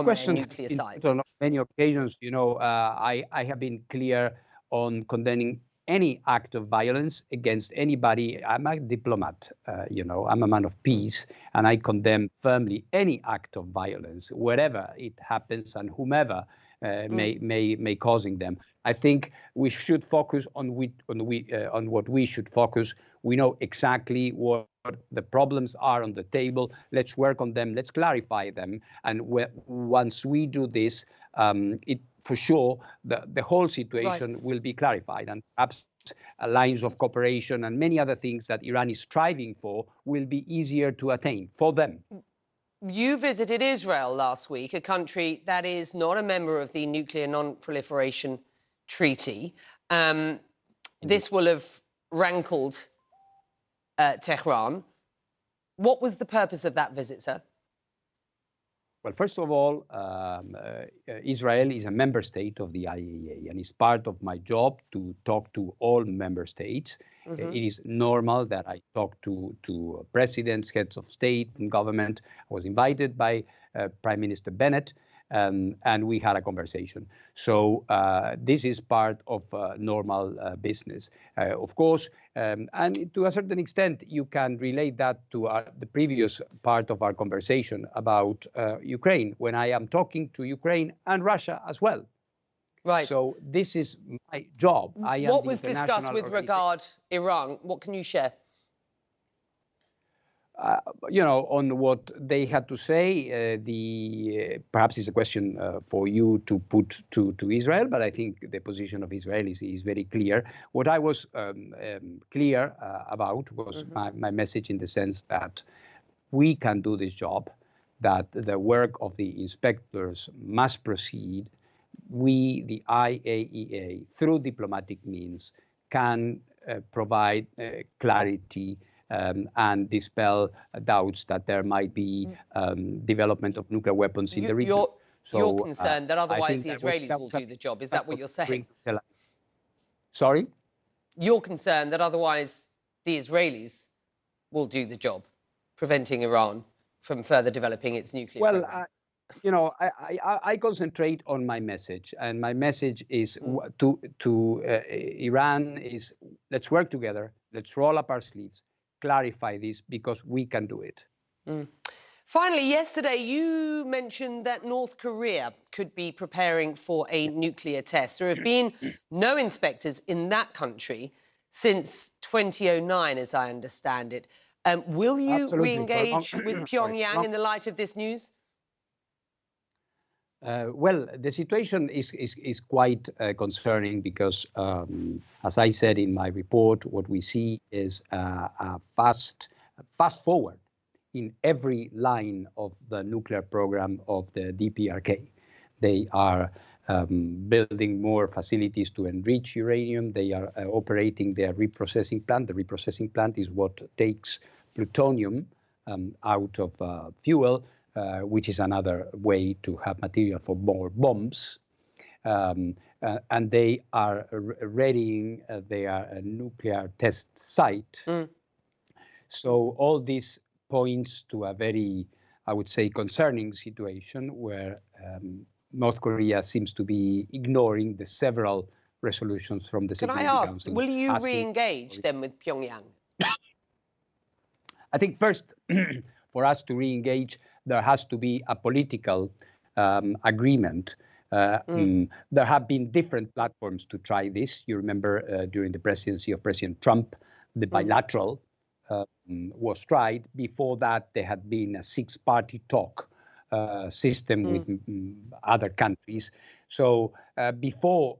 their nuclear sites? On many occasions, you know, I have been clear on condemning any act of violence against anybody. I'm a diplomat, you know, I'm a man of peace, and I condemn firmly any act of violence, wherever it happens and whomever may causing them. I think we should focus on what we should focus. We know exactly what the problems are on the table. Let's work on them. Let's clarify them. And once we do this, for sure, the whole situation will be clarified, and perhaps lines of cooperation and many other things that Iran is striving for will be easier to attain for them. You visited Israel last week, a country that is not a member of the Nuclear Non-Proliferation Treaty. This will have rankled Tehran. What was the purpose of that visit, sir? Well, first of all, Israel is a member state of the IAEA, and it's part of my job to talk to all member states. It is normal that I talk to presidents, heads of state and government. I was invited by Prime Minister Bennett, and we had a conversation. So this is part of normal business. Of course, and to a certain extent, you can relate that to the previous part of our conversation about Ukraine, when I am talking to Ukraine and Russia as well. Right. So this is my job. What was discussed with regard to Iran? What can you share? on what they had to say, perhaps it's a question for you to put to Israel, but I think the position of Israel is very clear. What I was clear about was my message in the sense that we can do this job, that the work of the inspectors must proceed. We, the IAEA, through diplomatic means, can provide clarity and dispel doubts that there might be development of nuclear weapons in the region. You're concerned that otherwise the Israelis will do the job. Is that what you're saying? Sorry? You're concerned that otherwise the Israelis will do the job, preventing Iran from further developing its nuclear program. I concentrate on my message, and my message is to Iran is, let's work together, let's roll up our sleeves, clarify this, because we can do it. Finally, yesterday you mentioned that North Korea could be preparing for a nuclear test. There have been no inspectors in that country since 2009, as I understand it. Will you re-engage with Pyongyang in the light of this news? Well, the situation is quite concerning because, as I said in my report, what we see is a fast forward in every line of the nuclear program of the DPRK. They are building more facilities to enrich uranium. They are operating their reprocessing plant. The reprocessing plant is what takes plutonium out of fuel, which is another way to have material for more bombs. And they are readying their nuclear test site. So all this points to a very, I would say, concerning situation where North Korea seems to be ignoring the several resolutions from the Security Council. Can I ask, will you re-engage then with Pyongyang? I think first, for us to re-engage, there has to be a political agreement. There have been different platforms to try this. You remember during the presidency of President Trump, the bilateral was tried. Before that, there had been a six-party talk system with other countries. So before,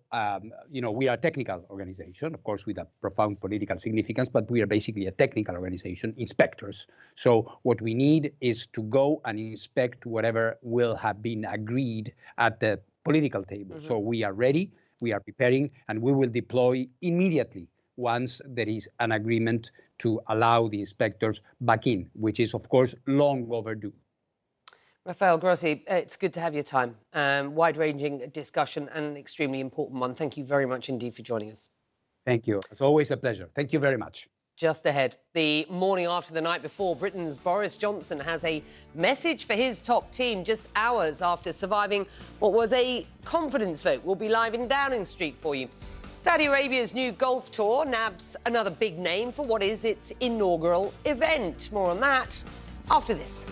we are a technical organization, of course, with a profound political significance, but we are basically a technical organization, inspectors. So what we need is to go and inspect whatever will have been agreed at the political table. So we are ready, we are preparing, and we will deploy immediately once there is an agreement to allow the inspectors back in, which is, of course, long overdue. Rafael Grossi, it's good to have your time. Wide-ranging discussion and an extremely important one. Thank you very much indeed for joining us. Thank you. It's always a pleasure. Thank you very much. Just ahead, the morning after the night before, Britain's Boris Johnson has a message for his top team just hours after surviving what was a confidence vote. We'll be live in Downing Street for you. Saudi Arabia's new golf tour nabs another big name for what is its inaugural event. More on that after this.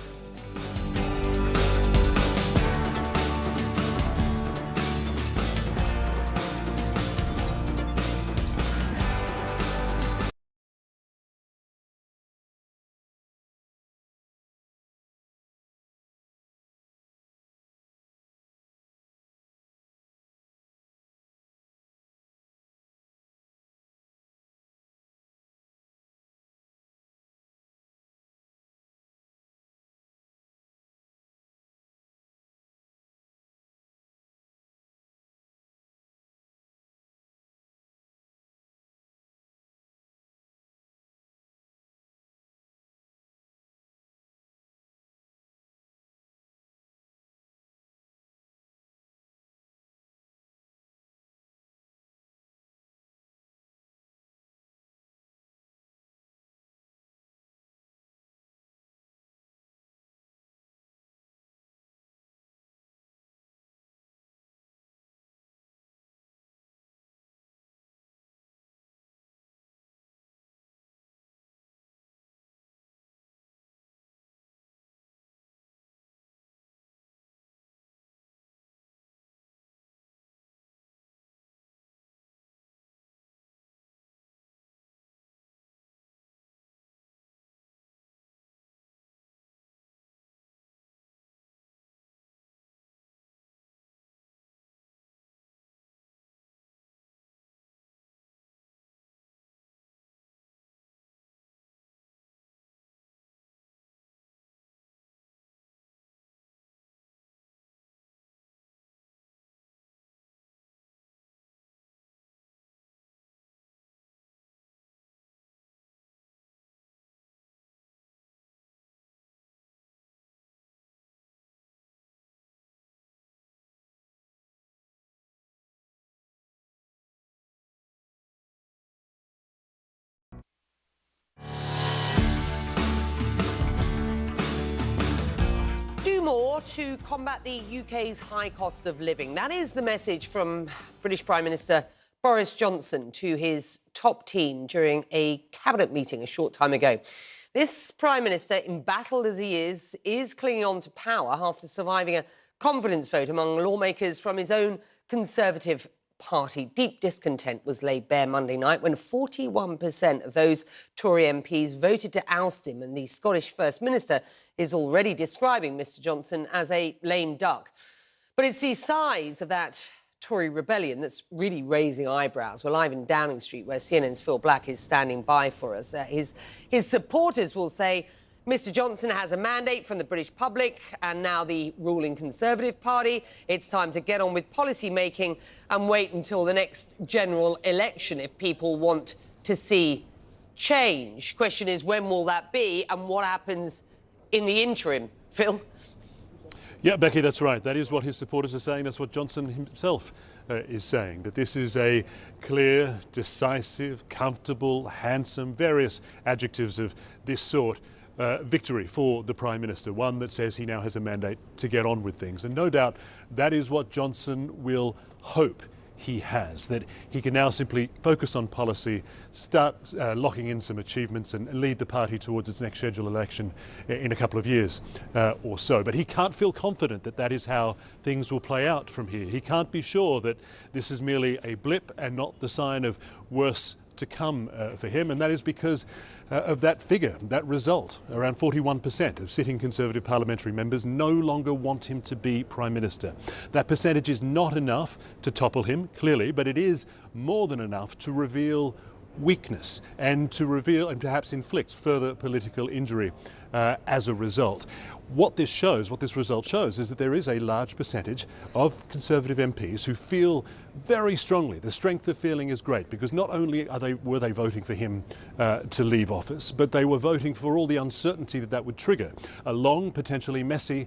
more to combat the UK's high cost of living. That is the message from British Prime Minister Boris Johnson to his top team during a cabinet meeting a short time ago. This Prime Minister, embattled as he is clinging on to power after surviving a confidence vote among lawmakers from his own Conservative Party. Deep discontent was laid bare Monday night when 41% of those Tory MPs voted to oust him, and the Scottish First Minister is already describing Mr Johnson as a lame duck. But it's the size of that Tory rebellion that's really raising eyebrows. We're live in Downing Street, where CNN's Phil Black is standing by for us. His supporters will say Mr Johnson has a mandate from the British public and now the ruling Conservative Party. It's time to get on with policy making and wait until the next general election if people want to see change. Question is, when will that be and what happens in the interim? Phil? Yeah, Becky, that's right. That is what his supporters are saying. That's what Johnson himself is saying, that this is a clear, decisive, comfortable, handsome, various adjectives of this sort, victory for the Prime Minister, one that says he now has a mandate to get on with things. And no doubt that is what Johnson will hope he has, that he can now simply focus on policy, start locking in some achievements and lead the party towards its next scheduled election in a couple of years or so. But he can't feel confident that that is how things will play out from here. He can't be sure that this is merely a blip and not the sign of worse to come for him, and that is because of that figure, that result. Around 41% of sitting Conservative parliamentary members no longer want him to be Prime Minister. That percentage is not enough to topple him, clearly, but it is more than enough to reveal weakness and to reveal and perhaps inflict further political injury as a result. What this shows, what this result shows, is that there is a large percentage of Conservative MPs who feel very strongly. The strength of feeling is great because not only were they voting for him to leave office, but they were voting for all the uncertainty that would trigger a long, potentially messy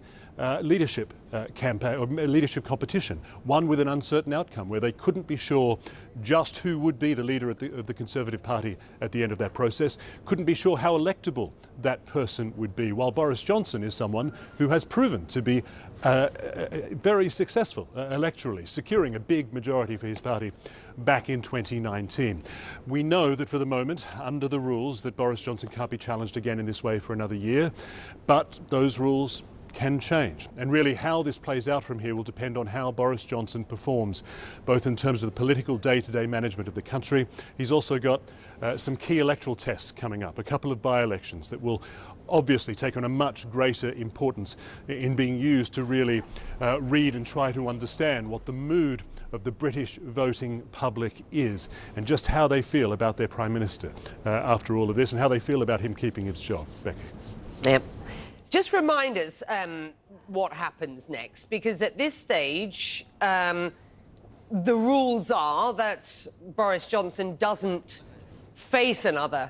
leadership campaign or leadership competition, one with an uncertain outcome where they couldn't be sure just who would be the leader of the Conservative Party at the end of that process, couldn't be sure how electable that person would be, while Boris Johnson is someone who has proven to be very successful electorally, securing a big majority for his party back in 2019. We know that for the moment, under the rules, that Boris Johnson can't be challenged again in this way for another year, but those rules can change. And really how this plays out from here will depend on how Boris Johnson performs, both in terms of the political day-to-day management of the country. He's also got some key electoral tests coming up, a couple of by-elections that will obviously take on a much greater importance in being used to really read and try to understand what the mood of the British voting public is and just how they feel about their Prime Minister after all of this and how they feel about him keeping his job. Becky. Yep. Just remind us what happens next, because at this stage, the rules are that Boris Johnson doesn't face another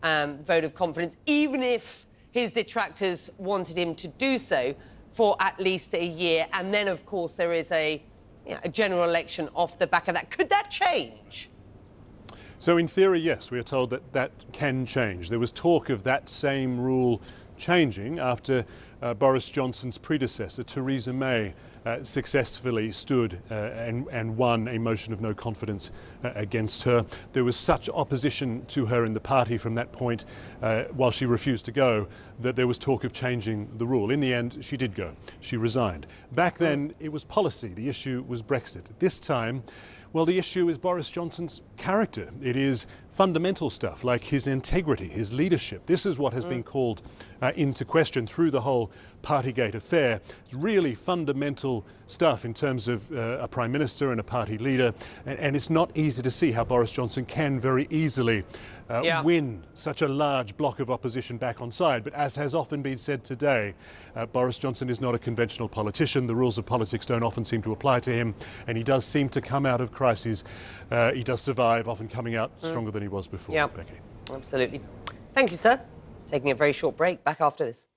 vote of confidence, even if his detractors wanted him to do so for at least a year. And then, of course, there is a general election off the back of that. Could that change? So in theory, yes, we are told that that can change. There was talk of that same rule changing after Boris Johnson's predecessor, Theresa May, successfully stood and won a motion of no confidence against her. There was such opposition to her in the party from that point, while she refused to go, that there was talk of changing the rule. In the end, she did go. She resigned. Back then, it was policy. The issue was Brexit. This time, well, the issue is Boris Johnson's character. It is fundamental stuff like his integrity, his leadership. This is what has been called into question through the whole Partygate affair. It's really fundamental stuff in terms of a Prime Minister and a party leader. And it's not easy to see how Boris Johnson can very easily win such a large block of opposition back on side. But as has often been said today, Boris Johnson is not a conventional politician. The rules of politics don't often seem to apply to him. And he does seem to come out of crises. He does survive, often coming out stronger than he was before. Yeah, Becky. Absolutely. Thank you, sir. Taking a very short break. Back after this.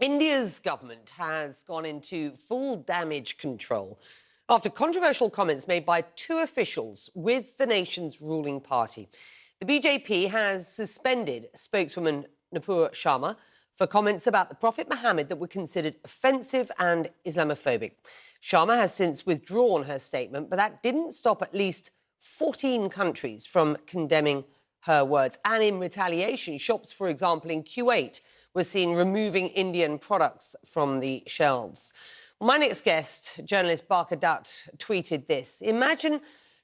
India's government has gone into full damage control after controversial comments made by two officials with the nation's ruling party. The BJP has suspended spokeswoman Nupur Sharma for comments about the Prophet Muhammad that were considered offensive and Islamophobic. Sharma has since withdrawn her statement, but that didn't stop at least 14 countries from condemning her words. And in retaliation, shops, for example, in Kuwait were seen removing Indian products from the shelves. My next guest, journalist Barker Dutt, tweeted this. Imagine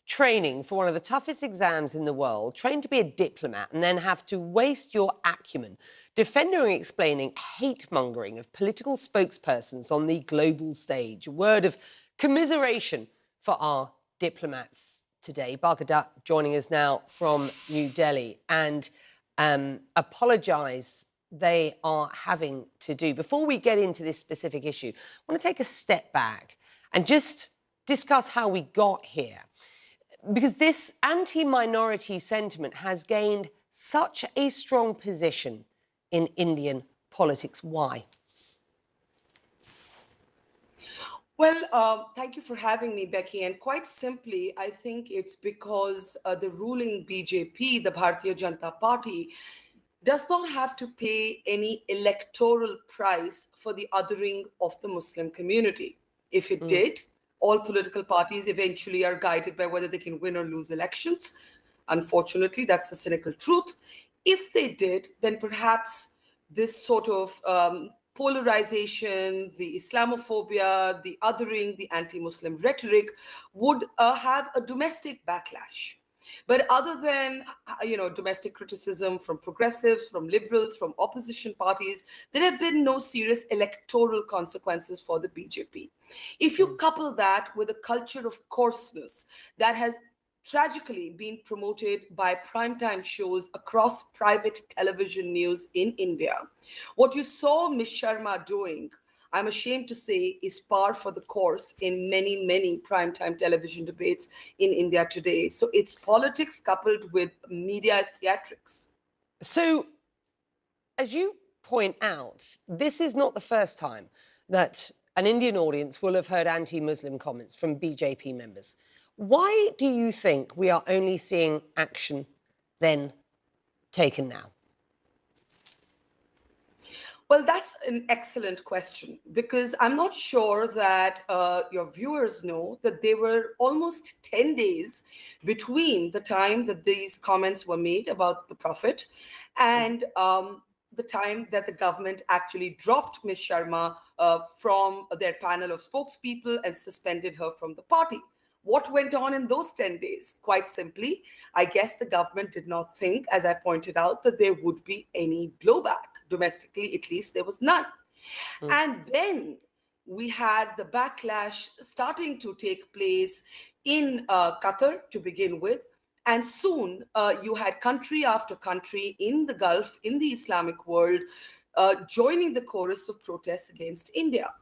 training for one of the toughest exams in the world, trained to be a diplomat, and then have to waste your acumen defending and explaining hate-mongering of political spokespersons on the global stage. A word of commiseration for our diplomats today. Barker Dutt joining us now from New Delhi, and apologise they are having to do. Before we get into this specific issue, I want to take a step back and just discuss how we got here. Because this anti-minority sentiment has gained such a strong position in Indian politics. Why? Well, thank you for having me, Becky. And quite simply, I think it's because the ruling BJP, the Bharatiya Janata Party, does not have to pay any electoral price for the othering of the Muslim community. If it did, all political parties eventually are guided by whether they can win or lose elections. Unfortunately, that's the cynical truth. If they did, then perhaps this sort of polarization, the Islamophobia, the othering, the anti-Muslim rhetoric would have a domestic backlash. But other than, domestic criticism from progressives, from liberals, from opposition parties, there have been no serious electoral consequences for the BJP. If you couple that with a culture of coarseness that has tragically been promoted by primetime shows across private television news in India, what you saw Ms. Sharma doing, I'm ashamed to say, is par for the course in many, many primetime television debates in India today. So it's politics coupled with media as theatrics. So, as you point out, this is not the first time that an Indian audience will have heard anti-Muslim comments from BJP members. Why do you think we are only seeing action then taken now? Well, that's an excellent question, because I'm not sure that your viewers know that there were almost 10 days between the time that these comments were made about the Prophet and the time that the government actually dropped Ms. Sharma from their panel of spokespeople and suspended her from the party. What went on in those 10 days? Quite simply, I guess the government did not think, as I pointed out, that there would be any blowback. Domestically, at least, there was none. And then we had the backlash starting to take place in Qatar to begin with. And soon you had country after country in the Gulf, in the Islamic world, joining the chorus of protests against India.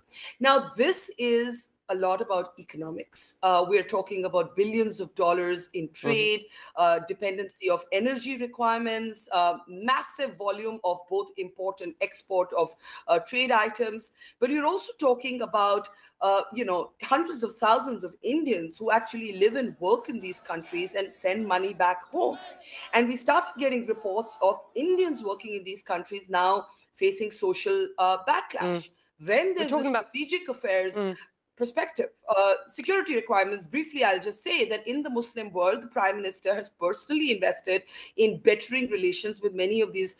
Now, this is a lot about economics. We're talking about billions of dollars in trade, dependency of energy requirements, massive volume of both import and export of trade items. But you're also talking about, hundreds of thousands of Indians who actually live and work in these countries and send money back home. And we started getting reports of Indians working in these countries now facing social backlash. Then there's the strategic affairs perspective. Security requirements, briefly, I'll just say that in the Muslim world, the Prime Minister has personally invested in bettering relations with many of these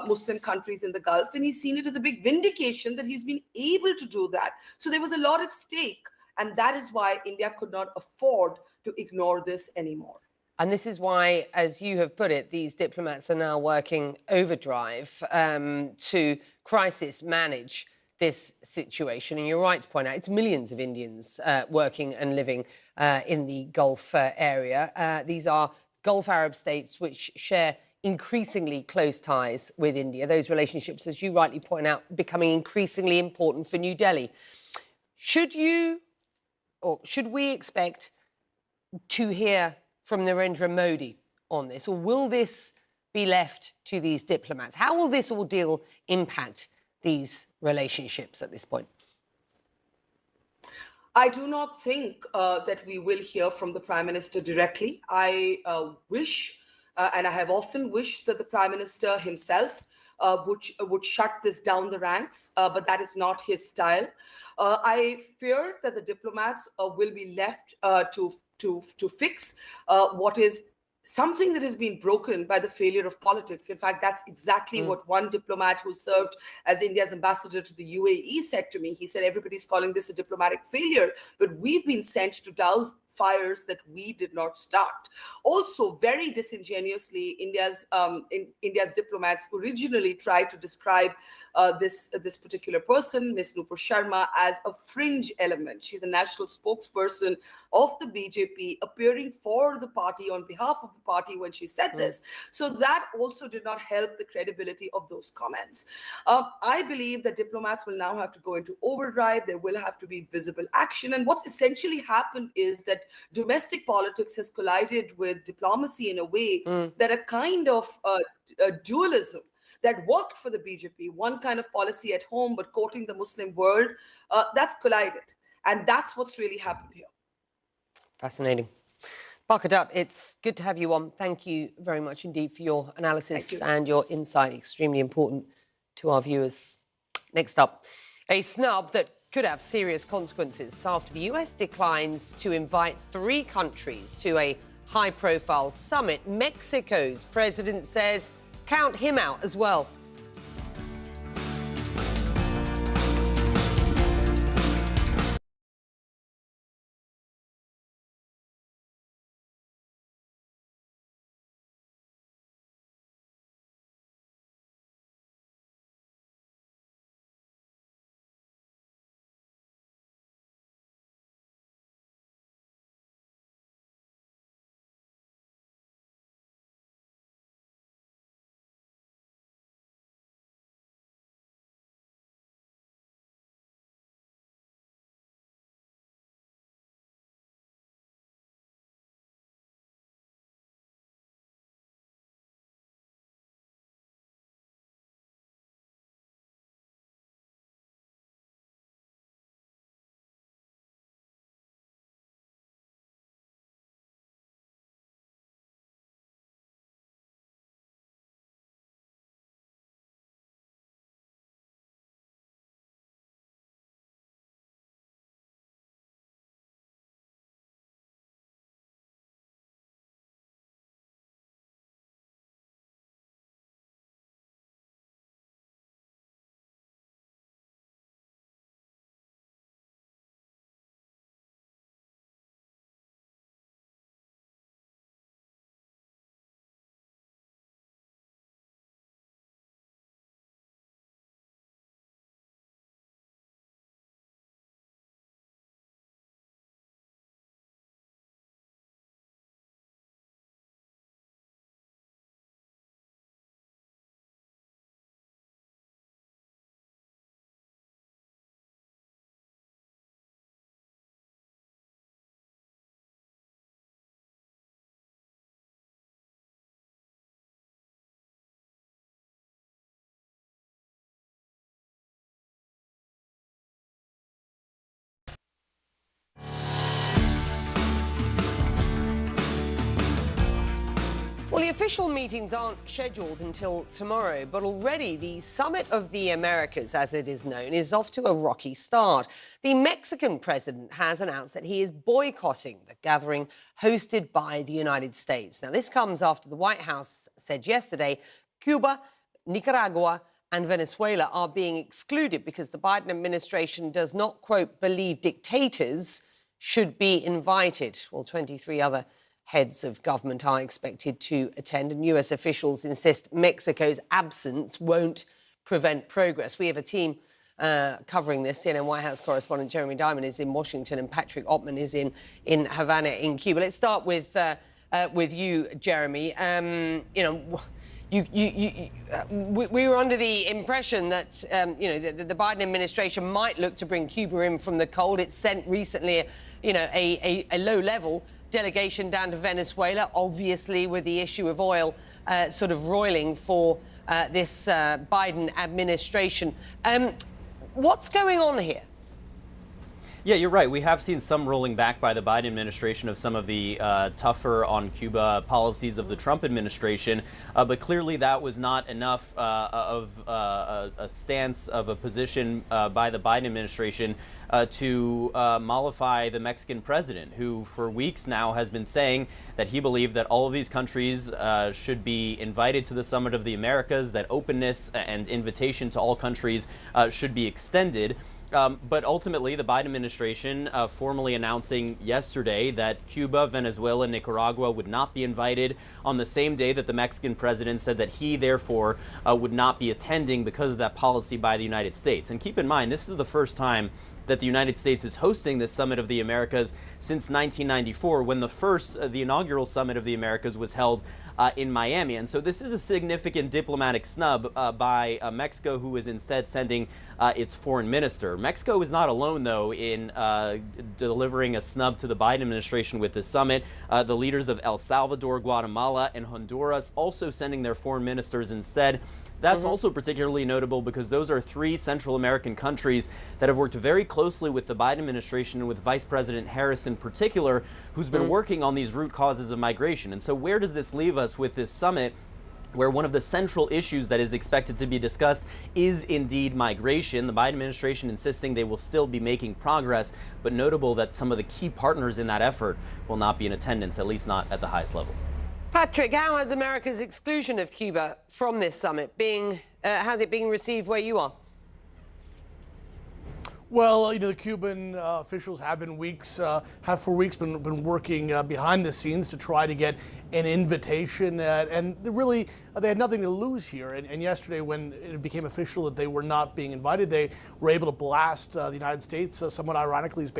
Muslim countries in the Gulf, and he's seen it as a big vindication that he's been able to do that. So there was a lot at stake, and that is why India could not afford to ignore this anymore. And this is why, as you have put it, these diplomats are now working overdrive to crisis manage this situation. And you're right to point out it's millions of Indians working and living in the Gulf area. These are Gulf Arab states which share increasingly close ties with India. Those relationships, as you rightly point out, becoming increasingly important for New Delhi. Should we expect to hear from Narendra Modi on this, or will this be left to these diplomats? How will this ordeal impact these relationships at this point? I do not think that we will hear from the Prime Minister directly. I wish, and I have often wished, that the Prime Minister himself would shut this down the ranks, but that is not his style. I fear that the diplomats will be left to fix what is something that has been broken by the failure of politics. In fact, that's exactly what one diplomat who served as India's ambassador to the UAE said to me. He said, everybody's calling this a diplomatic failure, but we've been sent to douse fires that we did not start. Also, very disingenuously, India's diplomats originally tried to describe this particular person, Ms. Nupur Sharma, as a fringe element. She's a national spokesperson of the BJP, appearing for the party on behalf of the party when she said this. So that also did not help the credibility of those comments. I believe that diplomats will now have to go into overdrive. There will have to be visible action. And what's essentially happened is that domestic politics has collided with diplomacy in a way that a kind of dualism that worked for the BJP, one kind of policy at home but courting the Muslim world, that's collided. And that's what's really happened here. Fascinating. Barka Dutt, it's good to have you on. Thank you very much indeed for your analysis and your insight. Extremely important to our viewers. Next up, a snub that could have serious consequences after the US declines to invite 3 countries to a high-profile summit. Mexico's president says count him out as well. Well, the official meetings aren't scheduled until tomorrow, but already the Summit of the Americas, as it is known, is off to a rocky start. The Mexican president has announced that he is boycotting the gathering hosted by the United States. Now, this comes after the White House said yesterday Cuba, Nicaragua and Venezuela are being excluded because the Biden administration does not, quote, believe dictators should be invited. Well, 23 other heads of government are expected to attend, and US officials insist Mexico's absence won't prevent progress. We have a team covering this. CNN White House correspondent Jeremy Diamond is in Washington and Patrick Ottman is in Havana in Cuba. Let's start with you, Jeremy. We were under the impression that the Biden administration might look to bring Cuba in from the cold. It sent recently a low-level delegation down to Venezuela, obviously with the issue of oil sort of roiling for this Biden administration. What's going on here? Yeah, you're right. We have seen some rolling back by the Biden administration of some of the tougher on Cuba policies of the Trump administration, but clearly that was not enough of a stance of a position by the Biden administration to mollify the Mexican president, who for weeks now has been saying that he believed that all of these countries should be invited to the Summit of the Americas, that openness and invitation to all countries should be extended. But ultimately, the Biden administration formally announcing yesterday that Cuba, Venezuela, and Nicaragua would not be invited on the same day that the Mexican president said that he, therefore, would not be attending because of that policy by the United States. And keep in mind, this is the first time that the United States is hosting this Summit of the Americas since 1994, when the inaugural Summit of the Americas was held in Miami. And so this is a significant diplomatic snub by Mexico, who is instead sending its foreign minister. Mexico is not alone, though, in delivering a snub to the Biden administration with this summit. The leaders of El Salvador, Guatemala, and Honduras also sending their foreign ministers instead. That's also particularly notable because those are three Central American countries that have worked very closely with the Biden administration and with Vice President Harris in particular, who's been working on these root causes of migration. And so where does this leave us with this summit, where one of the central issues that is expected to be discussed is indeed migration? The Biden administration insisting they will still be making progress, but notable that some of the key partners in that effort will not be in attendance, at least not at the highest level. Patrick, how has America's exclusion of Cuba from this summit has it been received where you are? Well, you know, the Cuban officials have for weeks been working behind the scenes to try to get an invitation, and really they had nothing to lose here. And yesterday, when it became official that they were not being invited, they were able to blast the United States, somewhat ironically, as